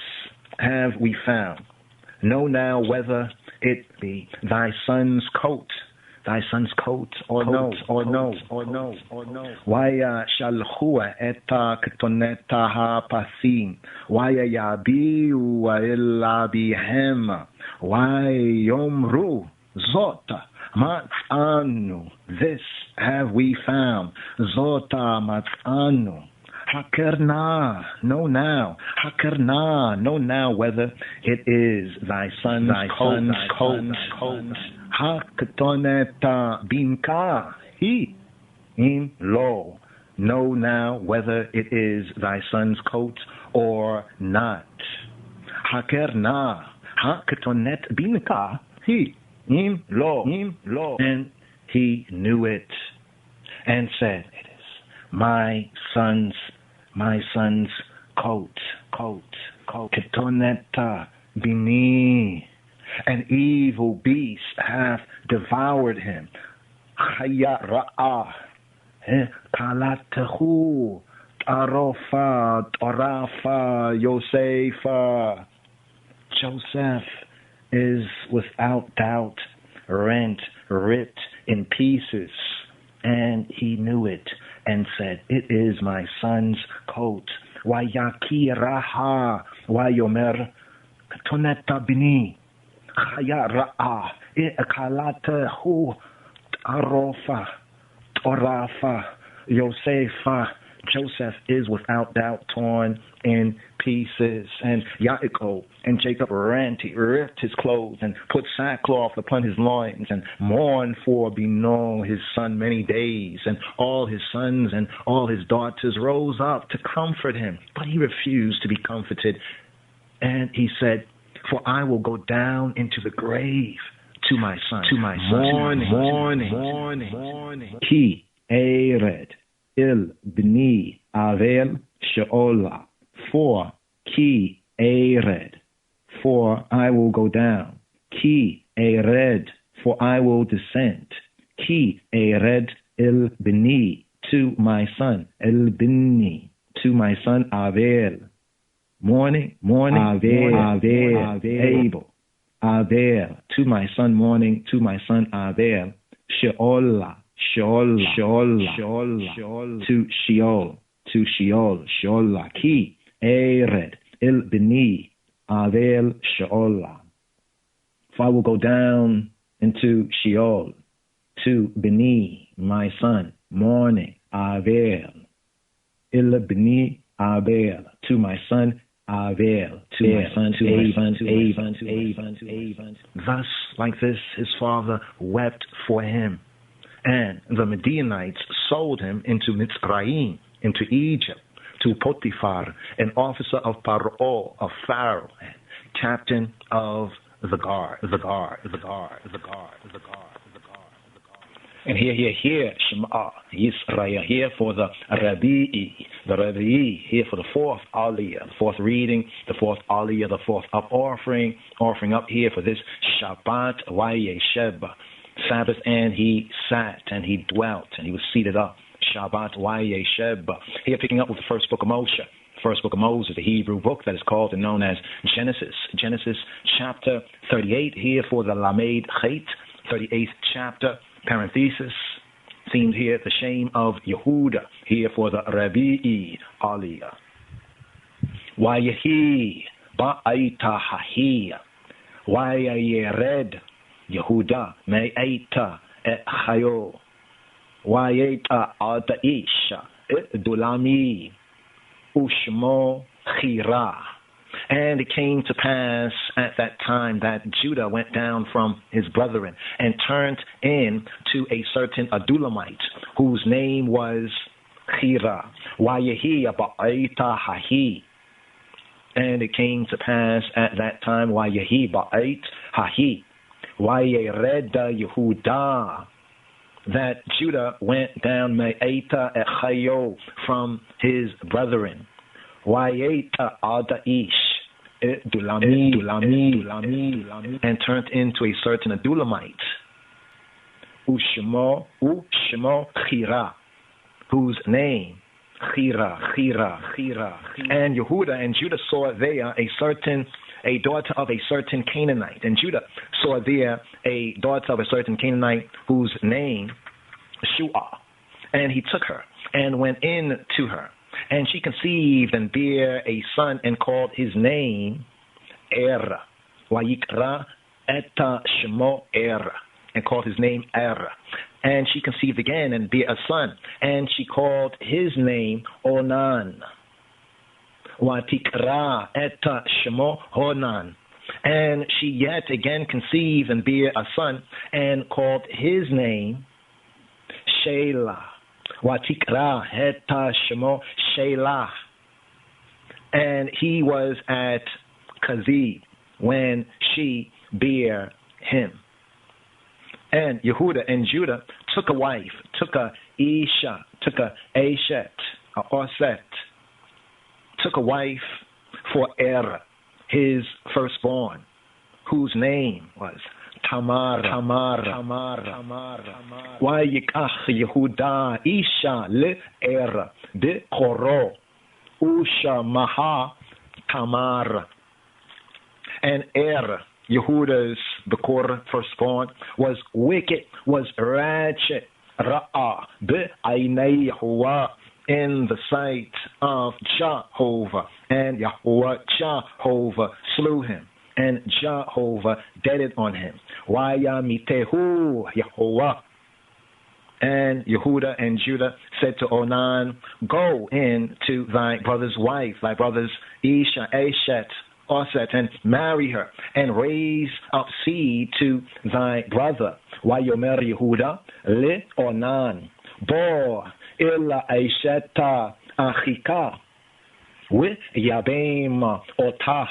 have we found. Know now whether it be thy son's coat or no. Waya shalchua eta ketoneta ha-pasim. Waya yabiu illa bihem. Waya yomru zota mat'anu. This have we found. Zota mat'anu. Hakerna, know now. Hakerna, know now whether it is thy son's coat. Haketoneta binka he im lo. Know now whether it is thy son's coat or not. Hakerna, haketonet binka he im lo. And he knew it and said, it is my son's coat. Ketoneta bini. An evil beast hath devoured him. Chaya ra'ah. Kalatehu. Torafa, Yosefa. Joseph is without doubt ripped in pieces. And he knew it and said, it is my son's coat. Wayakiraha. Wayomer. Ketoneta bini. Chaya ra'ah, ikalatehu, arofa, torafa, Yosefa. Joseph is without doubt torn in pieces. And Yaakov and Jacob ripped his clothes and put sackcloth upon his loins and mourned for Bino, his son, many days. And all his sons and all his daughters rose up to comfort him, but he refused to be comforted. And he said, for I will go down into the grave to my son. Morning. Ki ered il bni avel sheola. For ki ered, for I will go down. Ki ered, for I will descend. Ki ered il bni, to my son. Il bni, to my son Avel. Morning, Abel, to my son, morning, to my son, Abel, Sheola, to Sheol, Sheola, Ki, Ered, Il Bini, Abel, Sheola. For I will go down into Sheol, to Bini, my son, morning, Abel, Il Bini, Abel, to my son, Avel, to my son, Avon. Thus, like this, his father wept for him. And the Midianites sold him into Mitzrayim, into Egypt, to Potiphar, an officer of Paro, of Pharaoh, and captain of the guard. And here, Shema Yisrael, here for the Rabbi, here for the fourth Aliyah, the fourth reading, the fourth Aliyah, the fourth up offering up here for this Shabbat Wayyesheb, Sabbath, and he sat, and he dwelt, and he was seated up, Shabbat Wayyesheb. Here picking up with the first book of Moshe. First book of Moses, the Hebrew book that is called and known as Genesis. Genesis chapter 38, here for the Lamed Chet, 38th chapter, parenthesis, seems here the shame of Yehuda, here for the Rabi'i Aliyah. Wayehi ba'aita hahiya, wayered Yehuda me'aita et chayo, wayeta adaisha et dulami, ushmo chira. And it came to pass at that time that Judah went down from his brethren and turned in to a certain Adulamite, whose name was Chira. Wayehi ba'aita hahi. And it came to pass at that time, Wayehi ba'ait hahi, Wayereda Yehuda, that Judah went down me'eta echayo from his brethren. Wayeta adaish dulami, and turned into a certain Adulamite, Ushmo Chira, whose name Chira. And Yehuda and Judah saw there a daughter of a certain Canaanite, and Judah saw there a daughter of a certain Canaanite whose name Shua, and he took her and went in to her. And she conceived and bare a son and called his name Er. Wayikra eta shemo Er. And called his name Er. And she conceived again and bare a son. And she called his name Onan. Watikra eta shemo Onan. And she yet again conceived and bare a son and called his name Shelah. Watikra heta shemo Shelah. And he was at Kazib when she bare him. And Yehuda and Judah took a wife, took a Isha, took a Eshet, a Oset, took a wife for Er, his firstborn, whose name was Tamar. Wayikach Yehuda Isha le Er de Koro Usha Maha Tamar. And Er, Yehuda's Bekor firstborn, was wicked, was ratchet, Ra'ah be'aynei Yahuwah, in the sight of Jehovah. And Jehovah slew him, and Jehovah deaded on him. Wayamitehu Yahuwah. And Yehuda and Judah said to Onan, go in to thy brother's wife, thy brother's Isha, Eshet, Oset, and marry her, and raise up seed to thy brother. Wayomer Yehuda le Onan, bo illa Esheta achika, we yabem otah,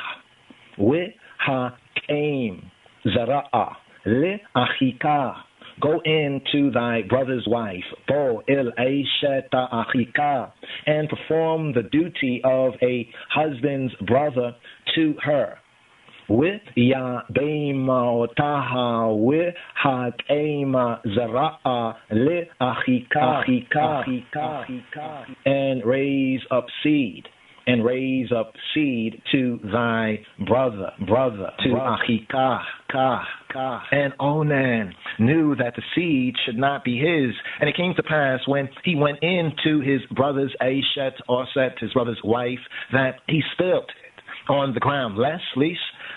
we hakem zara'a le achika. Go in to thy brother's wife, bo il Esheta achika, and perform the duty of a husband's brother to her. With yabeima otaha, with hakeima zara'a le achika, and raise up seed. And raise up seed to thy brother, to Achikah. And Onan knew that the seed should not be his. And it came to pass when he went into his brother's Eshet, Oset, his brother's wife, that he spilt it on the ground, lest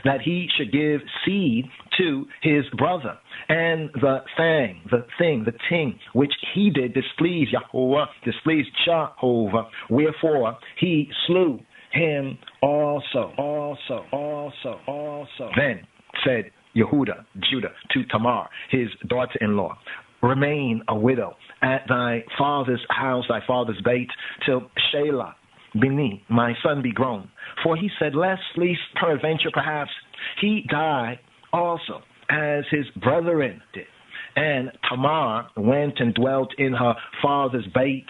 that he should give seed to his brother. And the thing which he did displeased Yahuwah, displeased Jehovah, wherefore he slew him also. Then said Yehuda, Judah, to Tamar, his daughter-in-law, remain a widow at thy father's house, thy father's bait, till Shelah, Bini, my son, be grown. For he said, lest peradventure perhaps he die also, as his brethren did. And Tamar went and dwelt in her father's bait,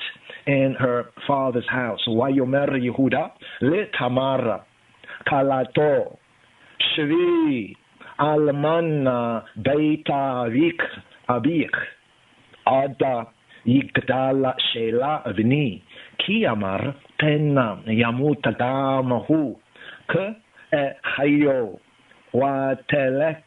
in her father's house. Wayomer Yehuda le Tamar kalato shvi almanna beita vik abik ada yigdala shela avni ki amar penna yamut damahu ke hayo wa telek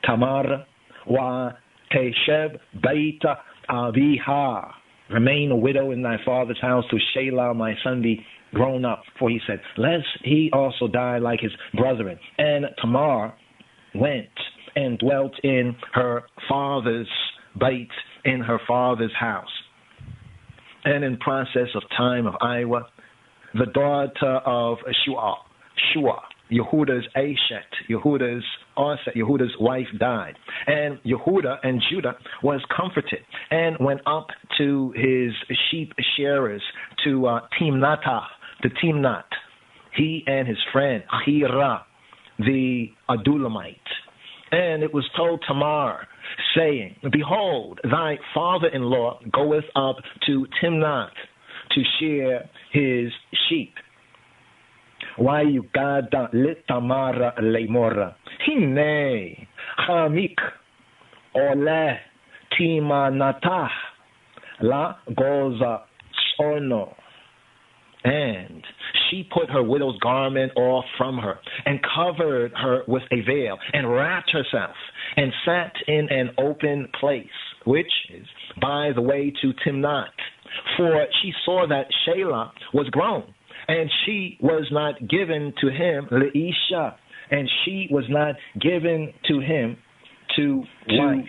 Tamar wa Tesheb Baita Aviha. Remain a widow in thy father's house till Shelah my son be grown up. For he said, lest he also die like his brethren. And Tamar went and dwelt in her father's bait, in her father's house. And in process of time of Iowa, the daughter of Shua, Yehuda's Ashet, Yehuda's wife died. And Yehuda and Judah was comforted and went up to his sheep shearers to Timnat, he and his friend Ahira, the Adulamite. And it was told Tamar, saying, behold, thy father-in-law goeth up to Timnat to shear his sheep. Wayugada litamara lemora. Hine chamik ole timanatah la goza sono. And she put her widow's garment off from her and covered her with a veil and wrapped herself and sat in an open place, which is by the way to Timnat. For she saw that Shelah was grown, and she was not given to him, Leisha, and she was not given to him to wife.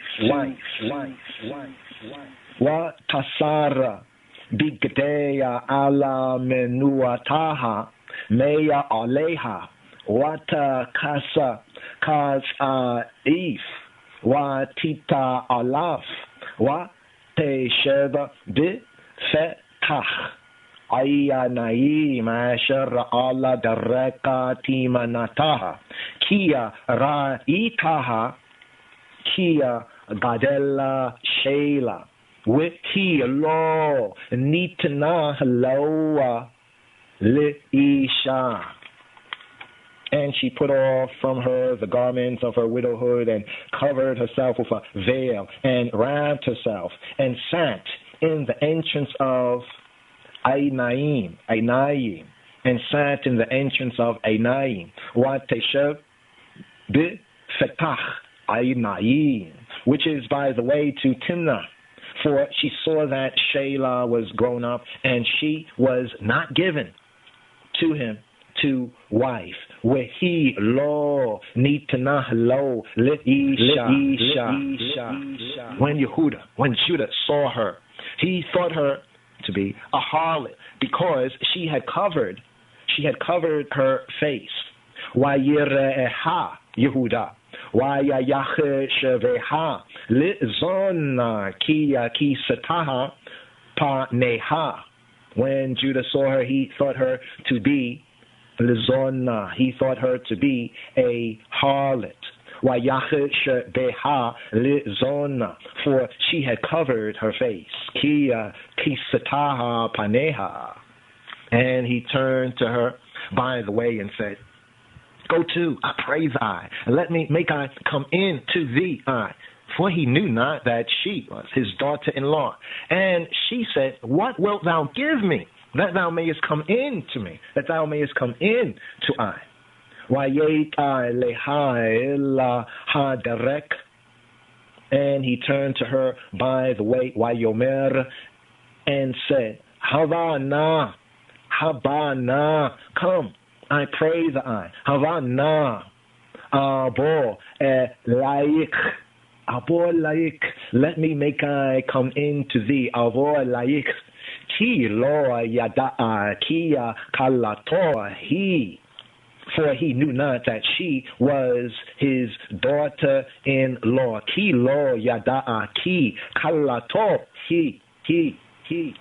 Wa tasara bigdeya ala menuataha meya aleha wata kasa if wa tita alaf wa tesheba bi fetach Ayanaim asher ala dareka timanataha kia raitaha kia gadella Sheila wihi lo nitna loa leisha. And she put off from her the garments of her widowhood and covered herself with a veil and wrapped herself and sat in the entrance of Ainaim, and sat in the entrance of Ainaim. What teshev bi fetach Ainaim, which is by the way to Timnah. For she saw that Shelah was grown up, and she was not given to him to wife. Wehi lo nitnah lo leisha. When Judah saw her, he thought her to be a harlot because she had covered her face. Wayireha Yehuda wayayachesheveha lizona kia kisataha paneha. When Judah saw her, he thought her to be lizona. He thought her to be a harlot. Wayachesheveha lizona, for she had covered her face. Kia kisataha paneha. And he turned to her by the way and said, go to, I pray thee, and let me make I come in to thee. For he knew not that she was his daughter-in-law. And she said, what wilt thou give me, that thou mayest come in to me, that thou mayest come in to I? And he turned to her by the way, Wayomer, and said, Havana, come, I pray thee, Havana, abo laik, let me make I come in to thee, abo laik, ki lo yada'a kia kalato he. For he knew not that she was his daughter-in-law. Ki lo yada'a ki kalato he.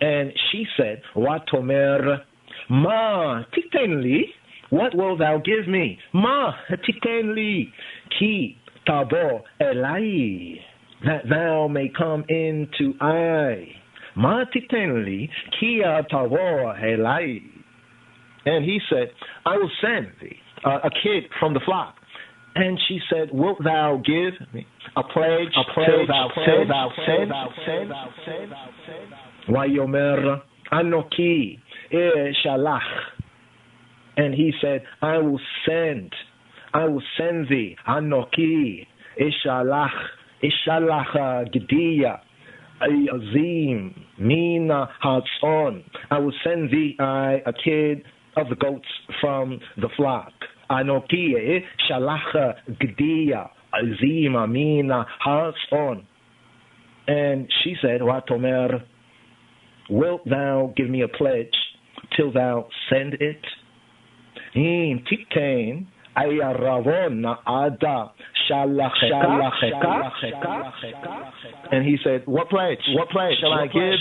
And she said, Watomer, ma titenli, what wilt thou give me? Ma titenli, ki tabo elai, that thou may come into I. Ma titenli, kia tabo elai. And he said, I will send thee a kid from the flock. And she said, wilt thou give me a pledge till thou send? Wayomer anoki shalach. And he said, I will send thee anoki shalach Ishalach Gedia Azim Mina Hatzon. I will send thee a kid of the goats from the flock. Anoki Shalach Gedia Azim Mina Hatzon. And she said, Watomer, wilt thou give me a pledge till thou send it? Titain Ayaravon Ada Shalach. And he said, What pledge? What pledge shall I give?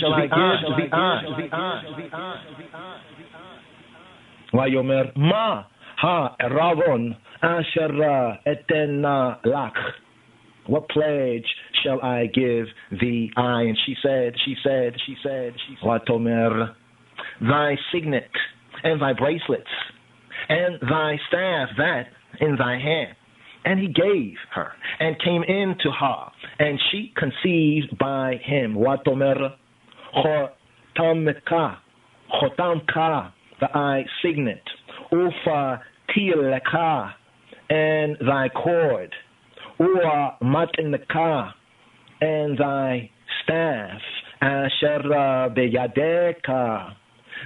Vayomer Ma Ha Ravon Asher Etena Lach. What pledge shall I give thee? And she said, Watomer, thy signet and thy bracelets and thy staff that in thy hand. And he gave her and came in to her, and she conceived by him. Watomer chotamka, thy signet, ufa tileka, and thy cord, ua matneka, and thy staff, asher beyadeka,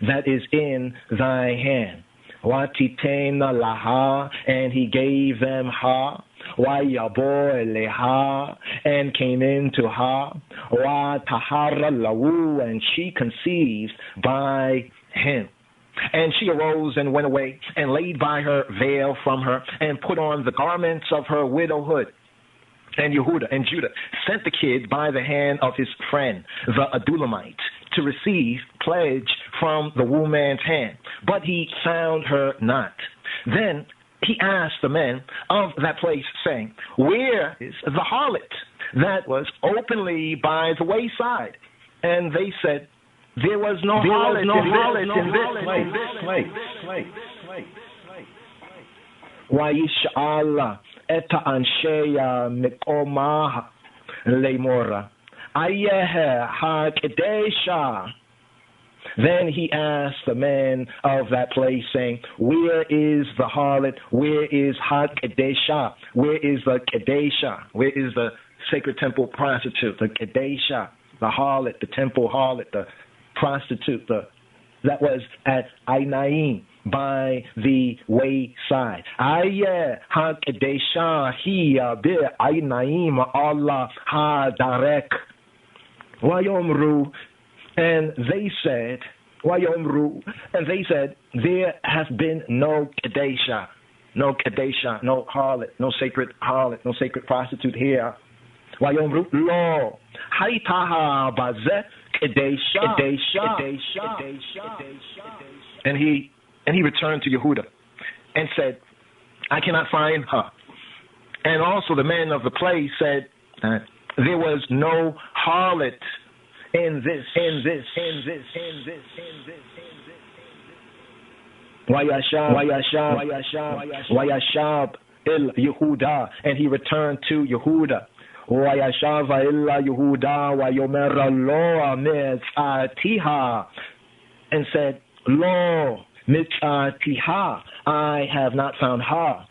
that is in thy hand. Watitena laha, and he gave them her. Wayabo leha, and came into her. Watahara lahu, and she conceived by him. And she arose and went away, and laid by her veil from her, and put on the garments of her widowhood. And Yehuda and Judah sent the kid by the hand of his friend, the Adulamite, to receive pledge from the woman's hand. But he found her not. Then he asked the men of that place, saying, Where is the harlot that was openly by the wayside? And they said, There was no harlot in this place. Wayyesheb Eta Ansheya Mikoma Lemora Ayeh HaKedesha. Then he asked the men of that place, saying, Where is the harlot? Where is HaKedesha? Where is the Kedesha? Where is the sacred temple prostitute? The Kedesha, the harlot, the temple harlot, the prostitute, that was at Ainaim, by the wayside. Ayeh HaKedesha hiya bi'ainaim Allah hadarek. Wayomru, and they said, there has been no Kedesha, no harlot, no sacred prostitute here. Wayomru, lo, haytaha bazeh Kedesha. And he returned to Yehuda and said, I cannot find her. And also the men of the place said, there was no harlot in this. Wayyesheb il Yehuda, and he returned to Yehuda. Wayyesheb il Yehuda wayomer lo mitzatiha, and said, Lo mitzatiha, I have not found her.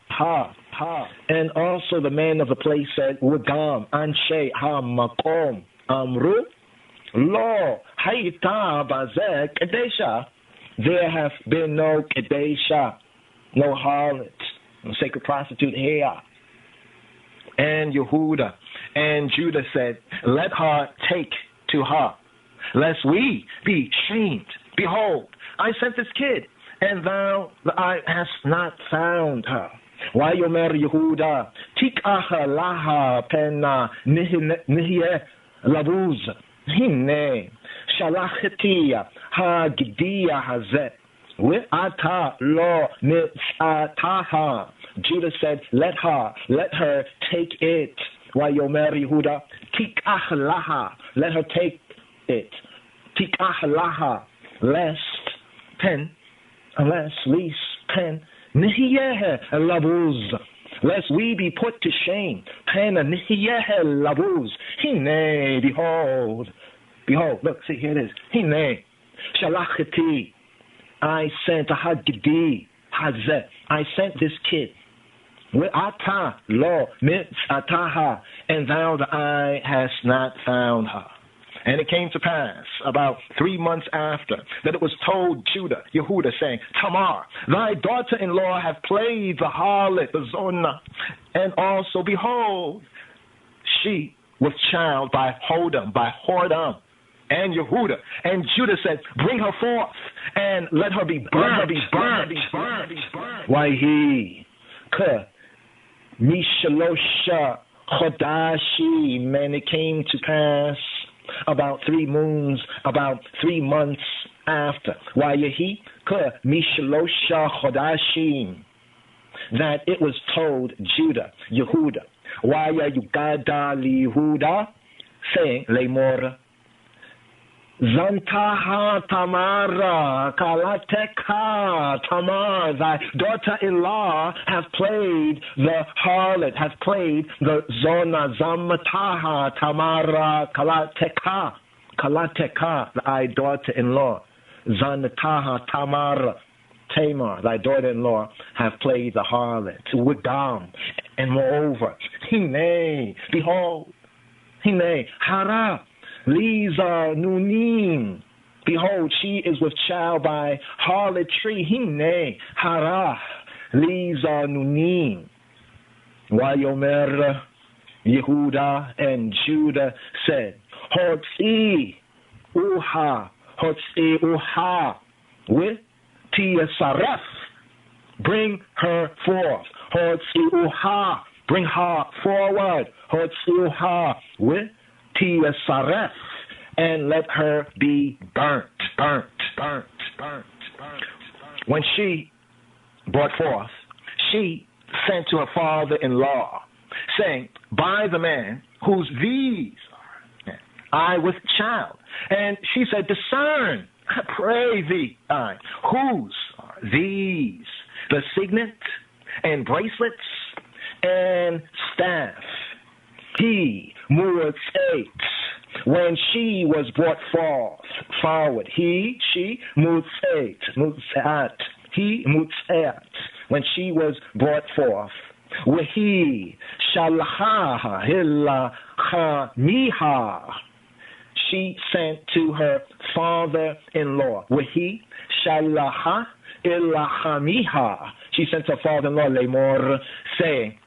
And also the men of the place said, Wagam anshe ha-makom amru lo hayta bazeh kedesha. There have been no kedesha, no harlot, no sacred prostitute here. And Yehuda and Judah said, Let her take to her, lest we be shamed. Behold, I sent this kid, and thou hast not found her. Wayomer Yehuda, tikach laha pena nihye labuz, hine shalacheti ha-gdiya hazeh, ve'ata lo mitzataha. Judah said, let her take it. Wayomer Yehuda, tikach laha, let her take it. Tikach laha, lest Nihiyeh labuz, lest we be put to shame. Pen nihiyeh labuz. Hine, behold, look, see, here it is. Hine, shalacheti, I sent a hagdi hazeh, I sent this kid. Ata lo mitzataha, and thou the eye hast not found her. And it came to pass about 3 months after that it was told Judah, Yehuda, saying, Tamar, thy daughter-in-law hath played the harlot, the Zonah, and also, behold, she was child by Hodam, and Yehuda. And Judah said, bring her forth, and let her be burned. Why he Mishalosha Chodashim, and it came to pass about 3 moons, about 3 months after. Wayehi Mishalosha Chodashim, that it was told Judah, Yehuda, Waya Yugada Lihuda, saying, Lemor Zantaha Tamara Kalateka Tamar, thy daughter-in-law hath played the harlot, hath played the Zona Zamataha Tamara Kalateka, thy daughter-in-law, Zanataha Tamara, Tamar, thy daughter-in-law, hath played the harlot, Wudam, and moreover, Hine, behold, Hine, Hara, Liza Nunim, behold, she is with child by harlotry. Hine, Hara, Liza Nunim. Wayomer, Yehuda and Judah said, Hotzi Uha, with Tiasaref, bring her forth. Hotzi Uha, bring her forward. Hotzi Uha, with Tiasaref, and let her be burnt. When she brought forth, she sent to her father-in-law, saying, by the man whose these are, I with child. And she said, discern, I pray thee, whose are these? The signet and bracelets and staff. He moved 8 when she was brought forward. She moved 8. He moved 8 when she was brought forth. Wahi shalha ilachamiha. She sent to her father-in-law. Wahi shalha ilachamiha. She sent to her father-in-law, Lemor, saying,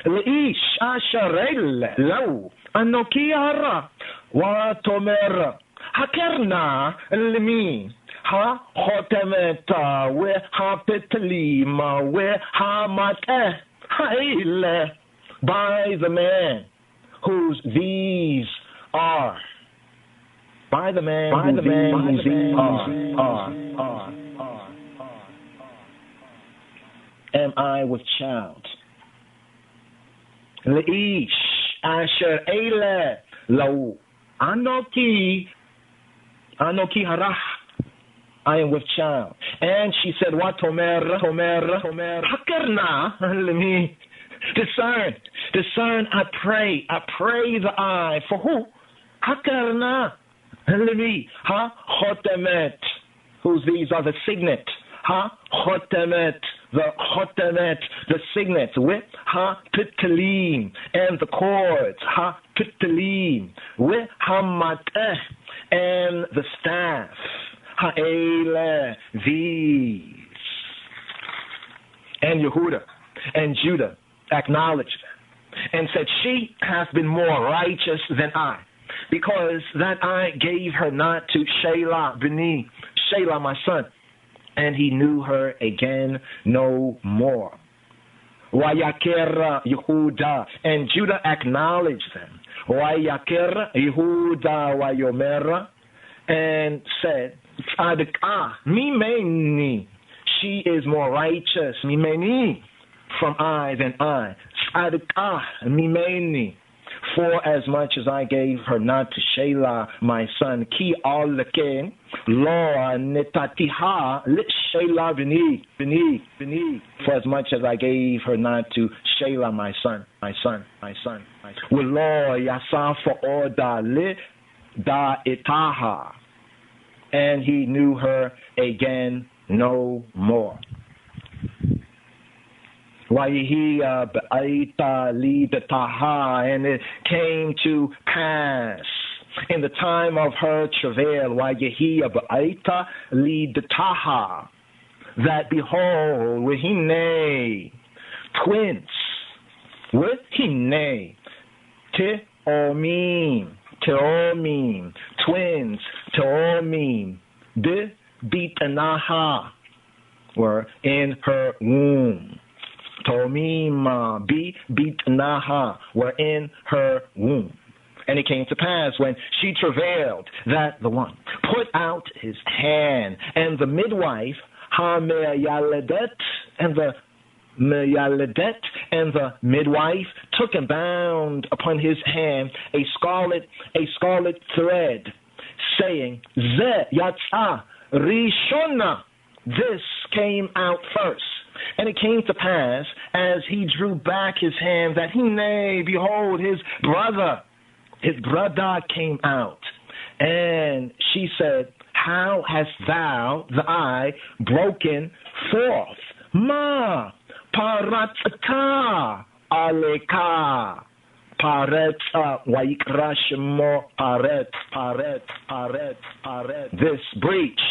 Leish asharel lau anoki hara wa tomer hakerna limi ha hotemeta we ha petlima we ha mate haile, by the man whose these are. By the man whose these are. Am I with child? Leish asher eile lau anoki harah, I am with child. And she said, what tomer hakerna lemi, discern, I pray the eye, for who? Hakerna lemi, ha chotemet, whose these are the signet, ha chotemet, the signet, with ha pitalim, and the cords, ha pitalim, with ha mateh, and the staff, ha ele, these. And Yehuda and Judah acknowledged them, and said, she hath been more righteous than I, because that I gave her not to Shelah b'ni, Shelah my son, and he knew her again no more. Wayaker Yehuda, and Judah acknowledged them. Wayaker Yehuda wayomer, and said, Tzadikah mimeni, she is more righteous, mimeni, from I than I. Tzadikah mimeni, for as much as I gave her not to Shelah my son, ki al leken lo netatiha lit Shelah b'ni, for as much as I gave her not to Shelah my son. Lo yasaf oda lit da itaha, and he knew her again no more. Wayehi ba'aita lidataha, and it came to pass in the time of her travail, Wayehi ba'aita lidataha, that behold, wahine, twins, wahine, te'omim, twins, te'omim, bitanaha, were in her womb. Tomima bitnaha, were in her womb. And it came to pass when she travailed that the one put out his hand, and the midwife, ha-meyaledet, and the meyaledet, and the midwife took and bound upon his hand a scarlet thread, saying, Ze yatsa rishona, this came out first. And it came to pass, as he drew back his hand, that behold, his brother came out. And she said, how hast thou, the eye, broken forth? Ma paratata aleka. Paret Wayikra Shemo Paret. This breach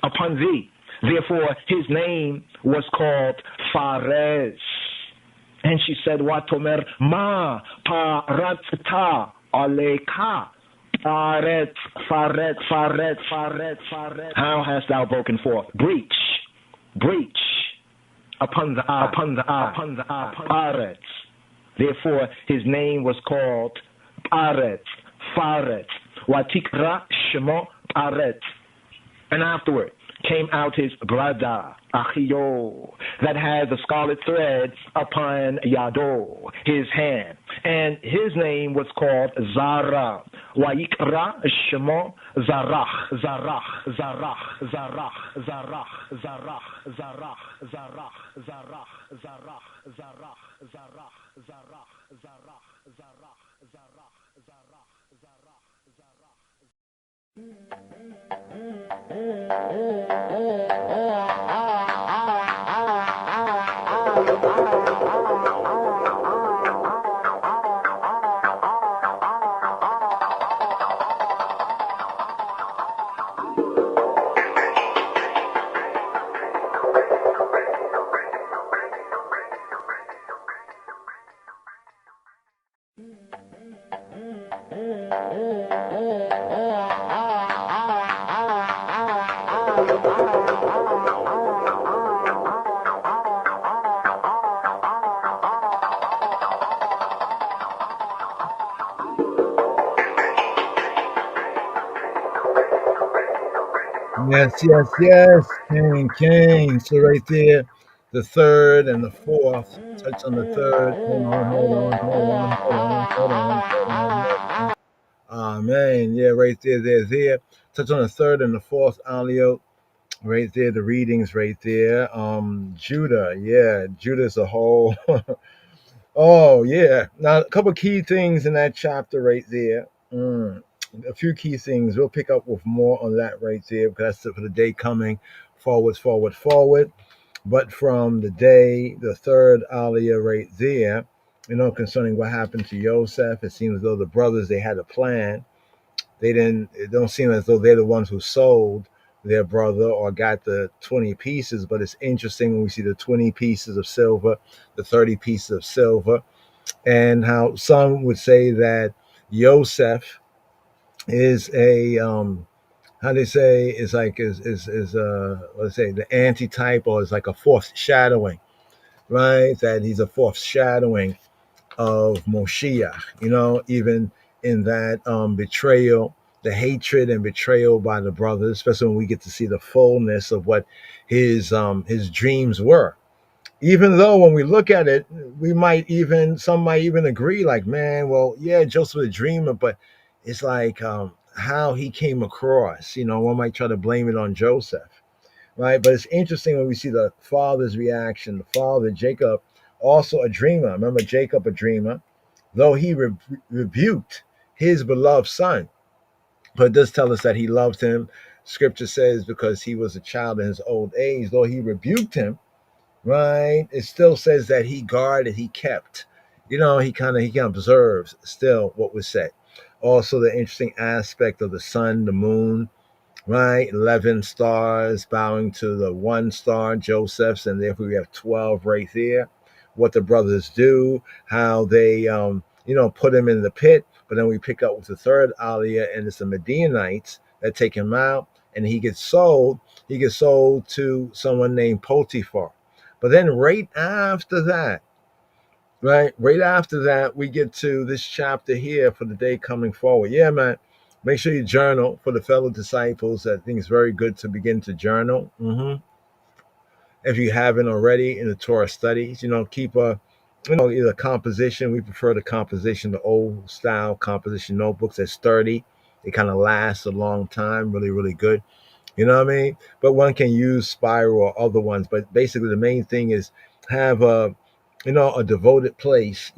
upon thee. Therefore, his name was called Phares. And she said, Watomer ma paratata aleka. Faret. How hast thou broken forth? Breach upon the eye. Paret. Therefore, his name was called Paret. Watikra Shemo Paret. And afterward came out his brother, Achio, that had the scarlet thread upon Yado, his hand. And his name was called Zara. Wayikra Shemo Zarach. Yes. King. So right there, the third and the fourth. Touch on the third. Hold on. Amen. Yeah, right there. Touch on the third and the fourth alio. Right there, the readings right there. Judah. Yeah, Judah's a whole. Oh, yeah. Now, a couple key things in that chapter right there. A few key things. We'll pick up with more on that right there, because that's for the day coming. Forward. But from the day, the third aliyah right there, concerning what happened to Yosef, it seems as though the brothers, they had a plan. It don't seem as though they're the ones who sold their brother or got the 20 pieces, but it's interesting when we see the 20 pieces of silver, the 30 pieces of silver, and how some would say that Yosef is a let's say the antitype, or is like a foreshadowing, right? That he's a foreshadowing of Moshiach, even in that betrayal, the hatred and betrayal by the brothers, especially when we get to see the fullness of what his dreams were. Even though when we look at it, some might even agree, like, man, well, yeah, Joseph was a dreamer, but it's like how he came across, one might try to blame it on Joseph, right? But it's interesting when we see the father's reaction. The father, Jacob, also a dreamer. Remember Jacob, a dreamer, though he rebuked his beloved son. But it does tell us that he loved him. Scripture says because he was a child in his old age, though he rebuked him, right? It still says that he guarded, he kept. He kind of observes still what was said. Also, the interesting aspect of the sun, the moon, right? 11 stars bowing to the one star, Joseph's, and therefore we have 12 right there. What the brothers do, how they, put him in the pit, but then we pick up with the third Aliyah, and it's the Midianites that take him out, and he gets sold. He gets sold to someone named Potiphar. But then right after that, we get to this chapter here for the day coming forward. Yeah, man. Make sure you journal for the fellow disciples. I think it's very good to begin to journal. If you haven't already in the Torah studies, keep either composition. We prefer the composition, the old style composition notebooks that's sturdy. It kind of lasts a long time. Really, really good. You know what I mean? But one can use spiral or other ones. But basically, the main thing is have a devoted place,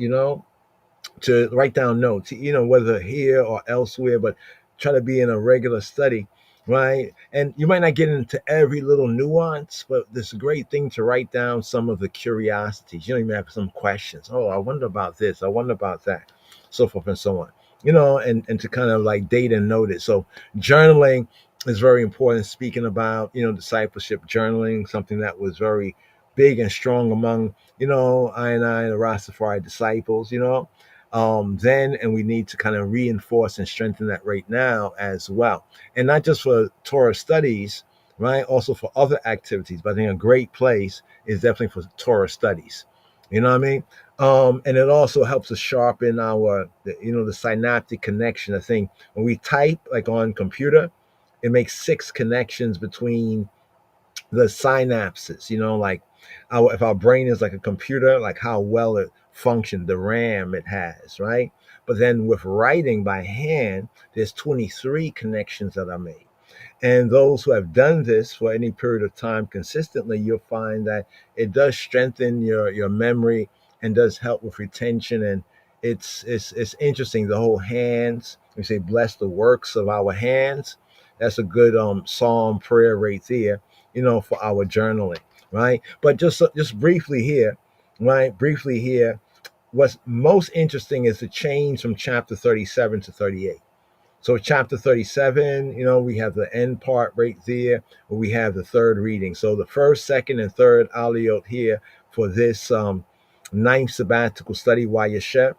to write down notes, whether here or elsewhere, but try to be in a regular study, right? And you might not get into every little nuance, but it's a great thing to write down some of the curiosities. You have some questions. Oh, I wonder about this. I wonder about that, so forth and so on. And to kind of like date and note it. So journaling is very important. Speaking about, discipleship journaling, something that was very big and strong among, I and the Rastafari disciples, then, and we need to kind of reinforce and strengthen that right now as well. And not just for Torah studies, right? Also for other activities. But I think a great place is definitely for Torah studies. You know what I mean? And it also helps us sharpen the synaptic connection. I think when we type like on computer, it makes 6 connections between the synapses, like if our brain is like a computer, like how well it functions, the RAM it has, right? But then with writing by hand, there's 23 connections that are made. And those who have done this for any period of time consistently, you'll find that it does strengthen your memory and does help with retention. And it's interesting. The whole hands, we say, bless the works of our hands. That's a good psalm prayer right there, for our journaling, right? But just briefly here, right? Briefly here, what's most interesting is the change from chapter 37 to 38. So chapter 37, we have the end part right there, where we have the third reading. So the first, second, and third aliyot here for this ninth sabbatical study, Wayyesheb.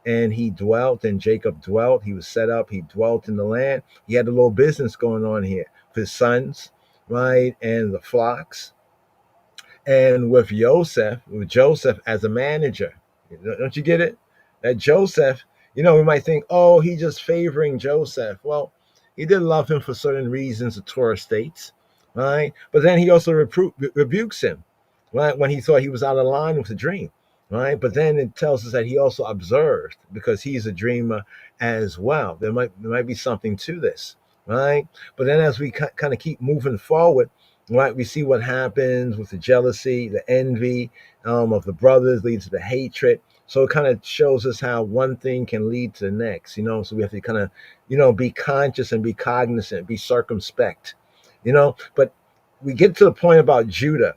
And he dwelt, and Jacob dwelt. He was set up. He dwelt in the land. He had a little business going on here for his sons, right, and the flocks. And with Joseph as a manager. Don't you get it? That Joseph, we might think, oh, he's just favoring Joseph. Well, he did love him for certain reasons, the Torah states, right? But then he also rebukes him, right, when he thought he was out of line with the dream, right? But then it tells us that he also observed, because he's a dreamer as well. There might be something to this, right? But then as we kind of keep moving forward, right, we see what happens with the jealousy, the envy of the brothers leads to the hatred. So it kind of shows us how one thing can lead to the next, so we have to kind of, be conscious and be cognizant, be circumspect, But we get to the point about Judah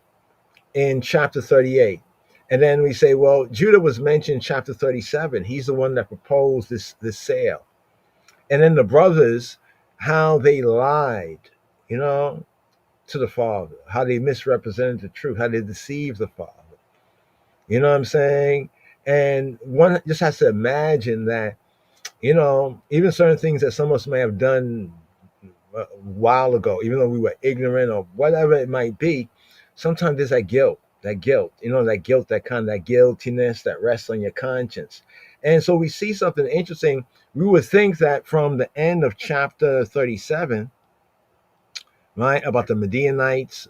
in chapter 38. And then we say, well, Judah was mentioned in chapter 37. He's the one that proposed this sale. And then the brothers, how they lied, to the father, how they misrepresented the truth, how they deceived the father. You know what I'm saying? And one just has to imagine that, even certain things that some of us may have done a while ago, even though we were ignorant or whatever it might be, sometimes there's that guilt, that kind of guiltiness that rests on your conscience. And so we see something interesting. We would think that from the end of chapter 37, right, about the Midianites,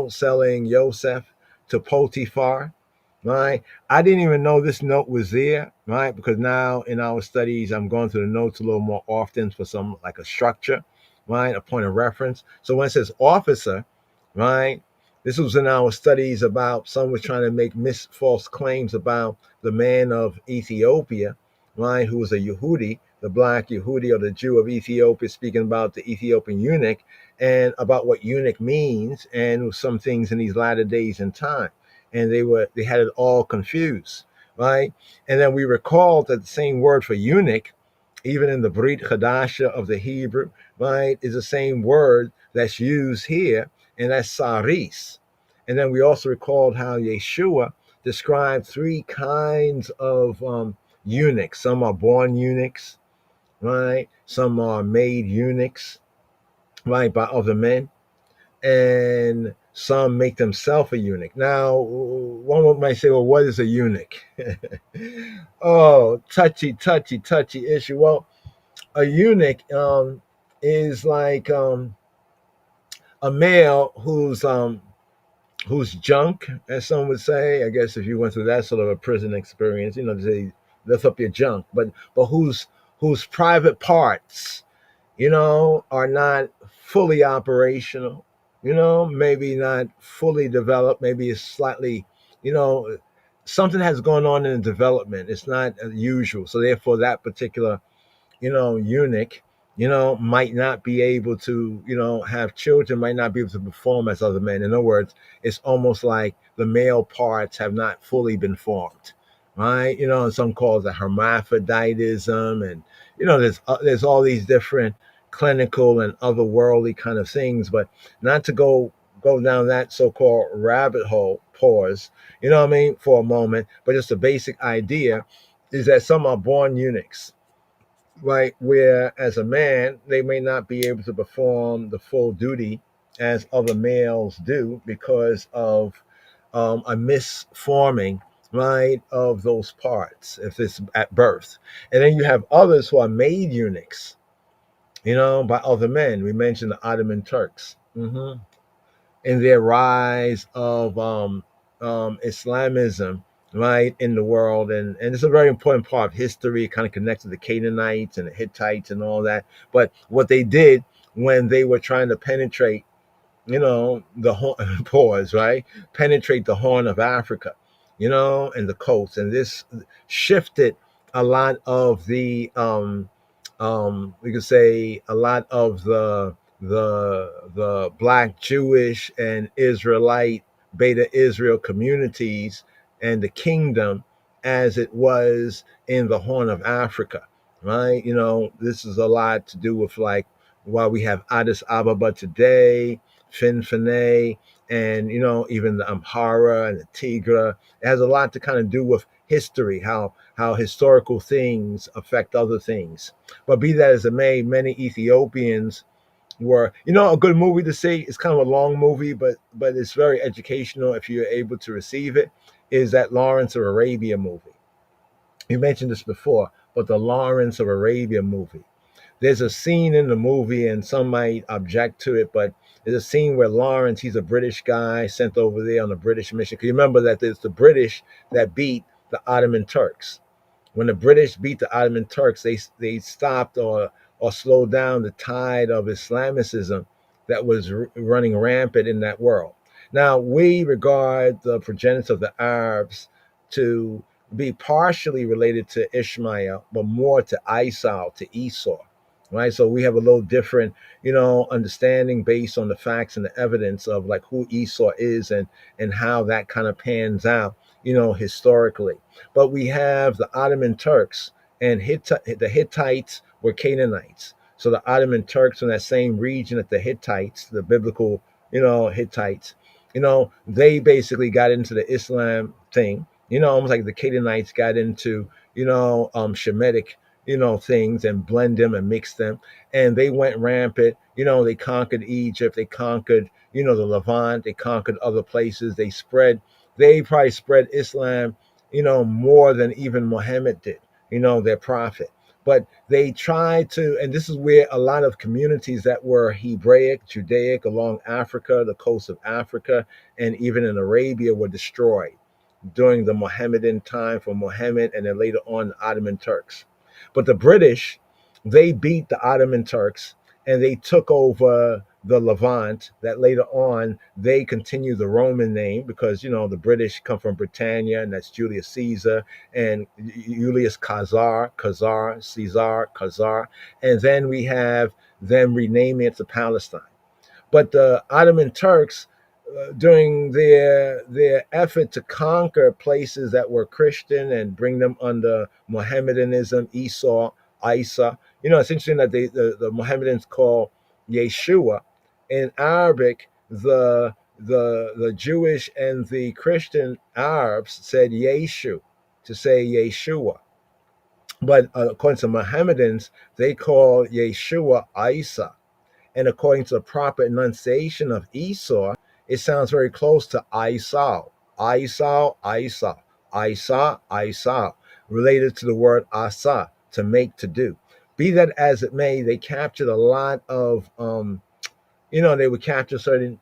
selling Joseph to Potiphar, right? I didn't even know this note was there, right? Because now in our studies, I'm going through the notes a little more often for some, like a structure, right? A point of reference. So when it says officer, right? This was in our studies about some was trying to make false claims about the man of Ethiopia, right? Who was a Yehudi, the black Yehudi or the Jew of Ethiopia, speaking about the Ethiopian eunuch and about what eunuch means and some things in these latter days and time. and they had it all confused, right? And then we recall that the same word for eunuch, even in the Brit Hadasha of the Hebrew, right, is the same word that's used here, and that's saris. And then we also recalled how Yeshua described three kinds of eunuchs. Some are born eunuchs, right? Some are made eunuchs, right, by other men, and some make themselves a eunuch. Now, one might say, well, what is a eunuch? Oh, touchy issue. Well, a eunuch is like a male who's junk, as some would say. I guess if you went through that sort of a prison experience, they lift up your junk, but whose private parts, are not fully operational, maybe not fully developed, maybe it's slightly, something has gone on in the development. It's not usual. So therefore that particular eunuch, might not be able to, have children, might not be able to perform as other men. In other words, it's almost like the male parts have not fully been formed, right? And some call it hermaphroditism, and there's all these different clinical and otherworldly kind of things, but not to go down that so-called rabbit hole. Pause, for a moment, but just the basic idea is that some are born eunuchs, right? Where as a man, they may not be able to perform the full duty as other males do because of a misforming, right, of those parts, if it's at birth. And then you have others who are made eunuchs, by other men. We mentioned the Ottoman Turks. In their rise of Islamism, right, in the world. And it's a very important part of history. It kind of connects to the Canaanites and the Hittites and all that. But what they did when they were trying to penetrate, the pause, right, penetrate the Horn of Africa, and the coast. And this shifted a lot of the, we could say, a lot of the Black, Jewish, and Israelite Beta Israel communities and the kingdom as it was in the Horn of Africa, right? This is a lot to do with, like, while we have Addis Ababa today, Finfinay, and even the Amhara and the Tigra. It has a lot to kind of do with history, how historical things affect other things. But be that as it may, many Ethiopians were, a good movie to see. It's kind of a long movie, but it's very educational if you're able to receive it, is that Lawrence of Arabia movie. You mentioned this before, but the Lawrence of Arabia movie. There's a scene in the movie, and some might object to it, but there's a scene where Lawrence, he's a British guy sent over there on a British mission. Because you remember that there's the British that beat the Ottoman Turks. When the British beat the Ottoman Turks, they stopped or slowed down the tide of Islamicism that was running rampant in that world. Now, we regard the progenitors of the Arabs to be partially related to Ishmael, but more to Esau, right? So we have a little different, understanding based on the facts and the evidence of, like, who Esau is and how that kind of pans out, historically. But we have the Ottoman Turks, and the Hittites were Canaanites. So the Ottoman Turks in that same region that the Hittites, the biblical, Hittites, they basically got into the Islam thing, almost like the Canaanites got into, Shemitic, things, and blend them and mix them. And they went rampant. They conquered Egypt. They conquered, the Levant. They conquered other places. They probably spread Islam, more than even Muhammad did, their prophet. But they tried to, and this is where a lot of communities that were Hebraic, Judaic along Africa, the coast of Africa, and even in Arabia were destroyed during the Mohammedan time for Muhammad, and then later on the Ottoman Turks. But the British, they beat the Ottoman Turks, and they took over the Levant, that later on they continued the Roman name, because the British come from Britannia, and that's Julius Caesar and Julius Caesar, and then we have them renaming it to Palestine. But the Ottoman Turks, during their effort to conquer places that were Christian and bring them under Mohammedanism, Isa. It's interesting that the Mohammedans call Yeshua. In Arabic, the Jewish and the Christian Arabs said Yeshu, to say Yeshua. But according to Mohammedans, they call Yeshua Isa. And according to the proper enunciation of Esau, it sounds very close to Isau, Isau, Isa, Isa, Isa, related to the word asa, to make, to do. Be that as it may, they captured a lot of, they would capture certain,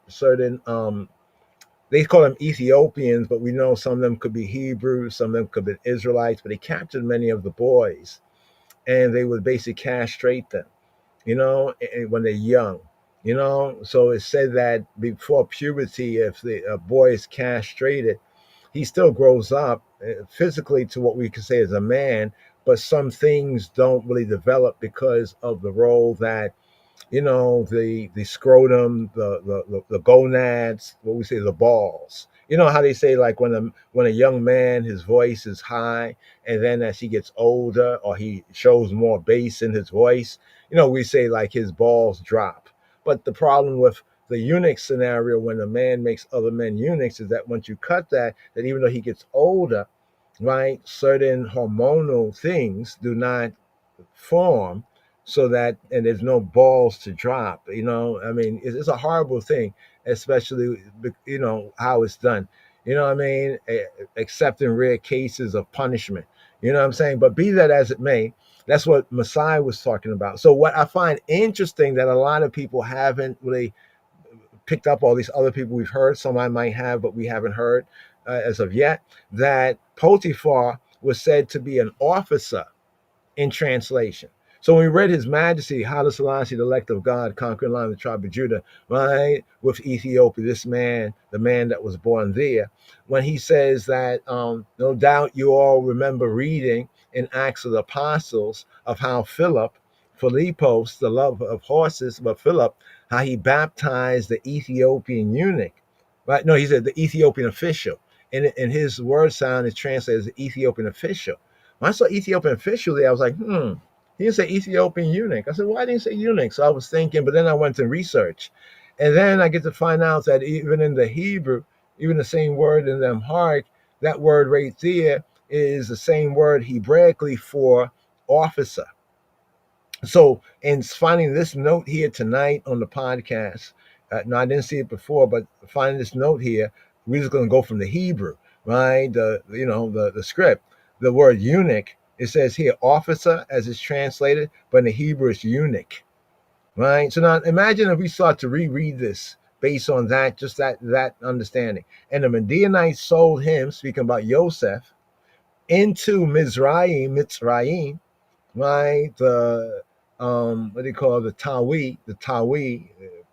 they call them Ethiopians, but we know some of them could be Hebrews, some of them could be Israelites, but they captured many of the boys, and they would basically castrate them, when they're young. So it's said that before puberty, if a boy is castrated, he still grows up physically to what we could say is a man, but some things don't really develop because of the role that the scrotum, the gonads, what we say, the balls. You know how they say, like, when a young man, his voice is high, and then as he gets older or he shows more bass in his voice, we say like his balls drop. But the problem with the eunuch scenario, when a man makes other men eunuchs, is that once you cut that even though he gets older, right, certain hormonal things do not form, so that, and there's no balls to drop. It's a horrible thing, especially how it's done. Except in rare cases of punishment. You know what I'm saying? But be that as it may, that's what Messiah was talking about. So what I find interesting, that a lot of people haven't really picked up, all these other people we've heard, some I might have, but we haven't heard as of yet, that Potiphar was said to be an officer in translation. So when we read His Majesty, Haile Selassie, the elect of God, conquering lion of the tribe of Judah, right, with Ethiopia, this man, the man that was born there, when he says that, no doubt you all remember reading in Acts of the Apostles of how Philippos, the love of horses, but Philip, how he baptized the Ethiopian eunuch, right? No, he said the Ethiopian official. And his word sound is translated as the Ethiopian official. When I saw Ethiopian official there, I was like, he didn't say Ethiopian eunuch. I said, why didn't he say eunuch? So I was thinking, but then I went to research. And then I get to find out that even in the Hebrew, even the same word in the Amharic, that word right there is the same word Hebraically for officer. So in finding this note here tonight on the podcast, no, I didn't see it before, but finding this note here, we're just going to go from the Hebrew, right? The script, the word eunuch, it says here officer as it's translated, but in the Hebrew it's eunuch, right? So now imagine if we start to reread this based on that, just that understanding. And the Midianites sold him, speaking about Yosef, into Mitzrayim, right? What do you call the Tawi,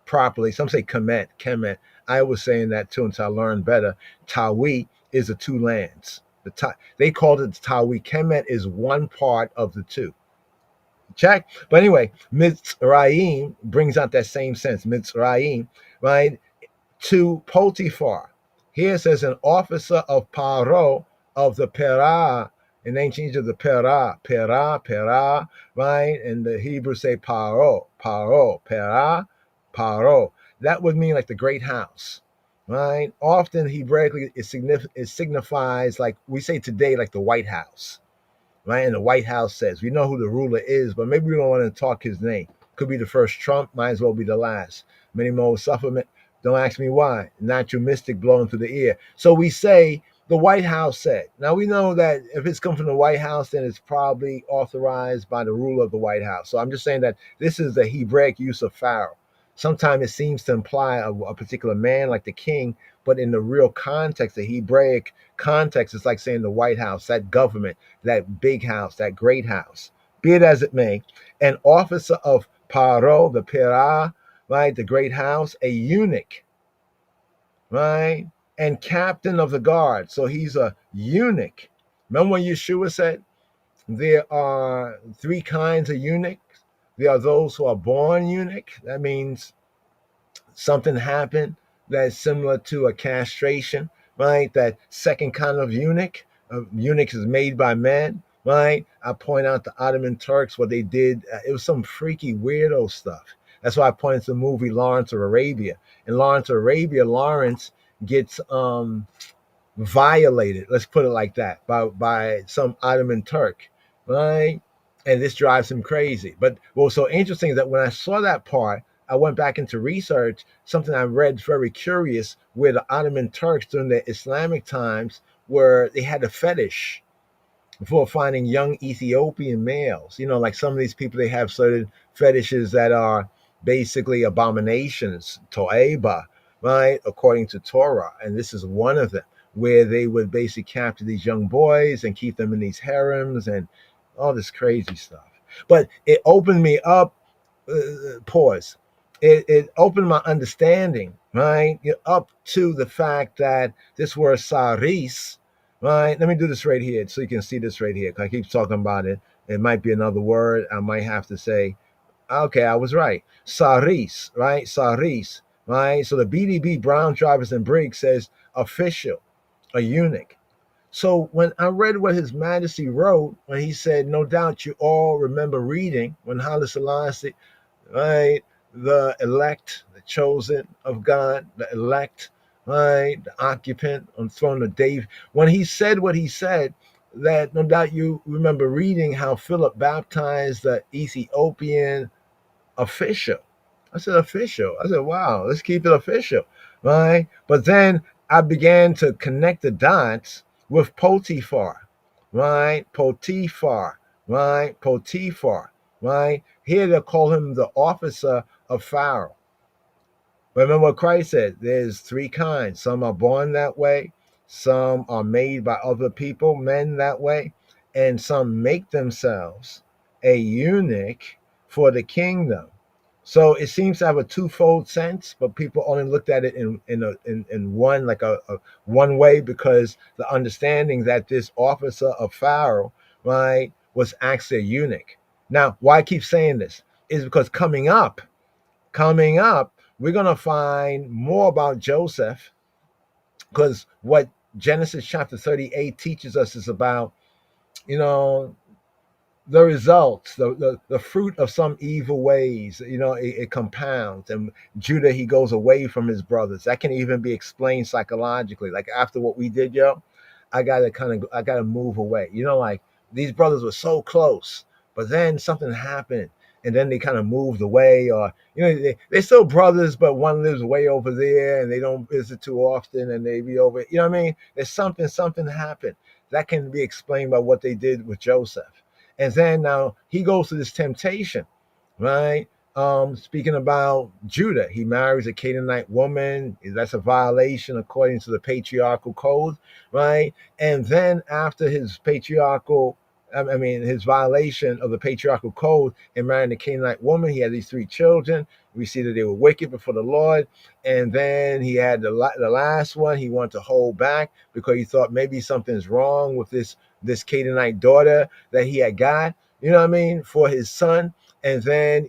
properly. Some say Kemet. I was saying that too until I learned better. Tawi is the two lands. They called it the Tawi. Kemet is one part of the two. Check. But anyway, Mitzrayim brings out that same sense. Mitzrayim, right? To Potiphar. Here it says an officer of Paro of the Perah. In ancient Egypt, the Perah, right? And the Hebrews say Perah. That would mean like the great house, right? Often Hebraically it signifies, like we say today, like the White House, right? And the White House says, we know who the ruler is, but maybe we don't want to talk his name. Could be the first Trump, might as well be the last. Many more supplement. Don't ask me why. Natural mystic blowing through the ear. So we say the White House said. Now we know that if it's come from the White House, then it's probably authorized by the ruler of the White House. So I'm just saying that this is the Hebraic use of Pharaoh. Sometimes it seems to imply a particular man, like the king, but in the real context, the Hebraic context, it's like saying the White House, that government, that big house, that great house. Be it as it may, an officer of Paro, the Perah, right, the great house, a eunuch, right, and captain of the guard. So he's a eunuch. Remember when Yeshua said there are three kinds of eunuchs? There are those who are born eunuch. That means something happened, that's similar to a castration, right? That second kind of eunuch. Eunuch is made by men, right? I point out the Ottoman Turks, what they did. It was some freaky weirdo stuff. That's why I pointed to the movie Lawrence of Arabia. In Lawrence of Arabia, Lawrence gets violated, let's put it like that, by some Ottoman Turk, right? And this drives him crazy. But what was so interesting is that when I saw that part, I went back into research, something I read very curious, where the Ottoman Turks during the Islamic times, where they had a fetish for finding young Ethiopian males. Like some of these people, they have certain fetishes that are basically abominations, to'eba, right, according to Torah. And this is one of them, where they would basically capture these young boys and keep them in these harems and all this crazy stuff. But it opened me up, pause. It opened my understanding, right, up to the fact that this word saris, right? Let me do this right here so you can see this right here. 'Cause I keep talking about it. It might be another word. I might have to say, okay, I was right. Saris, right? Saris, right? So the BDB, Brown, Drivers, and Briggs says official, a eunuch. So when I read what His Majesty wrote, when he said, no doubt you all remember reading when Haile Selassie, right, the elect, the chosen of God, the elect, right, the occupant on the throne of David. When he said what he said, that no doubt you remember reading how Philip baptized the Ethiopian official. I said official. I said, wow, let's keep it official, right? But then I began to connect the dots with Potiphar, right? Potiphar, right? Potiphar, right? Here they call him the officer of Pharaoh. Remember what Christ said, there's three kinds. Some are born that way, some are made by other people, men that way, and some make themselves a eunuch for the kingdom. So it seems to have a twofold sense, but people only looked at it in one, like a one way, because the understanding that this officer of Pharaoh, right, was actually a eunuch. Now, why I keep saying this is because coming up, we're gonna find more about Joseph, because what Genesis chapter 38 teaches us is about, you know, the results, the fruit of some evil ways, it compounds. And Judah, he goes away from his brothers. That can even be explained psychologically. Like after what we did, I gotta move away. Like these brothers were so close, but then something happened, and then they kind of moved away, or they're still brothers, but one lives way over there, and they don't visit too often, and they be over. You know what I mean? There's something happened that can be explained by what they did with Joseph. And then now he goes through this temptation, right? Speaking about Judah, he marries a Canaanite woman. That's a violation according to the patriarchal code, right? And then after his his violation of the patriarchal code and marrying a Canaanite woman, he had these three children. We see that they were wicked before the Lord. And then he had the last one he wanted to hold back because he thought maybe something's wrong with this Canaanite daughter that he had got, for his son. And then,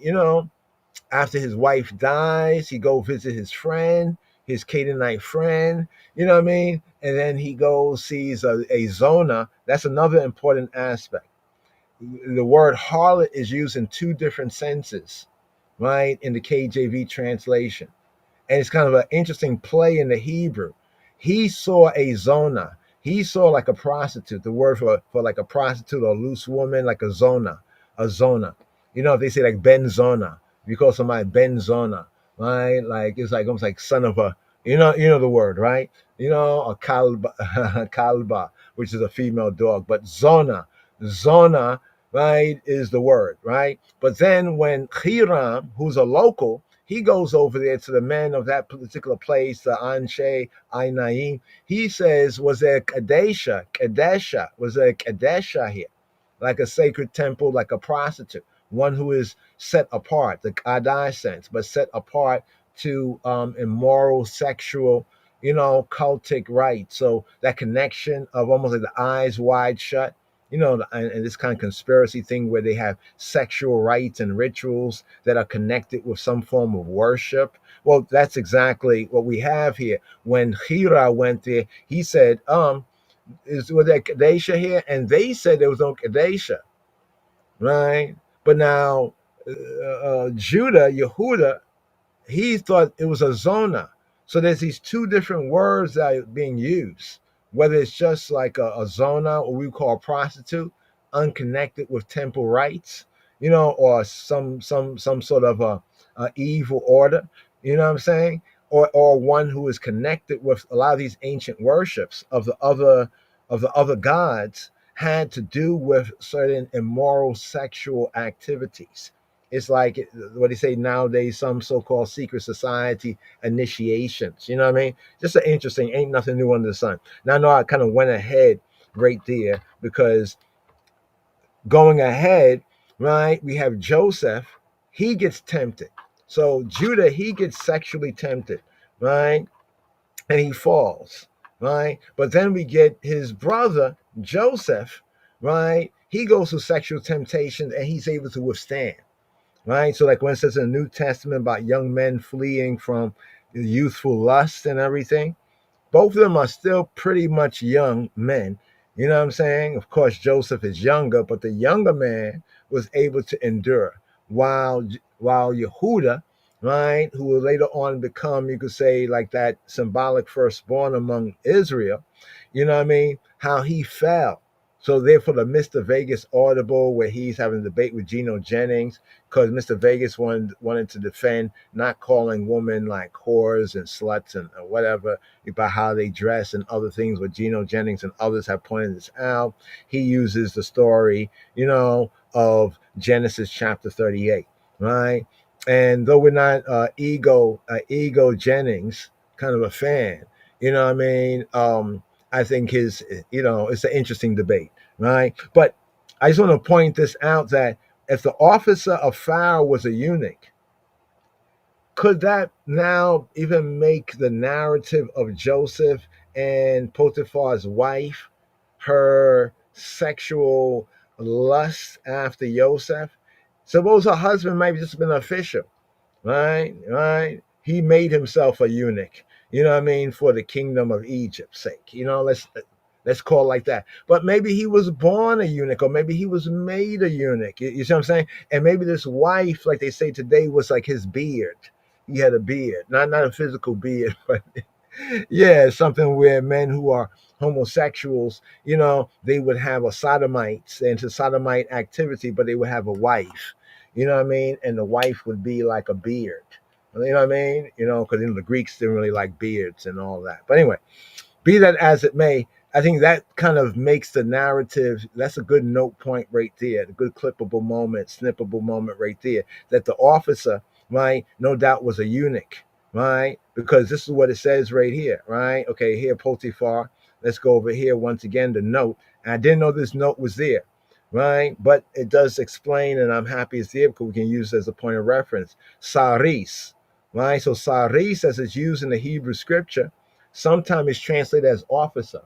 after his wife dies, he go visit his friend, his Canaanite friend, And then he goes, sees a Zona. That's another important aspect. The word harlot is used in two different senses, right, in the KJV translation. And it's kind of an interesting play in the Hebrew. He saw a Zona. He saw like a prostitute. The word for like a prostitute or loose woman, like a Zona. If they say like Ben Zona, if you call somebody Ben Zona, right? Like it's like almost like son of a, the word, right? A kalba, which is a female dog. But Zona, right, is the word, right? But then when Hiram, who's a local, he goes over there to the men of that particular place, the Anshe, Ainaim. He says, was there Kadesha? Was there Kadesha here? Like a sacred temple, like a prostitute, one who is set apart, the Kadai sense, but set apart to immoral, sexual, cultic rites. So that connection of almost like the eyes wide shut, and this kind of conspiracy thing where they have sexual rites and rituals that are connected with some form of worship. Well, that's exactly what we have here. When Hira went there, he said, was there Kadesha here? And they said there was no Kadesha, right? But now Judah, Yehuda, he thought it was a zona. So there's these two different words that are being used, whether it's just like a zona, or we call prostitute, unconnected with temple rights, or some sort of a evil order, you know what I'm saying? Or one who is connected with a lot of these ancient worships of the other gods, had to do with certain immoral sexual activities. It's like what they say nowadays, some so-called secret society initiations. You know what I mean? Just an interesting, ain't nothing new under the sun. Now I know I kind of went ahead right there because going ahead, right, we have Joseph, he gets tempted. So Judah, he gets sexually tempted, right? And he falls, right? But then we get his brother, Joseph, right? He goes through sexual temptation and he's able to withstand. Right? So, like when it says in the New Testament about young men fleeing from youthful lust and everything, both of them are still pretty much young men. You know what I'm saying? Of course, Joseph is younger, but the younger man was able to endure, while Yehuda, right, who will later on become, you could say, like that symbolic firstborn among Israel, you know what I mean? How he fell. So therefore, the Mr. Vegas audible where he's having a debate with Geno Jennings, because Mr. Vegas wanted to defend not calling women like whores and sluts and whatever about how they dress and other things, where Geno Jennings and others have pointed this out. He uses the story, of Genesis chapter 38, right? And though we're not ego Jennings kind of a fan, you know what I mean? I think his, it's an interesting debate, right? But I just want to point this out that if the officer of Pharaoh was a eunuch, could that now even make the narrative of Joseph and Potiphar's wife, her sexual lust after Joseph? Suppose her husband might have just been an official, right? Right? He made himself a eunuch, you know what I mean, for the kingdom of Egypt's sake. Let's call it like that. But maybe he was born a eunuch, or maybe he was made a eunuch. You see what I'm saying? And maybe this wife, like they say today, was like his beard. He had a beard, not a physical beard, but yeah, something where men who are homosexuals, they would have a sodomites into sodomite activity, but they would have a wife, you know what I mean? And the wife would be like a beard, you know what I mean? Because the Greeks didn't really like beards and all that. But anyway, be that as it may, I think that kind of makes the narrative, that's a good note point right there, a good clippable moment, snippable moment right there, that the officer, right, no doubt was a eunuch, right? Because this is what it says right here, right? Okay, here, Potiphar. Let's go over here once again, the note. And I didn't know this note was there, right? But it does explain, and I'm happy it's there because we can use it as a point of reference. Saris, right? So Saris, as it's used in the Hebrew scripture, sometimes it's translated as officer.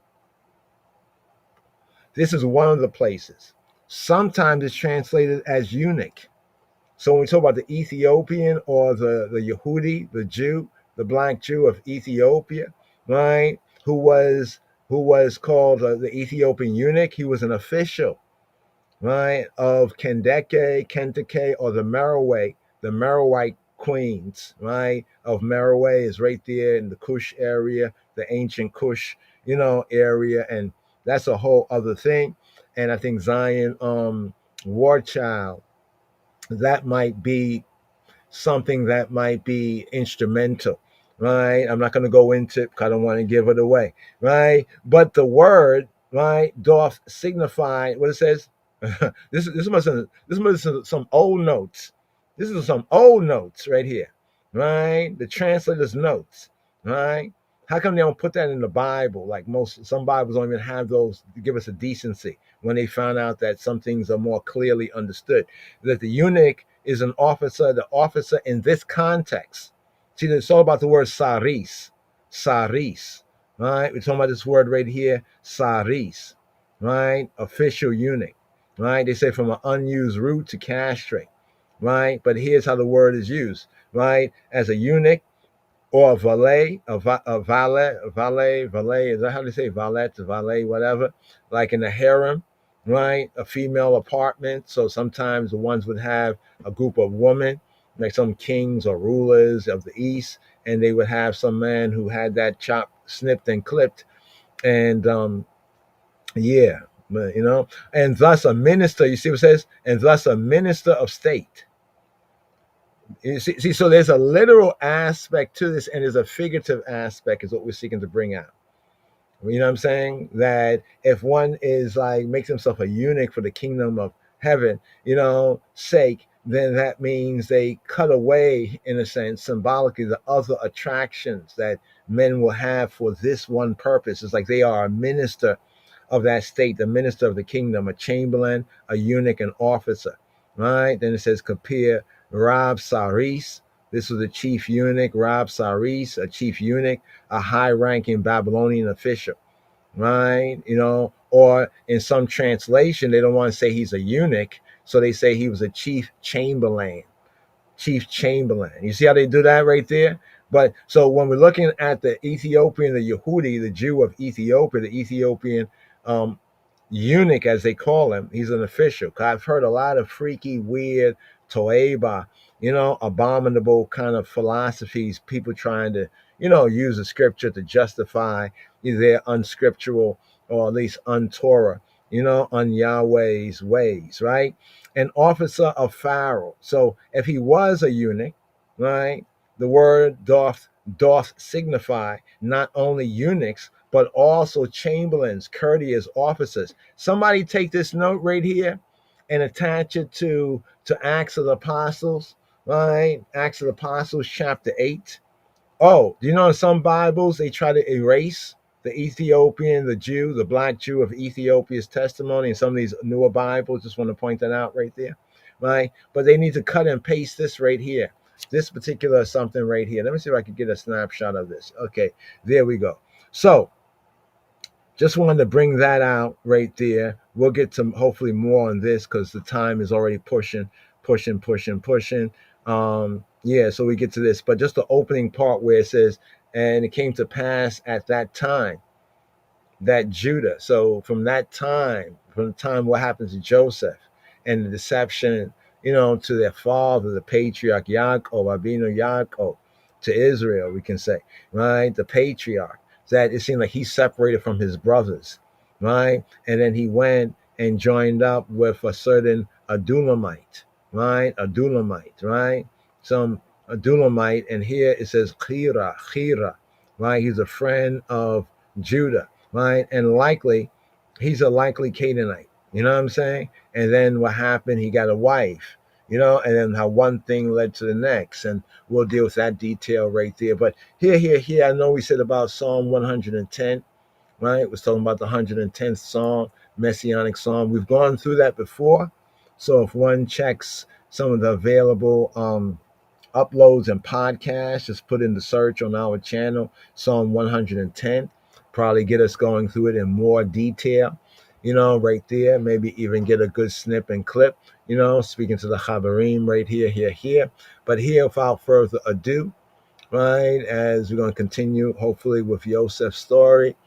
This is one of the places. Sometimes it's translated as eunuch. So when we talk about the Ethiopian or the Yehudi, the Jew, the black Jew of Ethiopia, right, who was called the Ethiopian eunuch, he was an official, right, of Kentake, or the Meroite queens, right, of Meroe is right there in the Kush area, the ancient Kush, area, and that's a whole other thing. And I think Zion War Child, that might be something that might be instrumental, right? I'm not going to go into it because I don't want to give it away, right? But the word, right, doth signify what it says. this must be some old notes. This is some old notes right here, right? The translator's notes, right? How come they don't put that in the Bible? Like some Bibles don't even have those to give us a decency when they found out that some things are more clearly understood. That the eunuch is an officer, the officer in this context. See, it's all about the word saris, right? We're talking about this word right here, saris, right? Official eunuch, right? They say from an unused root to castrate, right? But here's how the word is used, right? As a eunuch or a valet, valet. Is that how they say valet, whatever? Like in a harem, right? A female apartment. So sometimes the ones would have a group of women, like some kings or rulers of the East, and they would have some man who had that chopped, snipped, and clipped, and yeah, but, and thus a minister. You see what it says? And thus a minister of state. You see, so there's a literal aspect to this, and there's a figurative aspect, is what we're seeking to bring out. You know what I'm saying? That if one is like makes himself a eunuch for the kingdom of heaven, sake, then that means they cut away, in a sense, symbolically, the other attractions that men will have for this one purpose. It's like they are a minister of that state, the minister of the kingdom, a chamberlain, a eunuch, an officer. Right? Then it says Kapir Rab Saris. This was a chief eunuch, Rab Saris, a chief eunuch, a high-ranking Babylonian official, right? Or in some translation, they don't want to say he's a eunuch, so they say he was a chief chamberlain. Chief chamberlain. You see how they do that right there? But so when we're looking at the Ethiopian, the Yehudi, the Jew of Ethiopia, the Ethiopian eunuch, as they call him, he's an official. I've heard a lot of freaky, weird, toeba, abominable kind of philosophies, people trying to, use the scripture to justify their unscriptural, or at least un-Torah, on Yahweh's ways, right? An officer of Pharaoh. So if he was a eunuch, right, the word doth signify not only eunuchs, but also chamberlains, courtiers, officers. Somebody take this note right here and attach it to Acts of the Apostles, right? Acts of the Apostles, chapter 8. Oh, do you know in some Bibles they try to erase the Ethiopian, the Jew, the black Jew of Ethiopia's testimony in some of these newer Bibles? Just want to point that out right there, right? But they need to cut and paste this right here. This particular something right here. Let me see if I can get a snapshot of this. Okay, there we go. So just wanted to bring that out right there. We'll get to hopefully more on this because the time is already pushing. Yeah, so we get to this. But just the opening part where it says, and it came to pass at that time that Judah. So from the time what happened to Joseph and the deception, to their father, the patriarch Yaakov, Abinu Yaakov, to Israel, we can say, right? The patriarch, that it seemed like he separated from his brothers, right? And then he went and joined up with a certain Adulamite, right? Some Adulamite, and here it says Chira, right? He's a friend of Judah, right? And he's a likely Canaanite, you know what I'm saying? And then what happened, he got a wife, and then how one thing led to the next, and we'll deal with that detail right there. But here, I know we said about Psalm 110, right? We're talking about the 110th Psalm, Messianic Psalm. We've gone through that before. So if one checks some of the available uploads and podcasts, just put in the search on our channel, Psalm 110, probably get us going through it in more detail, right there. Maybe even get a good snip and clip, speaking to the Chabarim right here. But here, without further ado, right, as we're going to continue, hopefully, with Yosef's story,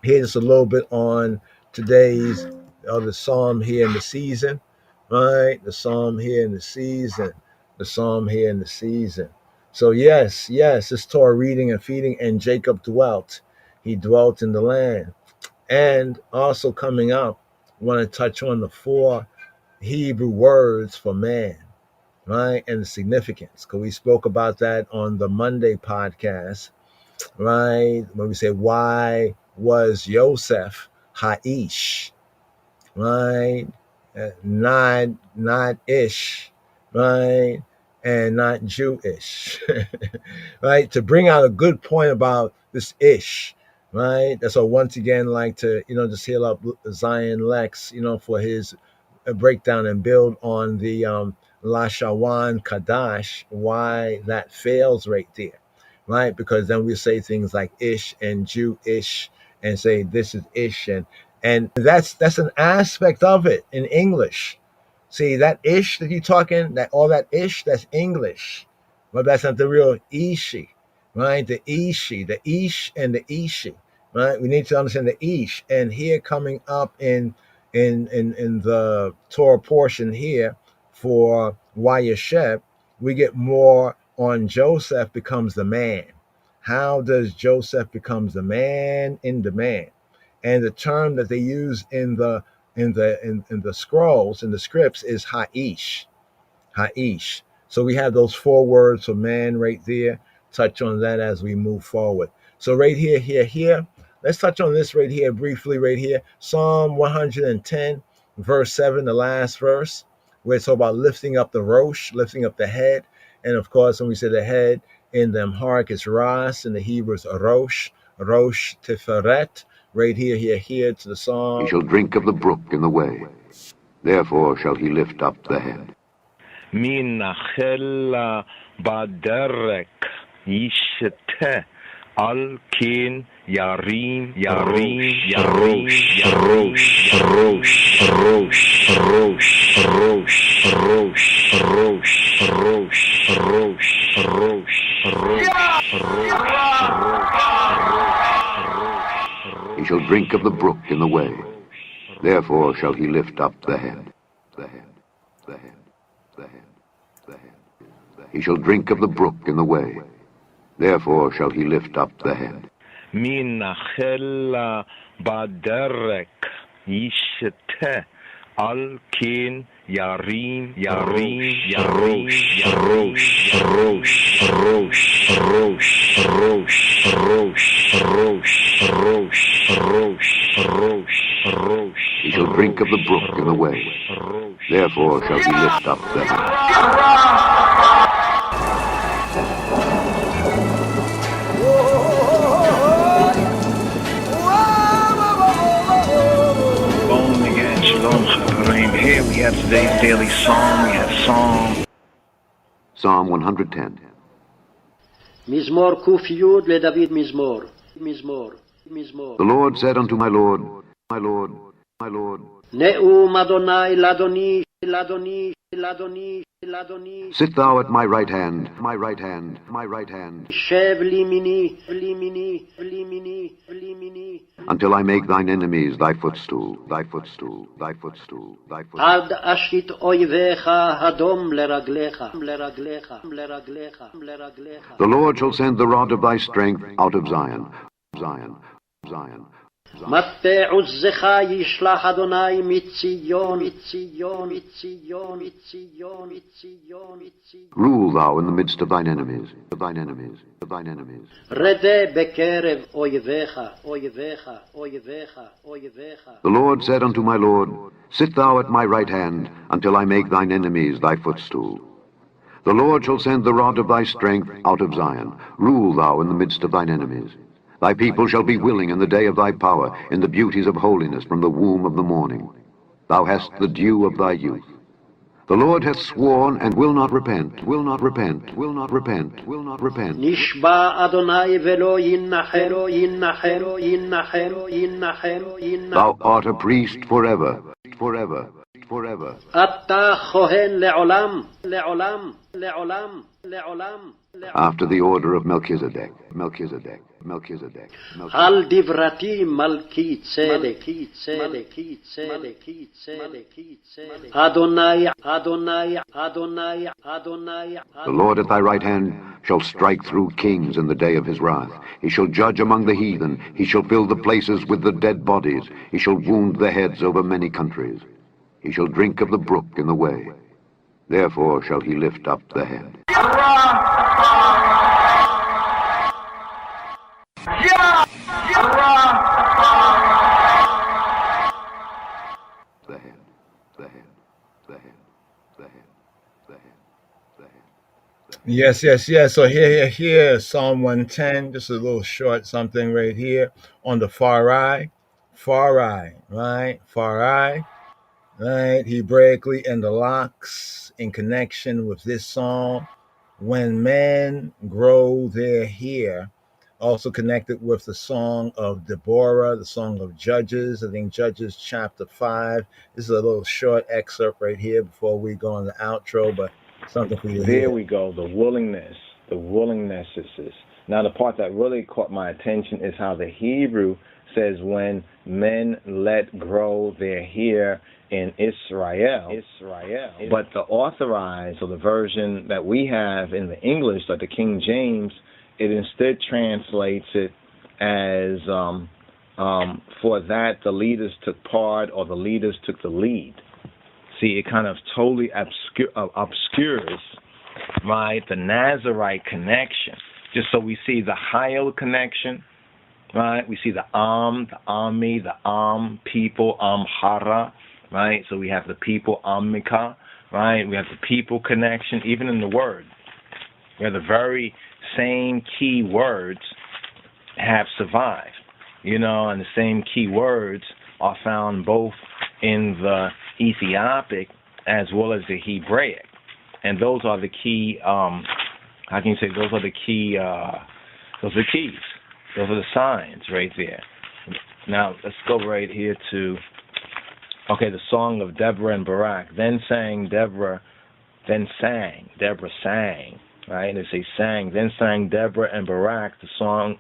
here's a little bit on today's the Psalm here in the season, right? The Psalm here in the season. So yes, it's Torah reading and feeding, and Jacob dwelt. He dwelt in the land. And also coming up, I want to touch on the 4 Hebrew words for man, right? And the significance, because we spoke about that on the Monday podcast, right? When we say, why was Yosef Ha'ish, right? Not Ish, right? And not Jewish, right? To bring out a good point about this Ish, right? That's why once again, like to, just heal up Zion Lex, for his breakdown and build on the Lashawan Kadash, why that fails right there, right? Because then we say things like Ish and Jewish and say this is Ish And that's an aspect of it in English. See, that ish that you're talking, that all that ish, that's English. But that's not the real ishi, right? The ishi, the ish and the ishi, right? We need to understand the ish. And here coming up in the Torah portion here for Wayyesheb, we get more on Joseph becomes the man. How does Joseph becomes the man in the man? And the term that they use in the scrolls, in the scripts, is Ha'ish. Ha'ish. So we have those 4 words for man right there. Touch on that as we move forward. So right here. Let's touch on this right here briefly right here. Psalm 110, verse 7, the last verse, where it's all about lifting up the rosh, lifting up the head. And of course, when we say the head, in the Amharic it's Ras, in the Hebrew it's Rosh, Rosh Tiferet. Right here to the psalm. He shall drink of the brook in the way. Therefore shall he lift up the head. Min nachel baderek yishte al kin yarim rosh He shall drink of the brook in the way. Therefore shall he lift up the head. He shall drink of the brook in the way. Therefore shall he lift up the head. Min nachel baderek yishte al kin yarim He shall drink of the brook in the way. Therefore shall he lift up the head. Shalom again, shalom chaverim. Here we have today's daily psalm. We have Psalm 110. מזמור ק"י לדוד מזמור. The Lord said unto my Lord, נאום אדוני לאדוני. sit thou at my right hand, שב לימיני. until I make thine enemies thy footstool. עד אשית אויביך הדום לרגליך. The Lord shall send the rod of thy strength out of Zion. מטה עוזך ישלח אדוני מציון. Rule thou in the midst of thine enemies. רדה בקרב אויביך. The Lord said unto my Lord, sit thou at my right hand, until I make thine enemies thy footstool. The Lord shall send the rod of thy strength out of Zion. Rule thou in the midst of thine enemies. Thy people shall be willing in the day of thy power, in the beauties of holiness from the womb of the morning. Thou hast the dew of thy youth. The Lord hath sworn and will not repent. נשבע אדוני ולא ינחם. Thou art a priest forever. אתה כהן לעולם. After the order of Melchizedek. על דברתי מלכי צדק. אדוני. The Lord at thy right hand shall strike through kings in the day of his wrath. He shall judge among the heathen. He shall fill the places with the dead bodies. He shall wound the heads over many countries. He shall drink of the brook in the way. Therefore shall he lift up the head. Yes. So here, Psalm 110, just a little short something right here on the far eye, right? Far eye, right? Hebraically, and the locks in connection with this psalm. When men grow their hair, Also connected with the Song of Deborah, the Song of Judges, I think Judges chapter 5. This is a little short excerpt right here before we go on the outro, but something for you to There hear. we go. The willingness. The willingness is. Now, the part that really caught my attention is how the Hebrew says when men let grow their hair in Israel. But the authorized, or the version that we have in the English, like the King James, it instead translates it as for that the leaders took part, or the leaders took the lead. See, it kind of totally obscures, right, the Nazarite connection. Just so we see the Hayel connection, right? We see the Ami, the people, Amhara, right? So we have the people, Amika, right? We have the people connection, even in the word, where the very same key words have survived, and the same key words are found both in the Ethiopic as well as the Hebraic. And those are the key, how can you say, those are the key, those are the keys. Those are the signs right there. Now, let's go right here to, the Song of Deborah and Barak. Then Deborah sang, right? And they say sang. Then sang Deborah and Barak, the son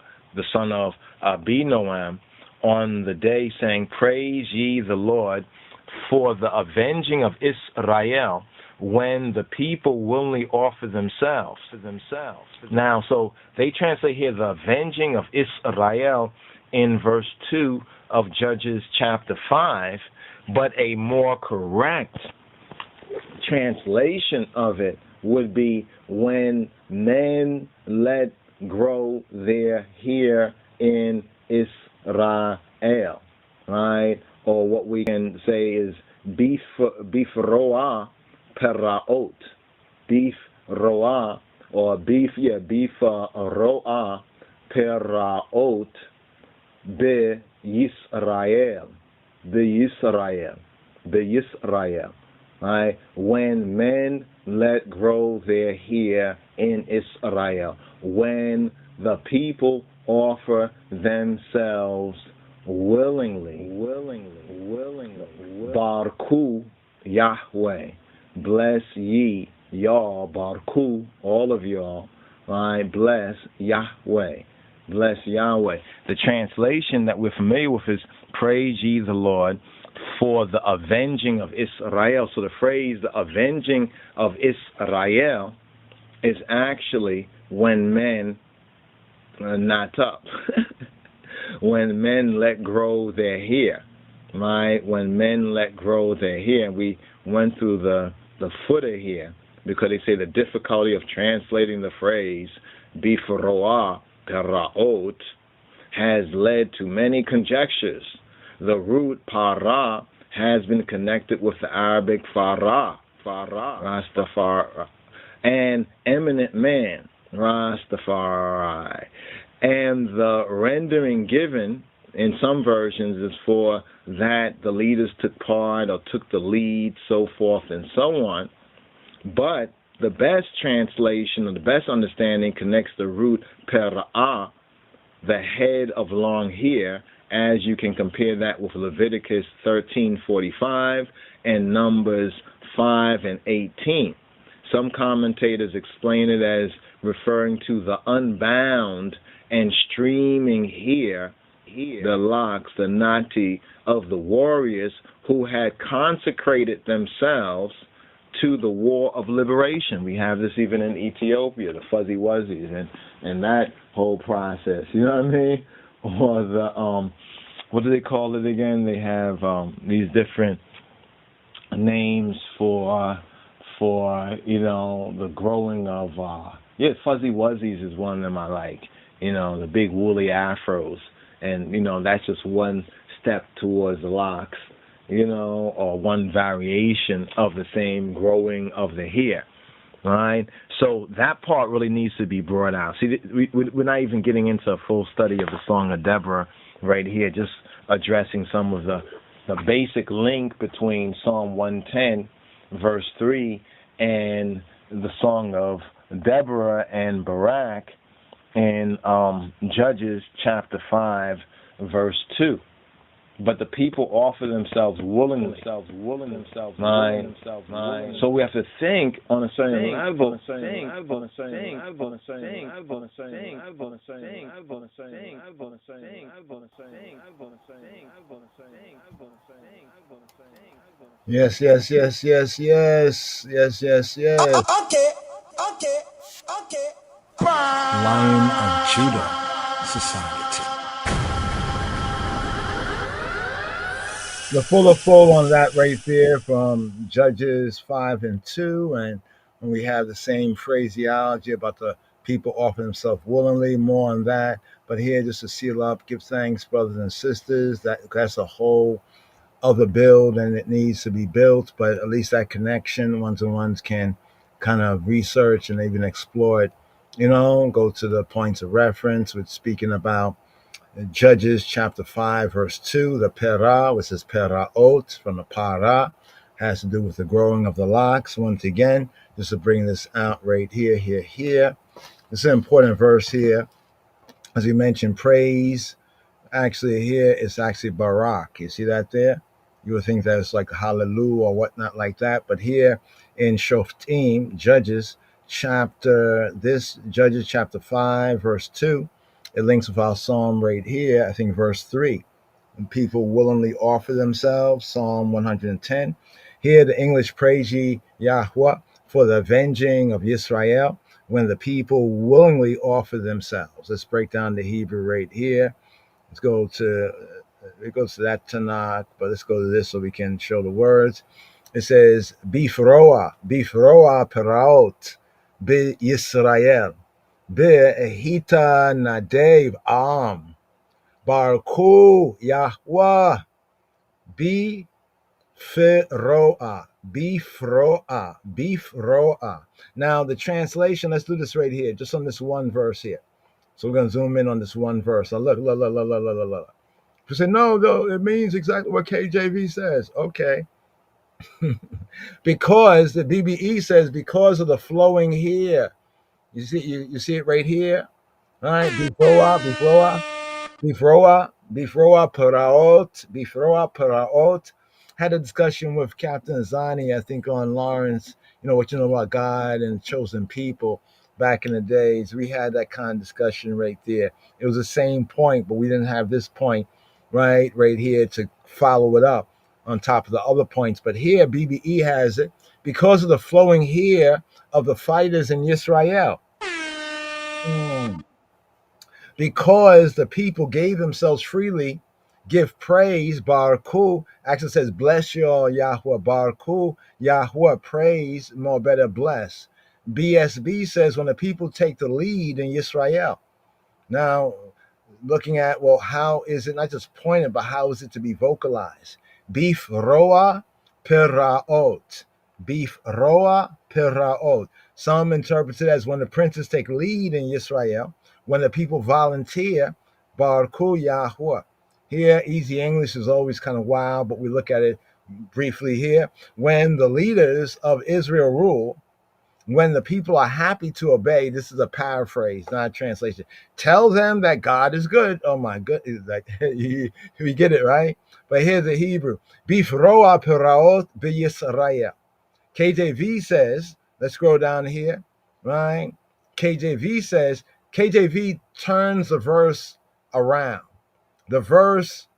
of Abinoam, on the day, saying, Praise ye the Lord for the avenging of Israel, when the people willingly offer themselves. Now, so they translate here the avenging of Israel in verse 2 of Judges chapter 5, but a more correct translation of it would be when men let grow their hair in Israel, right? Or what we can say is bifroa peraot, beef roa, or beef roa peraot be Yisrael, right? When men let grow their hair in Israel, when the people offer themselves willingly. Barku Yahweh. Bless ye, y'all, Barku, all of y'all, right? Bless Yahweh. Bless Yahweh. The translation that we're familiar with is praise ye the Lord for the avenging of Israel. So the phrase, the avenging of Israel, is actually when men knot up. When men let grow their hair, right? When men let grow their hair. We went through the footer here because they say the difficulty of translating the phrase bifroa peraot has led to many conjectures. The root para has been connected with the Arabic farah, Rastafari, and eminent man, Rastafari. And the rendering given in some versions is for that the leaders took part or took the lead, so forth and so on. But the best translation or the best understanding connects the root pera'ah, the head of long hair, as you can compare that with Leviticus 13:45 and Numbers 5 and 18. Some commentators explain it as referring to the unbound and streaming hair, the locks, the nati of the warriors who had consecrated themselves to the war of liberation. We have this even in Ethiopia, the fuzzy wuzzies and that whole process. You know what I mean? Or the what do they call it again? They have these different names for the growing of fuzzy wuzzies is one of them I like. The big woolly afros, and that's just one step towards the locks, or one variation of the same growing of the hair, right? So that part really needs to be brought out. See, we're not even getting into a full study of the Song of Deborah right here, just addressing some of the basic link between Psalm 110, verse 3, and the Song of Deborah and Barak, in Judges chapter 5, verse 2. But the people offer themselves willingly. Right. So we have to think on a certain level. Yes. Okay. Lion of Judah Society. The full on that right there from Judges 5 and 2, and we have the same phraseology about the people offering themselves willingly, more on that. But here, just to seal up, give thanks, brothers and sisters. That's a whole other build, and it needs to be built. But at least that connection, ones and ones can kind of research and even explore it. Go to the points of reference with speaking about Judges chapter 5, verse 2, the Perah, which is Perahot from the Para, has to do with the growing of the locks. Once again, just to bring this out right here. This is an important verse here. As we mentioned, praise. Actually, here it's actually Barak. You see that there? You would think that it's like hallelujah or whatnot like that. But here in Shoftim, Judges chapter 5, verse 2, it links with our psalm right here, I think verse 3. When people willingly offer themselves, Psalm 110. Here the English praise ye Yahweh for the avenging of Israel when the people willingly offer themselves. Let's break down the Hebrew right here. Let's go to that Tanakh, but let's go to this so we can show the words. It says, Bifroa Peraot Be Yisrael Be Ehita Nadev Am Barku Yahweh Bifroa. Now the translation, let's do this right here, just on this one verse here. So we're going to zoom in on this one verse. Now look. You say, no, it means exactly what KJV says. Okay. Because the BBE says, because of the flowing here. You see it right here? All right. Bifroa Paraot. Had a discussion with Captain Zani, I think, on Lawrence, what you know about God and chosen people back in the days. We had that kind of discussion right there. It was the same point, but we didn't have this point right here to follow it up on top of the other points. But here, BBE has it because of the flowing here of the fighters in Israel. Because the people gave themselves freely, give praise, Baruch. Actually says, bless you, Yahweh, Baruch, Yahweh, praise, more better, bless. BSB says, when the people take the lead in Israel. Now, looking at, well, how is it, not just pointed, but how is it to be vocalized? Beef roa peraot. Beef roa peraot. Some interpret it as when the princes take lead in Israel, when the people volunteer, Baruch Yahweh. Here, easy English is always kind of wild, but we look at it briefly here. When the leaders of Israel rule, when the people are happy to obey, this is a paraphrase, not a translation. Tell them that God is good. Oh my goodness, like we get it, right? But here's the Hebrew. Bifroa peraot b'Yisrael. KJV says, let's scroll down here, right? KJV turns the verse around. The verse,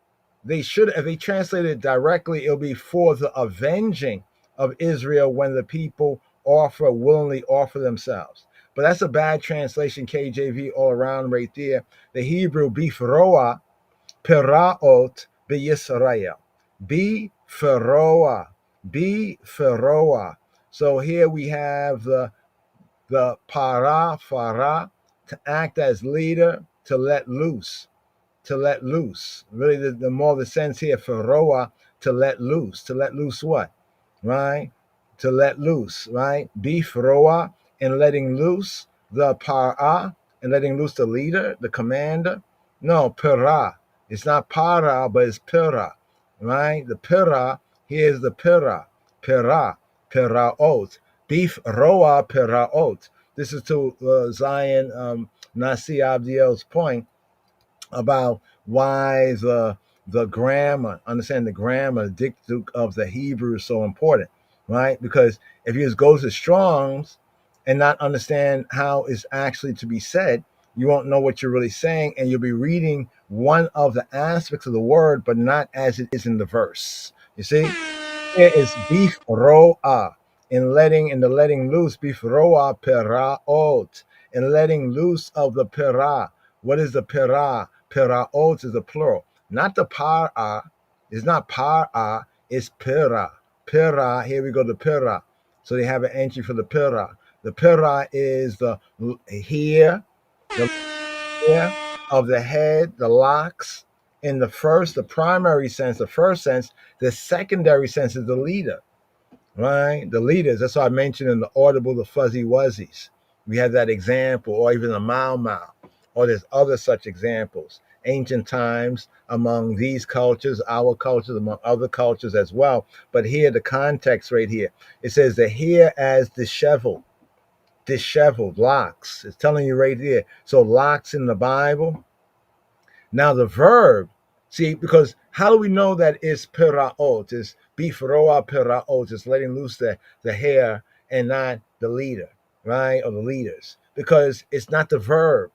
if they translated it directly, it'll be for the avenging of Israel when the people willingly offer themselves. But that's a bad translation, KJV, all around right there. The Hebrew, Bifroa, Peraot, B'Yisrael. Bifroa. So here we have the farah, to act as leader, to let loose. Really, the more the sense here, Pharaoh, to let loose. To let loose what? Right? To let loose, right? Be Pharaoh and letting loose the para and letting loose the leader, the commander. No, para. It's not para, but it's pera, right? The pera, here is the pera, peraot. Beef roa peraot. This is to Zion Nasi Abdiel's point about why the grammar, understand the grammar, the dictute of the Hebrew is so important, right? Because if you just go to Strong's and not understand how it's actually to be said, you won't know what you're really saying, and you'll be reading one of the aspects of the word, but not as it is in the verse. You see? Here is beef roa in the letting loose, beef roa peraot, in letting loose of the pera. What is the pera? Peraot is the plural, not the para. It's not para, it's pera. Pera, here we go to pera. So they have an entry for the pera. The pera is the hair, the hair of the head, the locks. In the primary sense, the first sense, the secondary sense is the leader, right? The leaders. That's why I mentioned in the audible, the fuzzy wuzzies. We have that example, or even the mau mau, or there's other such examples. Ancient times among these cultures, our cultures, among other cultures as well. But here, the context right here, it says the hair as disheveled, locks. It's telling you right here. So locks in the Bible. Now the verb, see, because how do we know that it's peraot? It's bifroa peraot. It's letting loose the hair and not the leader, right? Or the leaders. Because it's not the verb.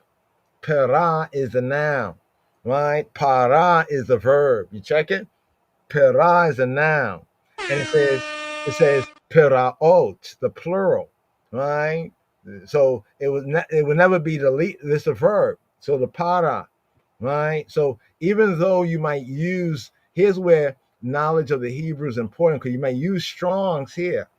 Pera is the noun, right? Para is the verb. You check it? Pera is a noun. And it says peraot, the plural, right? So it would never be the lead. It's the verb. So the para, right? So even though you might use, here's where knowledge of the Hebrew is important, because you might use Strong's here,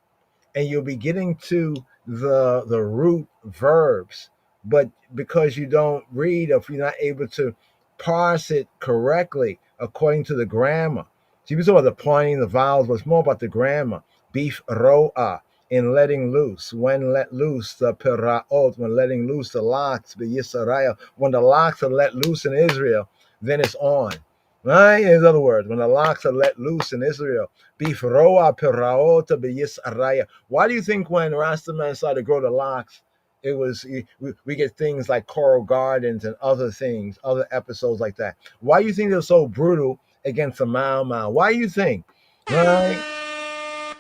and you'll be getting to the root verbs, but because you don't read, if you're not able to parse it correctly according to the grammar. See, we talk about the pointing, the vowels, but it's more about the grammar. Beef roa, in letting loose, when let loose, the peraot, when letting loose the locks, the Yisrael, when the locks are let loose in Israel, then it's on. Right? In other words, when the locks are let loose in Israel, beef roa peraota be Yisrael. Why do you think when Rastaman started to grow the locks, it was we get things like Coral Gardens and other things, other episodes like that? Why do you think they're so brutal against the Mau Mau? Why do you think? Right?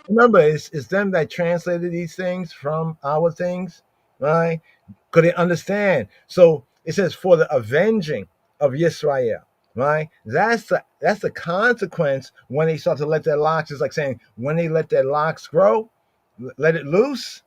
Remember, it's them that translated these things from our things, right? Because they understand. So it says for the avenging of Yisrael, right? That's the consequence when they start to let their locks. It's like saying when they let their locks grow, let it loose.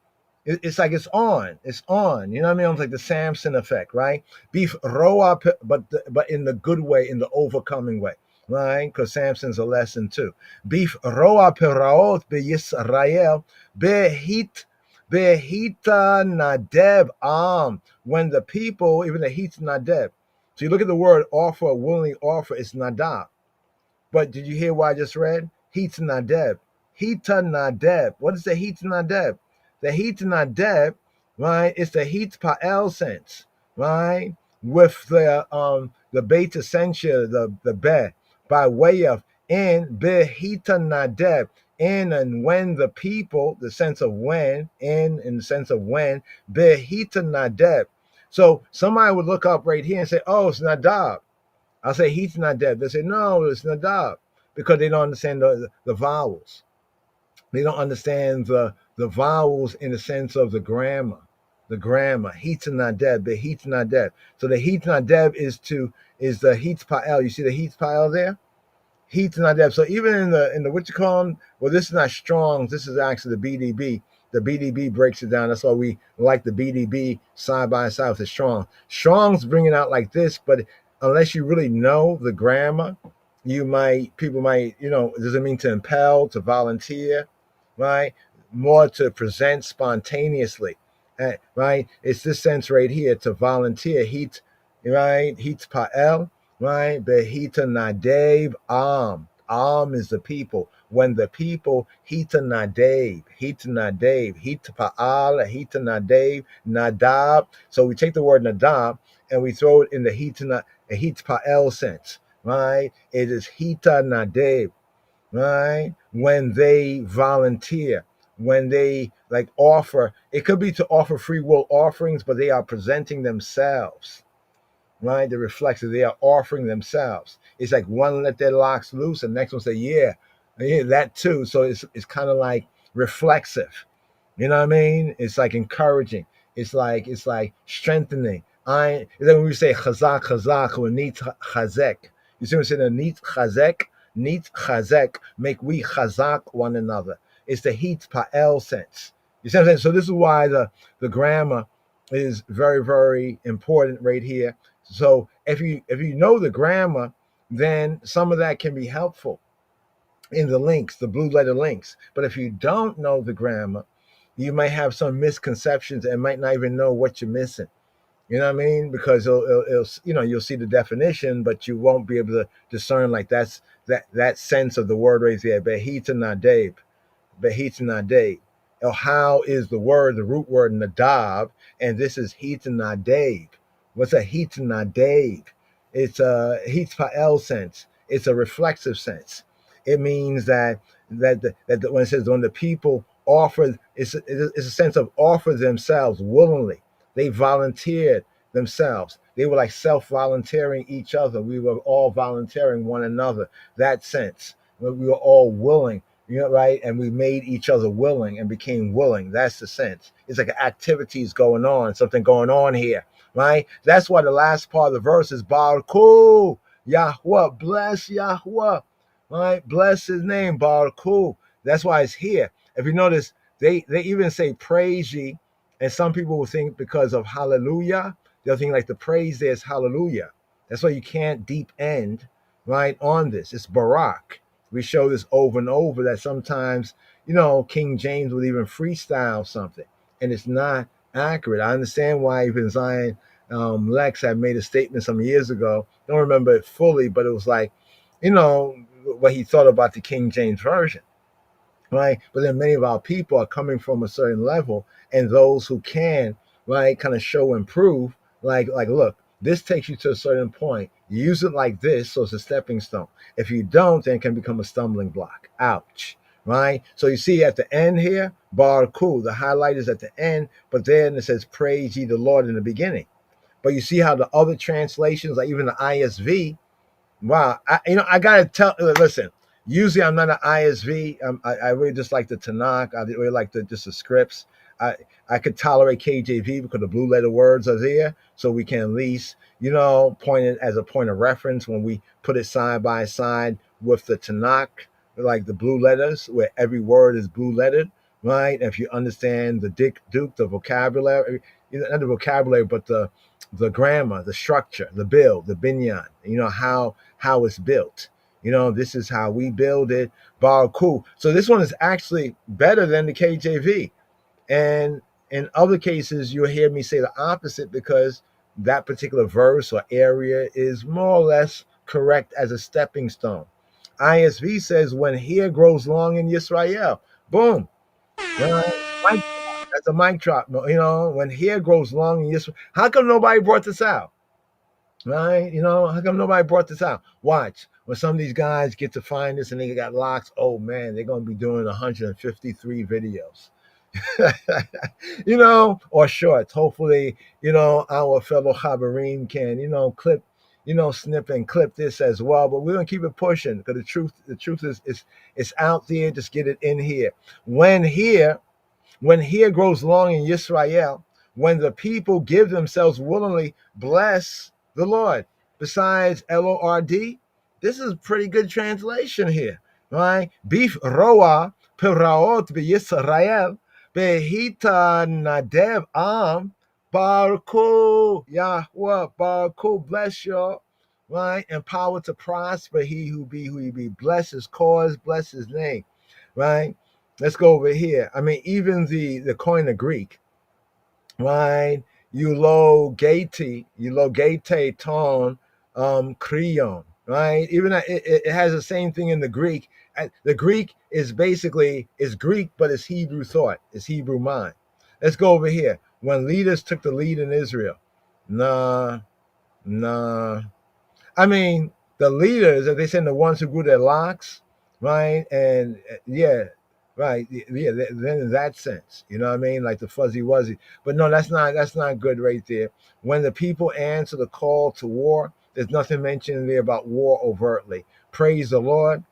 It's like it's on. It's on. You know what I mean? It's like the Samson effect, right? Beef roa, but in the good way, in the overcoming way, right? Because Samson's a lesson too. Beef roa peraot be Yisrael behit behita nadeb am. When the people, even the heat nadeb. So you look at the word offer, willingly offer, it's nadab. But did you hear what I just read? Heat nadeb. Hita nadeb. What is the heat nadeb? The heat nadeb, right? It's the heat pa'el sense, right? With the beta sentia, the be, by way of in behita nadeb, in and when the people, the sense of when, in the sense of when, behita nadeb. So somebody would look up right here and say, oh, it's nadab. I'll say he's not dead. They say, no, it's nadab, because they don't understand the vowels. They don't understand the vowels in the sense of the grammar. The grammar. Heat's not dead, but heat's not dead. So the heat's not dead is the heat's pa'el. You see the heat's pa'el there? Heat's not dead. So even in the what you call them, well, this is not Strong's. This is actually the BDB. The BDB breaks it down. That's why we like the BDB side by side with the Strong. Strong's bring it out like this, but unless you really know the grammar, people might, it doesn't mean to impel, to volunteer, right? More to present spontaneously, right? It's this sense right here, to volunteer. Heat, right? Heat's pa'el, right? Behita nadev am. Am is the people. When the people, hita nadev, hita pa'al, hita nadev, nadab. So we take the word nadab and we throw it in the hita pa'el sense, right? It is hita nadev, right? When they volunteer, when they like offer, it could be to offer free will offerings, but they are presenting themselves, right? The reflexive, they are offering themselves. It's like one let their locks loose, and the next one say, yeah, yeah, that too. So it's kind of like reflexive. You know what I mean? It's like encouraging. It's like strengthening. Then when we say chazak chazak or nit chazek, you see what I'm saying? Nit chazek, make we chazak one another. It's the heat pa'el sense. You see what I'm saying? So this is why the grammar is very, very important right here. So if you know the grammar, then some of that can be helpful in the links, the blue letter links. But if you don't know the grammar, you might have some misconceptions and might not even know what you're missing. You know what I mean? Because you'll see the definition, but you won't be able to discern like that sense of the word right there. Behita nadeb. Behitanadeb. How is the root word nadab, and this is hitanadeb. What's a hitanadeb? It's a hitpael sense. It's a reflexive sense. It means that when it says when the people offer, it's a sense of offer themselves willingly. They volunteered themselves. They were like self-volunteering each other. We were all volunteering one another. That sense. We were all willing, right? And we made each other willing and became willing. That's the sense. It's like activities going on, something going on here, right? That's why the last part of the verse is Baruch Yahweh, bless Yahweh, right? Bless his name, Baruch. That's why it's here. If you notice, they even say praise ye, and some people will think because of hallelujah, they'll think like the praise there is hallelujah. That's why you can't deep end, right, on this. It's Barak. We show this over and over that sometimes, King James would even freestyle something, and it's not accurate. I understand why even Zion Lex had made a statement some years ago. Don't remember it fully, but it was like, what he thought about the King James version, right? But then many of our people are coming from a certain level, and those who can, right, kind of show and prove, like look, this takes you to a certain point. You use it like this, so it's a stepping stone. If you don't, then it can become a stumbling block. Ouch, right? So you see at the end here, Baruch, the highlight is at the end, but then it says praise ye the Lord in the beginning. But you see how the other translations, like even the ISV, wow, I gotta listen. Usually, I'm not an ISV. I really just like the Tanakh. I really like just the scripts. I could tolerate KJV because the blue letter words are there, so we can at least point it as a point of reference when we put it side by side with the Tanakh, like the blue letters, where every word is blue lettered, right? If you understand the the vocabulary, not the vocabulary, but the grammar, the structure, the build, the binyan, how it's built. This is how we build it. Baruch. So this one is actually better than the KJV. And in other cases, you'll hear me say the opposite because that particular verse or area is more or less correct as a stepping stone. ISV says, when hair grows long in Yisrael. Boom. That's a mic drop. When hair grows long in Yisrael. How come nobody brought this out? Right? How come nobody brought this out? Watch. When some of these guys get to find this and they got locks, oh man, they're going to be doing 153 videos. Or shorts. Hopefully, our fellow Chabarim can, clip, snip and clip this as well. But we're going to keep it pushing because the truth is out there. Just get it in here. When hair grows long in Yisrael, when the people give themselves willingly, bless the Lord. Besides Lord, this is a pretty good translation here, right? Beef roa piraot b'Yisrael behita nadev am baruch Yahweh baruch, bless y'all, right? Empowered to prosper, he who be, bless his cause, bless his name, right? Let's go over here. I mean, even the Koine Greek, right? Eulogete ton krion, right? Even it has the same thing in the Greek. The Greek is basically Greek, but it's Hebrew thought, it's Hebrew mind. Let's go over here. When leaders took the lead in Israel, nah. I mean, the leaders, as they said, the ones who grew their locks, right? And yeah, Right? Yeah. Then in that sense, you know what I mean, like the fuzzy wuzzy. But no, that's not good right there. When the people answer the call to war, there's nothing mentioned there about war overtly. Praise the Lord.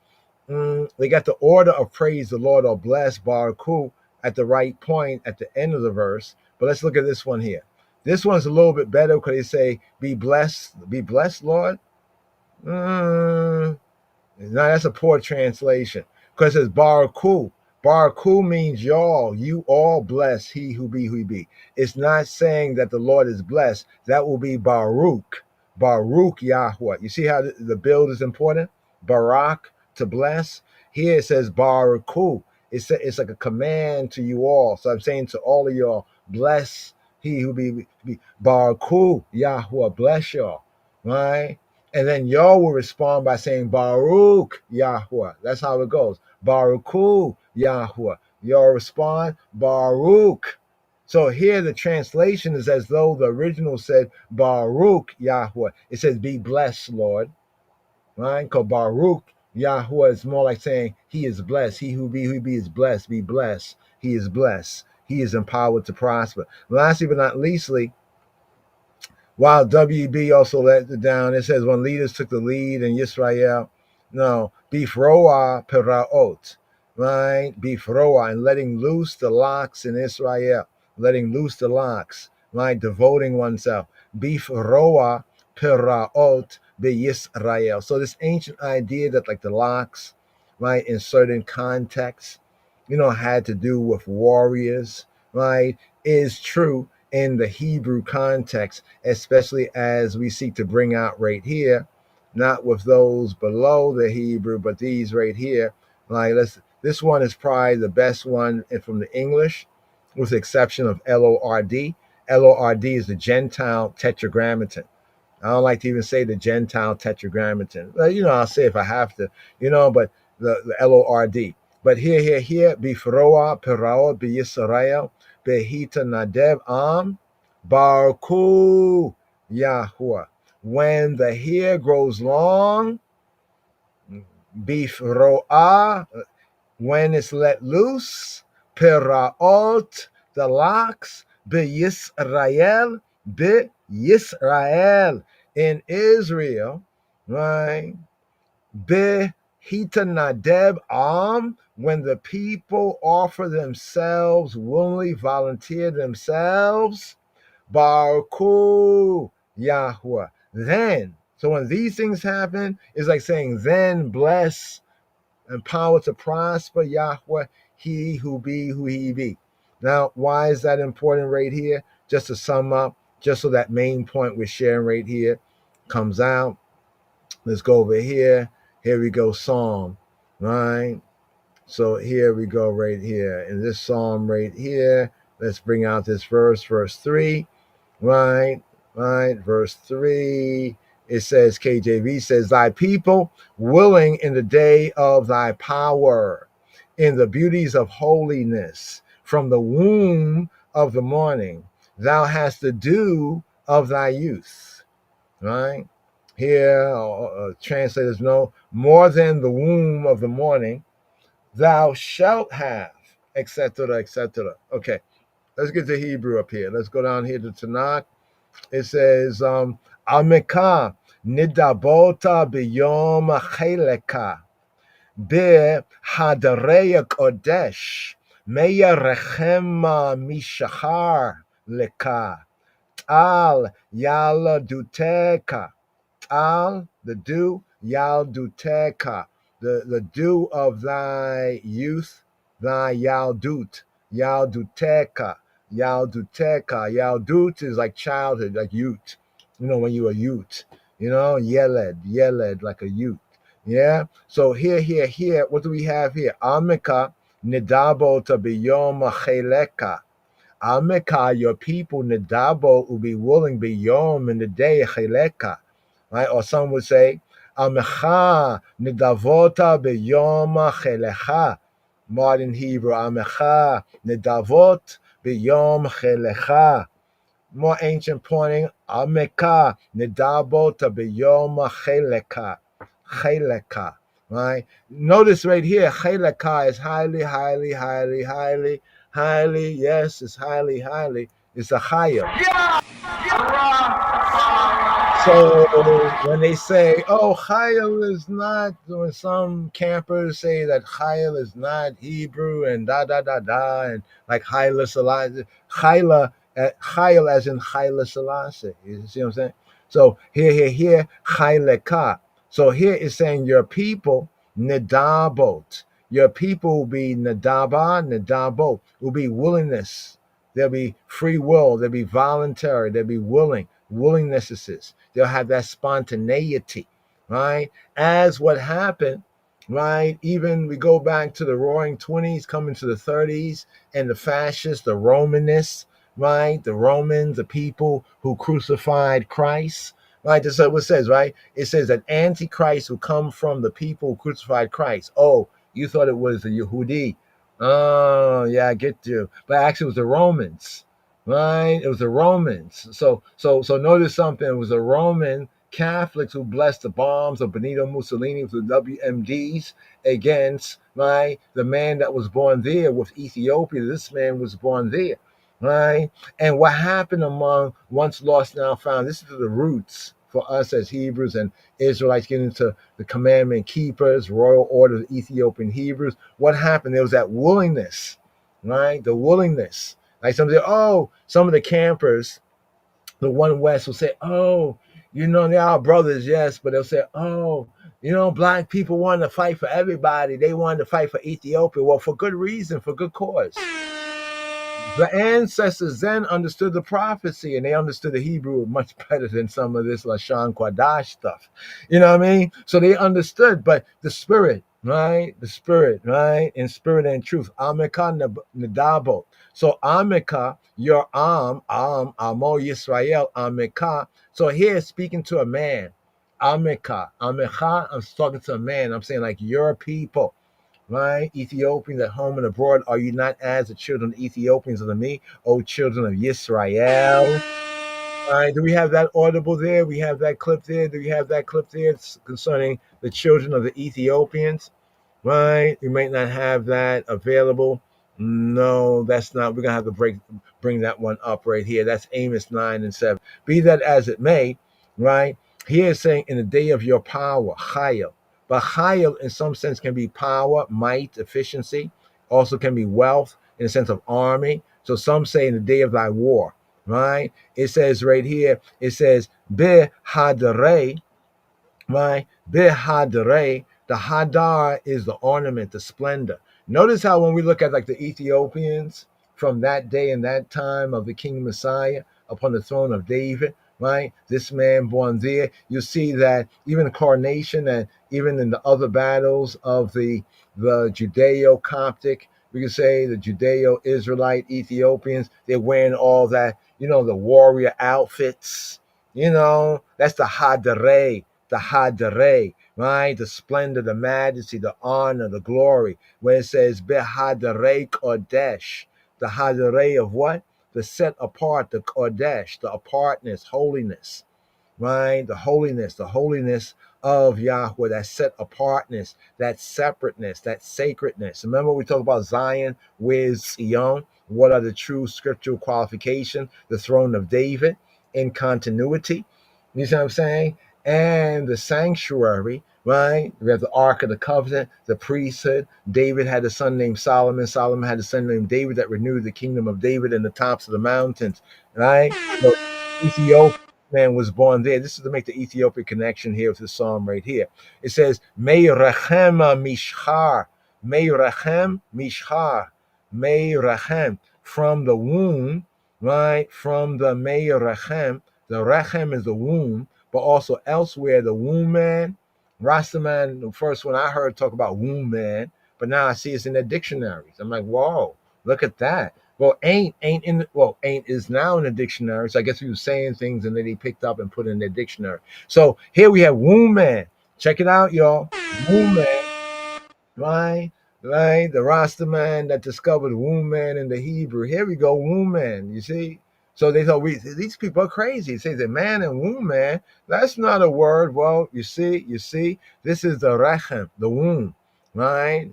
They got the order of praise the Lord or bless Baruch at the right point at the end of the verse. But let's look at this one here. This one's a little bit better because they say, be blessed, Lord. No, that's a poor translation because it says Baruch. Baruch means y'all, you all bless he who be. It's not saying that the Lord is blessed. That will be Baruch. Baruch Yahweh. You see how the build is important? Barak, to bless. Here it says Baruch. It's like a command to you all. So I'm saying to all of y'all, bless he who be. Baruch Yahweh, bless y'all. Right? And then y'all will respond by saying Baruch Yahweh. That's how it goes. Baruch Yahweh. Y'all respond Baruch. So here the translation is as though the original said Baruch Yahweh. It says be blessed, Lord. Right? Because Baruch Yahweh is more like saying he is blessed. He who be is blessed. Be blessed. He is blessed. He is empowered to prosper. Lastly but not leastly, while WB also let it down, it says when leaders took the lead in Yisrael, no, bifroa peraot, right? Bifroa, and letting loose the locks in Israel, letting loose the locks, right? Devoting oneself. Bifroa peraot be Yisrael. So this ancient idea that like the locks, right, in certain contexts, had to do with warriors, right, is true in the Hebrew context, especially as we seek to bring out right here, not with those below the Hebrew, but these right here. Like this one is probably the best one from the English, with the exception of LORD. LORD is the Gentile Tetragrammaton. I don't like to even say the Gentile Tetragrammaton. I'll say if I have to, but the LORD. But here, Bifroa, Peraot, Be Yisrael, Behita Nadev Am, Baruch Yahweh. When the hair grows long, Bifroa, when it's let loose, Peraot, the locks, Be Yisrael, in Israel, right? Behita Nadeb Am, when the people offer themselves, willingly volunteer themselves, Baruch Yahweh. Then, so when these things happen, it's like saying, then bless and power to prosper Yahweh, he who be who he be. Now, why is that important right here? Just to sum up, just so that main point we're sharing right here comes out. Let's go over here. Here we go, Psalm, right? So here we go right here. In this Psalm right here, let's bring out this verse 3, right? Verse 3. It says, KJV says, thy people willing in the day of thy power, in the beauties of holiness, from the womb of the morning, thou hast the dew of thy youth, right? Here, translators know, more than the womb of the morning, thou shalt have, etc., etc. Okay, let's get to Hebrew up here. Let's go down here to Tanakh. It says, Ameka nidabota biyom cheleka be hadarei kodesh meya rechema mishachar leka al yala duteka. Al, the dew, Yalduteka, the dew of thy youth, thy Yaldut, Yalduteka. Yaldut is like childhood, like youth. When you are youth, Yeled, like a youth. Yeah. So here, what do we have here? Amika nidabo to biyom cheleka. Amika, your people, nidabo, will be willing biyom in the day cheleka. Right? Or some would say, Amecha nidavota beyom chelecha. Modern Hebrew, Amecha nidavot beyom chelecha. More ancient pointing, Ameka nidabota beyom cheleka. Cheleka. right? Notice right here, Chelaka is highly, highly, highly, highly, highly. Yes, it's highly, highly. It's a Chayil. So when they say, "Oh, Chayil is not," when some campers say that Chayil is not Hebrew and da da da da, and like Haile Selassie, Chayil as in Haile Selassie. You see what I'm saying? So here, Chayleka. So here it's saying your people Nedabot. Your people will be Nedaba, Nedabot. Will be willingness. There'll be free will. There'll be voluntary. There'll be willingnesses. They'll have that spontaneity, right? As what happened, right? Even we go back to the Roaring 20s, coming to the 30s, and the fascists, the Romanists, right? The Romans, the people who crucified Christ, right? That's what it says, right? It says that Antichrist will come from the people who crucified Christ. Oh, you thought it was the Yehudi. Oh, yeah, I get you. But actually, it was the Romans, right? It was the Romans. So notice something. It was the Roman Catholics who blessed the bombs of Benito Mussolini with the WMDs against, right, the man that was born there with Ethiopia. This man was born there, right? And what happened among once lost, now found? This is the roots for us as Hebrews and Israelites getting into the commandment keepers, royal order of the Ethiopian Hebrews. What happened? There was that willingness, right? The willingness. Like some say, oh, some of the campers, the one West will say, oh, they are brothers, yes, but they'll say, oh, black people wanted to fight for everybody. They wanted to fight for Ethiopia. Well, for good reason, for good cause. The ancestors then understood the prophecy, and they understood the Hebrew much better than some of this Lashon Kodash stuff. You know what I mean? So they understood, but the spirit, right? The spirit, right? In spirit and truth. Ameka Nadabo. So Ameka, your Amo Yisrael, Ameka. So here speaking to a man. Ameka. Amecha, I'm talking to a man. I'm saying like your people. Right? Ethiopians at home and abroad, are you not as the children of Ethiopians unto me, O children of Yisrael? Right? Do we have that audible there? We have that clip there. Do we have that clip there concerning the children of the Ethiopians? Right? We might not have that available. No, that's not. We're gonna have to bring that one up right here. That's Amos 9 and 7. Be that as it may, right? Here it's saying in the day of your power, Chayil. But Chayil in some sense can be power, might, efficiency, also can be wealth in the sense of army. So some say in the day of thy war, right? It says right here, it says, Be Hadarei, right? Be Hadarei. The Hadar is the ornament, the splendor. Notice how when we look at like the Ethiopians from that day and that time of the King Messiah upon the throne of David, right? This man born there, you see that even the coronation and even in the other battles of the Judeo-Coptic, we can say the Judeo-Israelite Ethiopians, they're wearing all that, the warrior outfits. That's the Hadarei, right? The splendor, the majesty, the honor, the glory. Where it says Behadarei Kodesh, the Hadarei of what? The set apart, the Kodesh, the apartness, holiness, right? The holiness of Yahweh, that set apartness, that separateness, that sacredness. Remember we talked about Zion, where's Zion? What are the true scriptural qualifications? The throne of David in continuity. You see what I'm saying? And the sanctuary, right? We have the Ark of the Covenant, the priesthood. David had a son named Solomon. Solomon had a son named David that renewed the kingdom of David in the tops of the mountains, right? So Ethiopia man was born there. This is to make the Ethiopian connection here with the psalm right here. It says, May Rechem Mishchar, May Rechem Mishchar, May Rechem, from the womb, right? From the May Rechem. The Rechem is the womb, but also elsewhere, the womb man. Rastaman, the first one I heard talk about womb man, but now I see it's in their dictionaries. I'm like, whoa, look at that. Well, ain't is now in the dictionary. So I guess we were saying things and then he picked up and put in their dictionary. So here we have womb man. Check it out, y'all. Womb man, right? Right? The Rasta man that discovered womb man in the Hebrew. Here we go, womb man. You see? So they thought these people are crazy. It says a man and womb man. That's not a word. Well, you see, this is the rechem, the womb, right?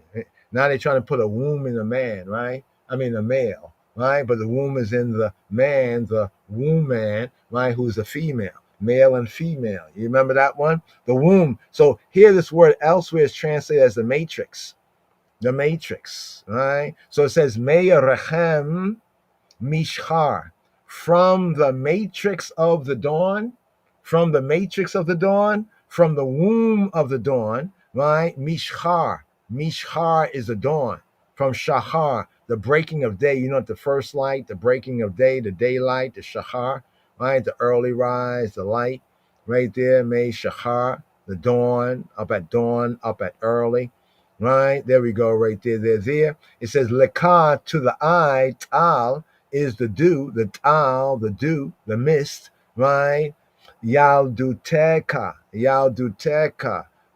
Now they're trying to put a womb in a man, right? I mean a male, right? But the womb is in the man, the womb man, right? Who's a female, male and female. You remember that one? The womb. So here, this word elsewhere is translated as the matrix, right? So it says Meya rechem Mishchar, from the matrix of the dawn, from the matrix of the dawn, from the womb of the dawn, right? Mishchar. Mishchar is the dawn. From Shahar, the breaking of day. You know, the first light, the breaking of day, the daylight, the Shahar, right? The early rise, the light, right there. May Shahar, the dawn, up at early. Right? There we go, right there. There. It says, Lekah, to the eye, Tal, is the dew, the tal, the dew, the mist, right? Yalduteka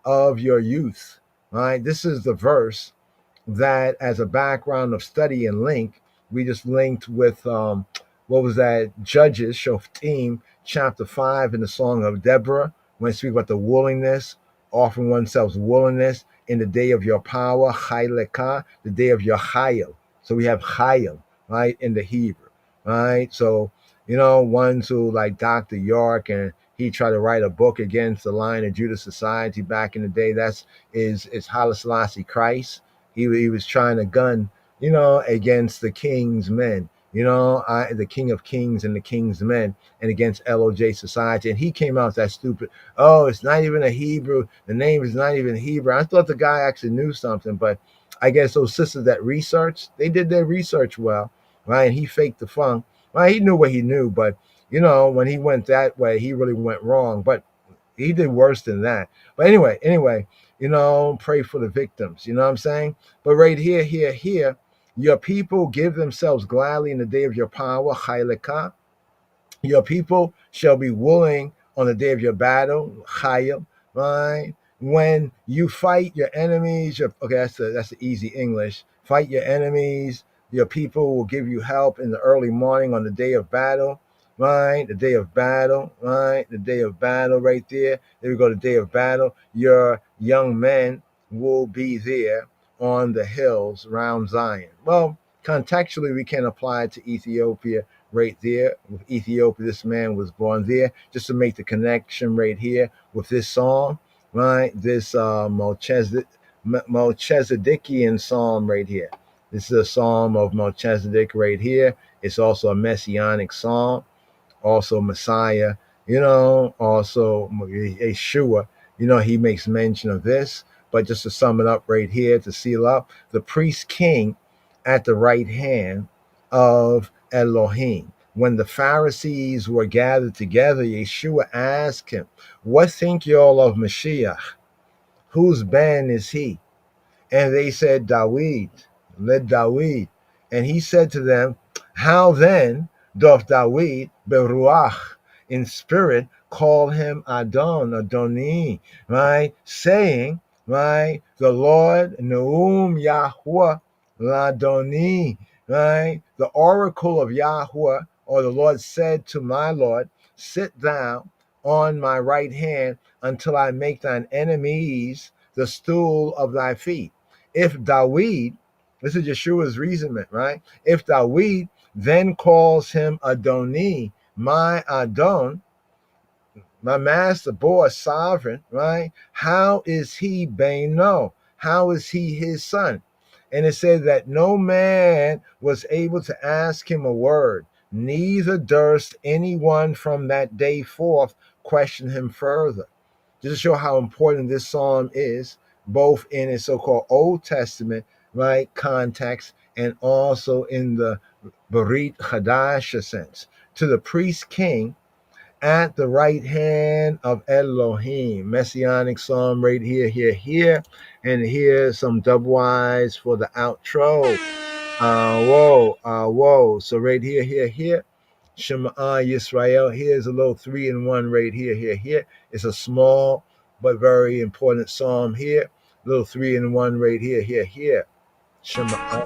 of your youth, right? This is the verse that, as a background of study and link, we just linked with what was that? Judges, Shoftim, chapter 5 in the Song of Deborah, when it speaks about the willingness, offering oneself's willingness in the day of your power, Chayleka, the day of your Chayil. So we have Chayil, right, in the Hebrew, right? So, ones who like Dr. York, and he tried to write a book against the Lion of Judah Society back in the day. Is Haile Selassie Christ. He was trying to gun, against the king's men, the King of Kings and the King's men, and against LOJ Society. And he came out that stupid, it's not even a Hebrew. The name is not even Hebrew. I thought the guy actually knew something, but I guess those sisters that researched, they did their research well, right? And he faked the funk. Right? He knew what he knew, but, when he went that way, he really went wrong. But he did worse than that. But anyway, pray for the victims. You know what I'm saying? But right here, your people give themselves gladly in the day of your power, Chayleka. Your people shall be willing on the day of your battle, Chayil, right? When you fight your enemies, that's the easy English. Fight your enemies. Your people will give you help in the early morning on the day of battle, right? The day of battle, right? The day of battle right there. There we go, the day of battle. Your young men will be there on the hills around Zion. Well, contextually, we can apply it to Ethiopia right there. With Ethiopia, this man was born there. Just to make the connection right here with this psalm, right? This Melchizedekian psalm right here. This is a psalm of Melchizedek right here. It's also a messianic psalm, also Messiah, also Yeshua. He makes mention of this. But just to sum it up right here, to seal up, the priest king at the right hand of Elohim. When the Pharisees were gathered together, Yeshua asked him, what think you all of Mashiach? Whose ben is he? And they said, Dawid, let Dawid. And he said to them, how then doth Dawid beruach, in spirit, call him Adoni, right? Saying, right, the Lord, Neum Yahweh Ladoni, right? The oracle of Yahweh, or the Lord said to my Lord, sit thou on my right hand until I make thine enemies the stool of thy feet. If Dawid, this is Yeshua's reasonment, right? If Dawid then calls him Adoni, my Adon, my master, boss, sovereign, right? How is he Beno? How is he his son? And it says that no man was able to ask him a word, neither durst anyone from that day forth question him further. Just to show how important this psalm is, both in its so-called Old Testament, right, context, and also in the Berit Chadash sense. To the priest king at the right hand of Elohim. Messianic psalm right here. And here's some dub-wise for the outro. Whoa. So right here. Shema Yisrael. Here's a little 3-in-1 right here. It's a small but very important psalm here. Little 3-in-1 right here. Shema.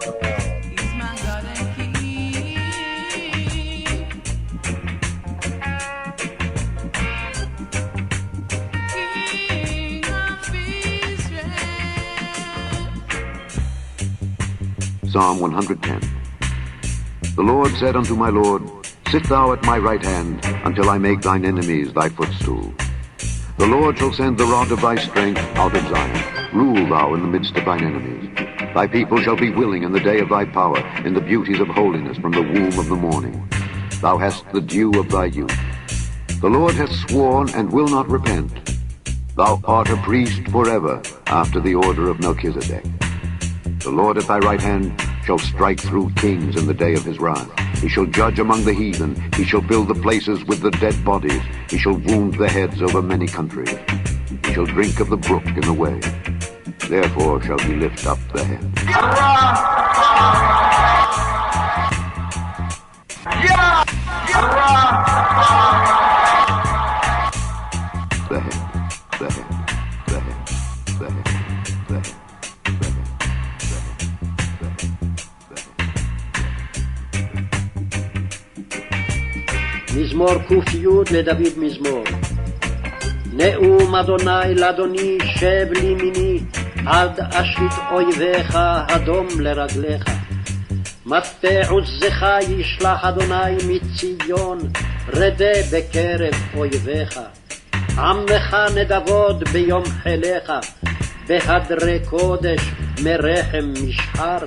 Psalm 110. The Lord said unto my Lord, Sit thou at my right hand, until I make thine enemies thy footstool. The Lord shall send the rod of thy strength out of Zion. Rule thou in the midst of thine enemies. Thy people shall be willing in the day of thy power, in the beauties of holiness from the womb of the morning. Thou hast the dew of thy youth. The Lord hath sworn and will not repent. Thou art a priest forever, after the order of Melchizedek. The Lord at thy right hand shall strike through kings in the day of his wrath. He shall judge among the heathen. He shall fill the places with the dead bodies. He shall wound the heads over many countries. He shall drink of the brook in the way. Therefore shall he lift up the head. The head, the head, the head, the head, the head. מזמור ק"י לדוד מזמור. נאום אדוני לאדוני שב לימיני, עד אשית אויביך אדום לרגליך. מטה עוזך ישלח אדוני מציון, רדה בקרב אויביך. עמך נדבות ביום חיליך, בהדרי קודש מרחם משחר,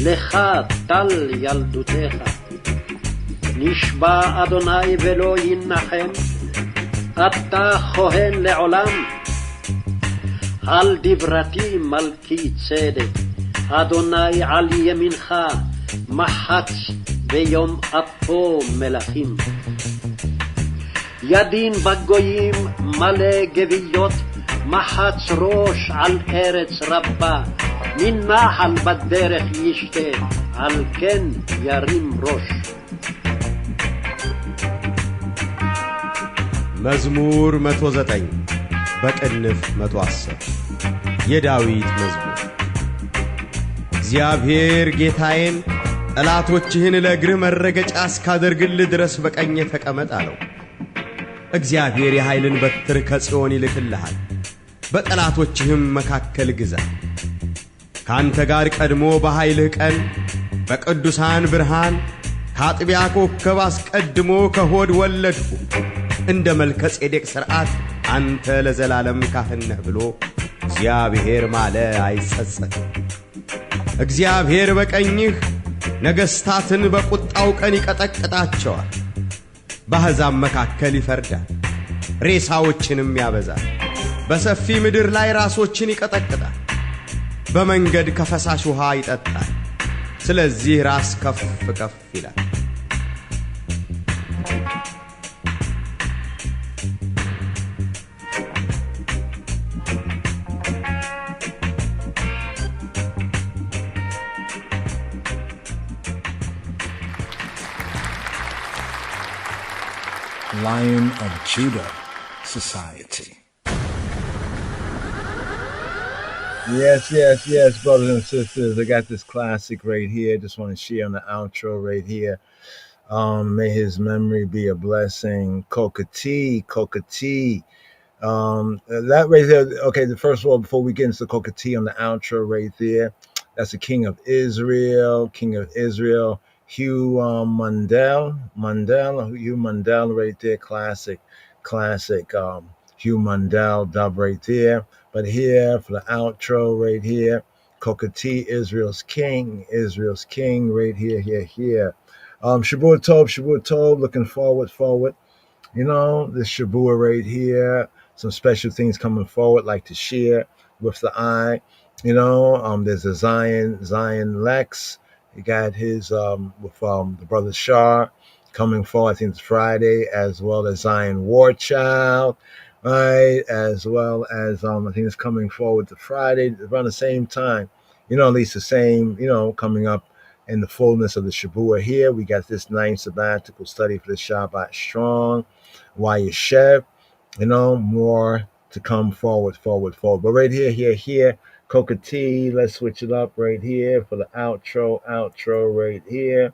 לך טל ילדותך. נשבע אדוני ולא ינחם, אתה כהן לעולם. על דברתי מלכי צדק, אדוני על ימינך, מחץ ביום אפו מלכים. ידין בגויים מלא גוויות, מחץ ראש על ארץ רבה. מנחל בדרך ישתה, על כן ירים ראש. መዝሙር 109 በቅንፍ 110 የዳዊት መዝሙር። እግዚአብሔር ጌታዬን ጠላቶችህን ለእግር መረገጫ እስካደርግልህ ድረስ በቀኜ ተቀመጥ አለው። እግዚአብሔር የኃይልን በትር ከጽዮን ይልክልሃል፣ በጠላቶችህም መካከል ግዛ። ካንተ ጋር ቀድሞ በኃይልህ ቀን በቅዱሳን ብርሃን ከአጥቢያ ኮከብ አስቀድሞ ከሆድ ወለድሁ። እንደ መልከ ጼዴቅ ሥርዓት አንተ ለዘላለም ካህን ነህ ብሎ እግዚአብሔር ማለ አይጸጸትም። እግዚአብሔር በቀኝህ ነገሥታትን በቁጣው ቀን ይቀጠቅጣቸዋል። በአሕዛብ መካከል ይፈርዳል፣ ሬሳዎችንም ያበዛል። በሰፊ ምድር ላይ ራሶችን ይቀጠቅጣል። በመንገድ ከፈሳሽ ውሃ ይጠጣል። ስለዚህ ራስ ከፍ ከፍ ይላል። Lion of Judah Society. Yes, brothers and sisters. I got this classic right here. Just want to share on the outro right here. May his memory be a blessing. Kokati. That right there. Okay, the first of all, before we get into Kokati on the outro right there, that's the King of Israel. Hugh Mundell right there, classic Hugh Mundell dub right there. But here for the outro right here, Kokati, Israel's King right here. Shabur Tov, looking forward. You know, this Shabur right here, some special things coming forward, like to share with the eye. You know, there's a Zion Lex. He got his with the brother Shah coming forward. I think it's Friday, as well as Zion War Child, right? As well as I think it's coming forward to Friday around the same time. You know, at least the same. You know, coming up in the fullness of the Shabua here. We got this 9th sabbatical study for the Shabbat Strong, Wayyesheb. You know, more to come forward. But right here. Kokati, let's switch it up right here for the outro right here.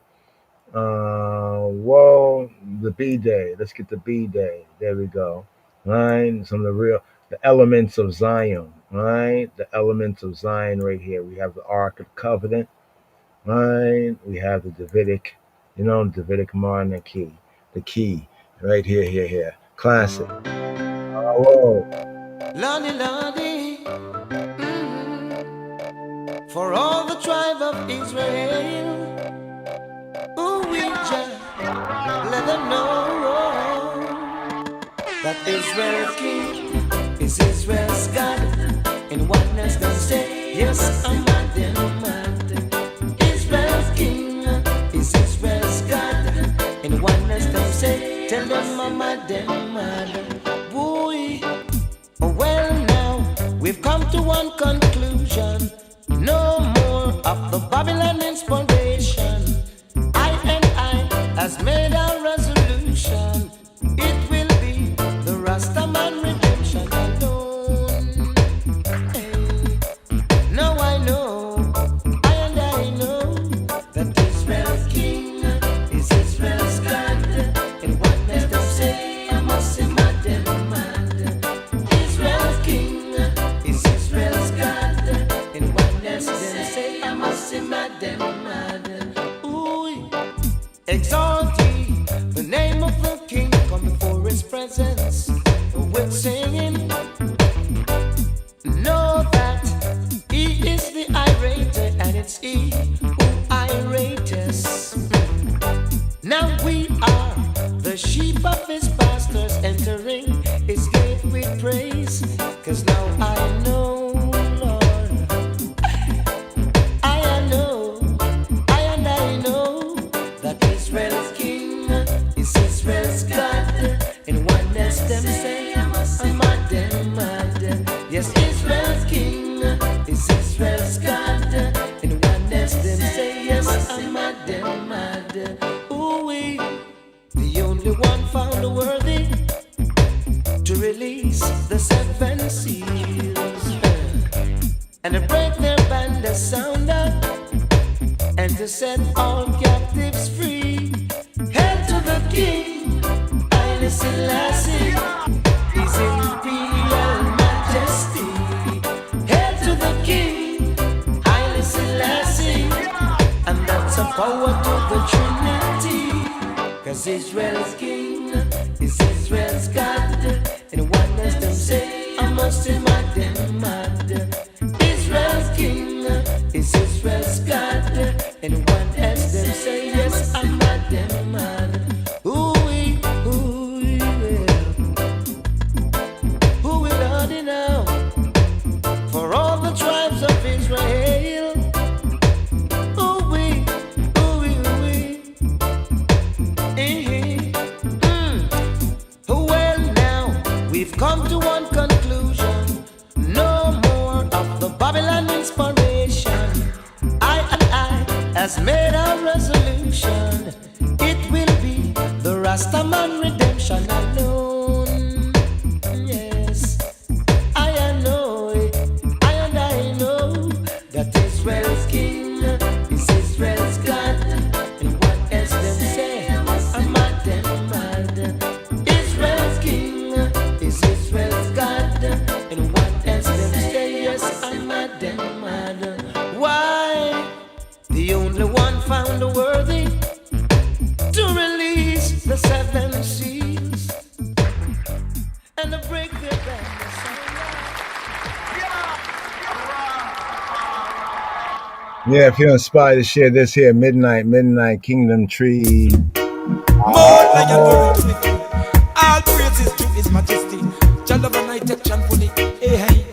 The B-Day. Let's get the B-Day. There we go. Right? Some of the elements of Zion. Right? The elements of Zion right here. We have the Ark of Covenant. Right? We have the Davidic, Davidic monarchy, the key, right here. Classic. Oh, Lordy, Lordy, for all the tribe of Israel, we just let them know that Israel's king is Israel's God. In oneness they say, yes, I'm mad. Israel's king is Israel's God. In oneness they say, tell them I'm mad. Boy, well now, we've come to one conclusion. No more of the Babylon inspiration. I has made a resolution. It will be the Rastaman redemption alone. Hey. Now I know that Israel's king is Israel's God. And oneness they say, I must say mad. Israel's king is Israel's God. And oneness they say, I must say mad. Ooh, exalt ye the name of the King, come before his presence with singing. Know that he is the irater, and it's he who irate us. Now we are the sheep of his pastors, entering his gate with praise. Cause now I know, Lord, I know that Israel's king is Israel's God. In oneness them say, I'm mad. Yes, Israel's king is Israel's God. In oneness them say, yes, I'm mad. Ooh, the only one found worthy to release the 7 seals and to break their band asunder and to set all captives free. Hail to the King, Haile Selassie, His Imperial Majesty. Hail to the King, Haile Selassie, and that's a power to the Trinity. Cause Israel's king is Israel's God. And oneness them say, I must say mad. Israel's king is Israel's God. And oneness them say, yes, I'm mad. Who will order now for all the tribes of Israel? Well, now we've come to one conclusion. No more of the Babylon inspiration. I has made a resolution. It will be the Rastaman redemption alone. Yes, I know that Israel's king is Israel's God. And what else them say? I'm mad. Israel's king is Israel's God. And what else them say? Yes, I'm mad. Why? The only one found worthy to release the 7 seals and to break their band. yeah, if you're inspired to share this here, Midnight Kingdom Tree. More lion warrior to me. All praises to his majesty. Child of a night action for the hey.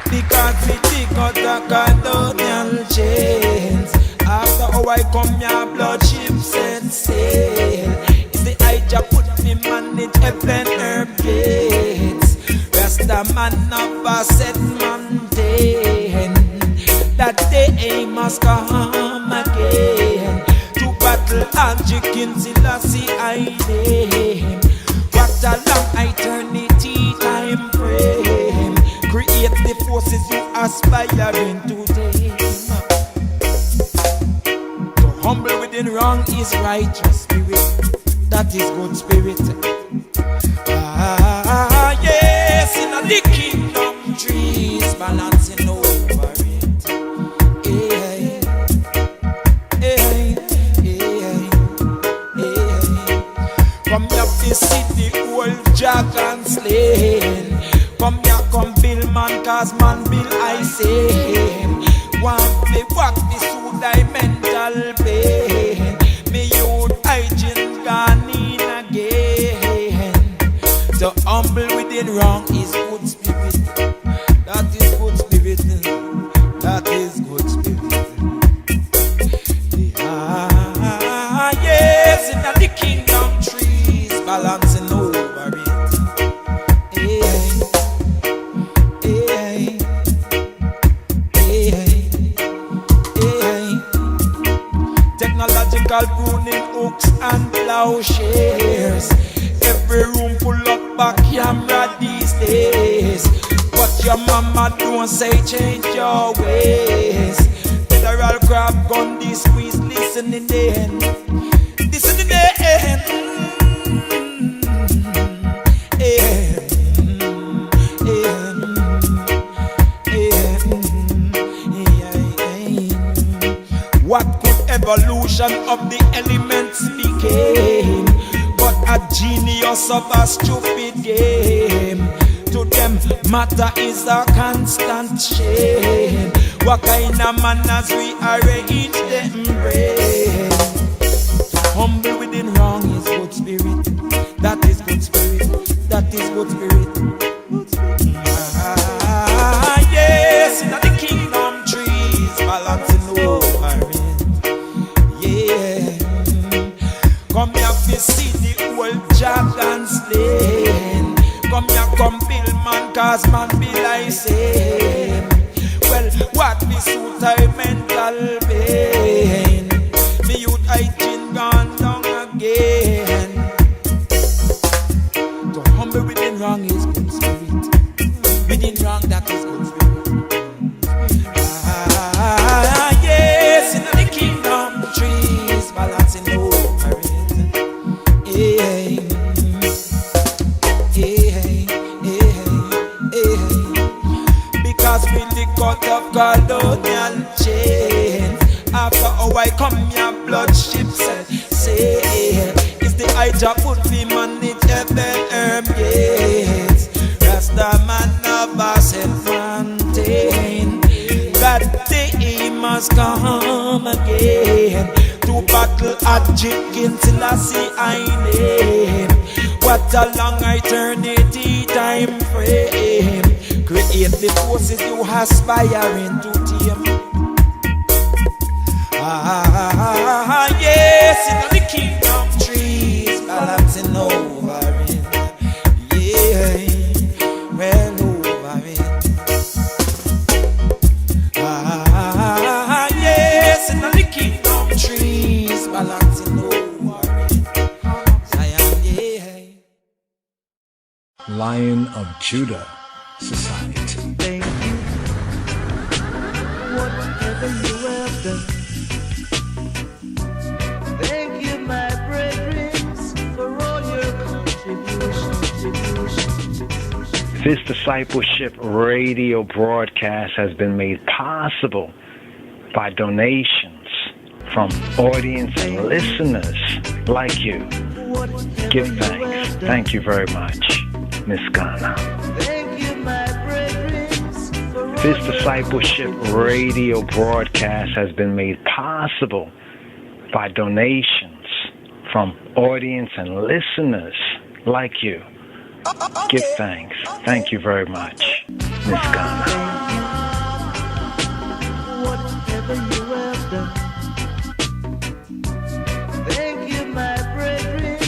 Because we take out the colonial chains. After how I come here, blood ships and sail. It's the Ija put me manage heaven herb gates. Rasta man of a set mountain. That day must come again. To battle and chicken Selassie I name. What a long eternity time frame. Create the forces you aspiring to tame. To humble within wrong is righteous spirit. That is good spirit. Yeah. the kingdom trees balancing over it. Hey, hey, hey, hey. Come here to see the old dragon slain. Come here, come build man, cause man build I say. Want me walk this through thy mental pain. Me youth hygiene gone in again. The humble within wrong is good spirit. That is good spirit. That is good spirit. Yes, in the kingdom trees balancing over it. Technological pruning hooks and plowshares. Every room full of back camera these days. But your mama don't say change your ways. Federal crab gun, this squeeze, listen in the end. Listen in the end. What could evolution of the elements became but a genius of a stupid game? To them, matter is a constant shame. What kind of manners we arrange them brain? Humble within wrong is good spirit. That is good spirit. That is good spirit. Yes, in the kingdom trees balancing over it. Yeah, come here to see the old dragon slain. Come here, come build man, cause man be like same. Well, what we suit I mental pain. Me youth hygiene gone down again. To humble within wrong is good spirit. Within wrong that is good spirit. Yes, in the kingdom trees balancing over it. Yeah. Because we the cut of colonial chain. After a while come your blood ships sail. It's the Ija put we manage heaven gates. Rasta man of us and plantain. That day must come again. To battle at Jikin till I see I name. What a long eternity time frame. Create the forces you aspiring to tame. Yes, in the kingdom trees balancing over it. Yeah, well over it. Yes, in the kingdom trees balancing over it. Yeah. Lion of Judah Society. Thank you, whatever you have done. Thank you, my brethren, for all your contributions. This discipleship radio broadcast has been made possible by donations from audience and listeners like you. Give thanks. Thank you very much, Miss Ghana. This discipleship radio broadcast has been made possible by donations from audience and listeners like you. Give thanks. Thank you very much, Miss Ghana. Whatever you have done. Thank you, my brethren,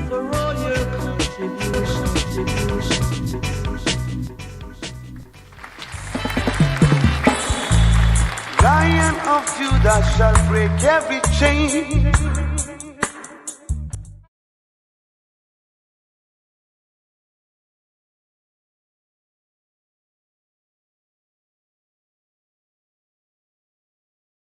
for all your contributions. Lion of Judah shall break every chain.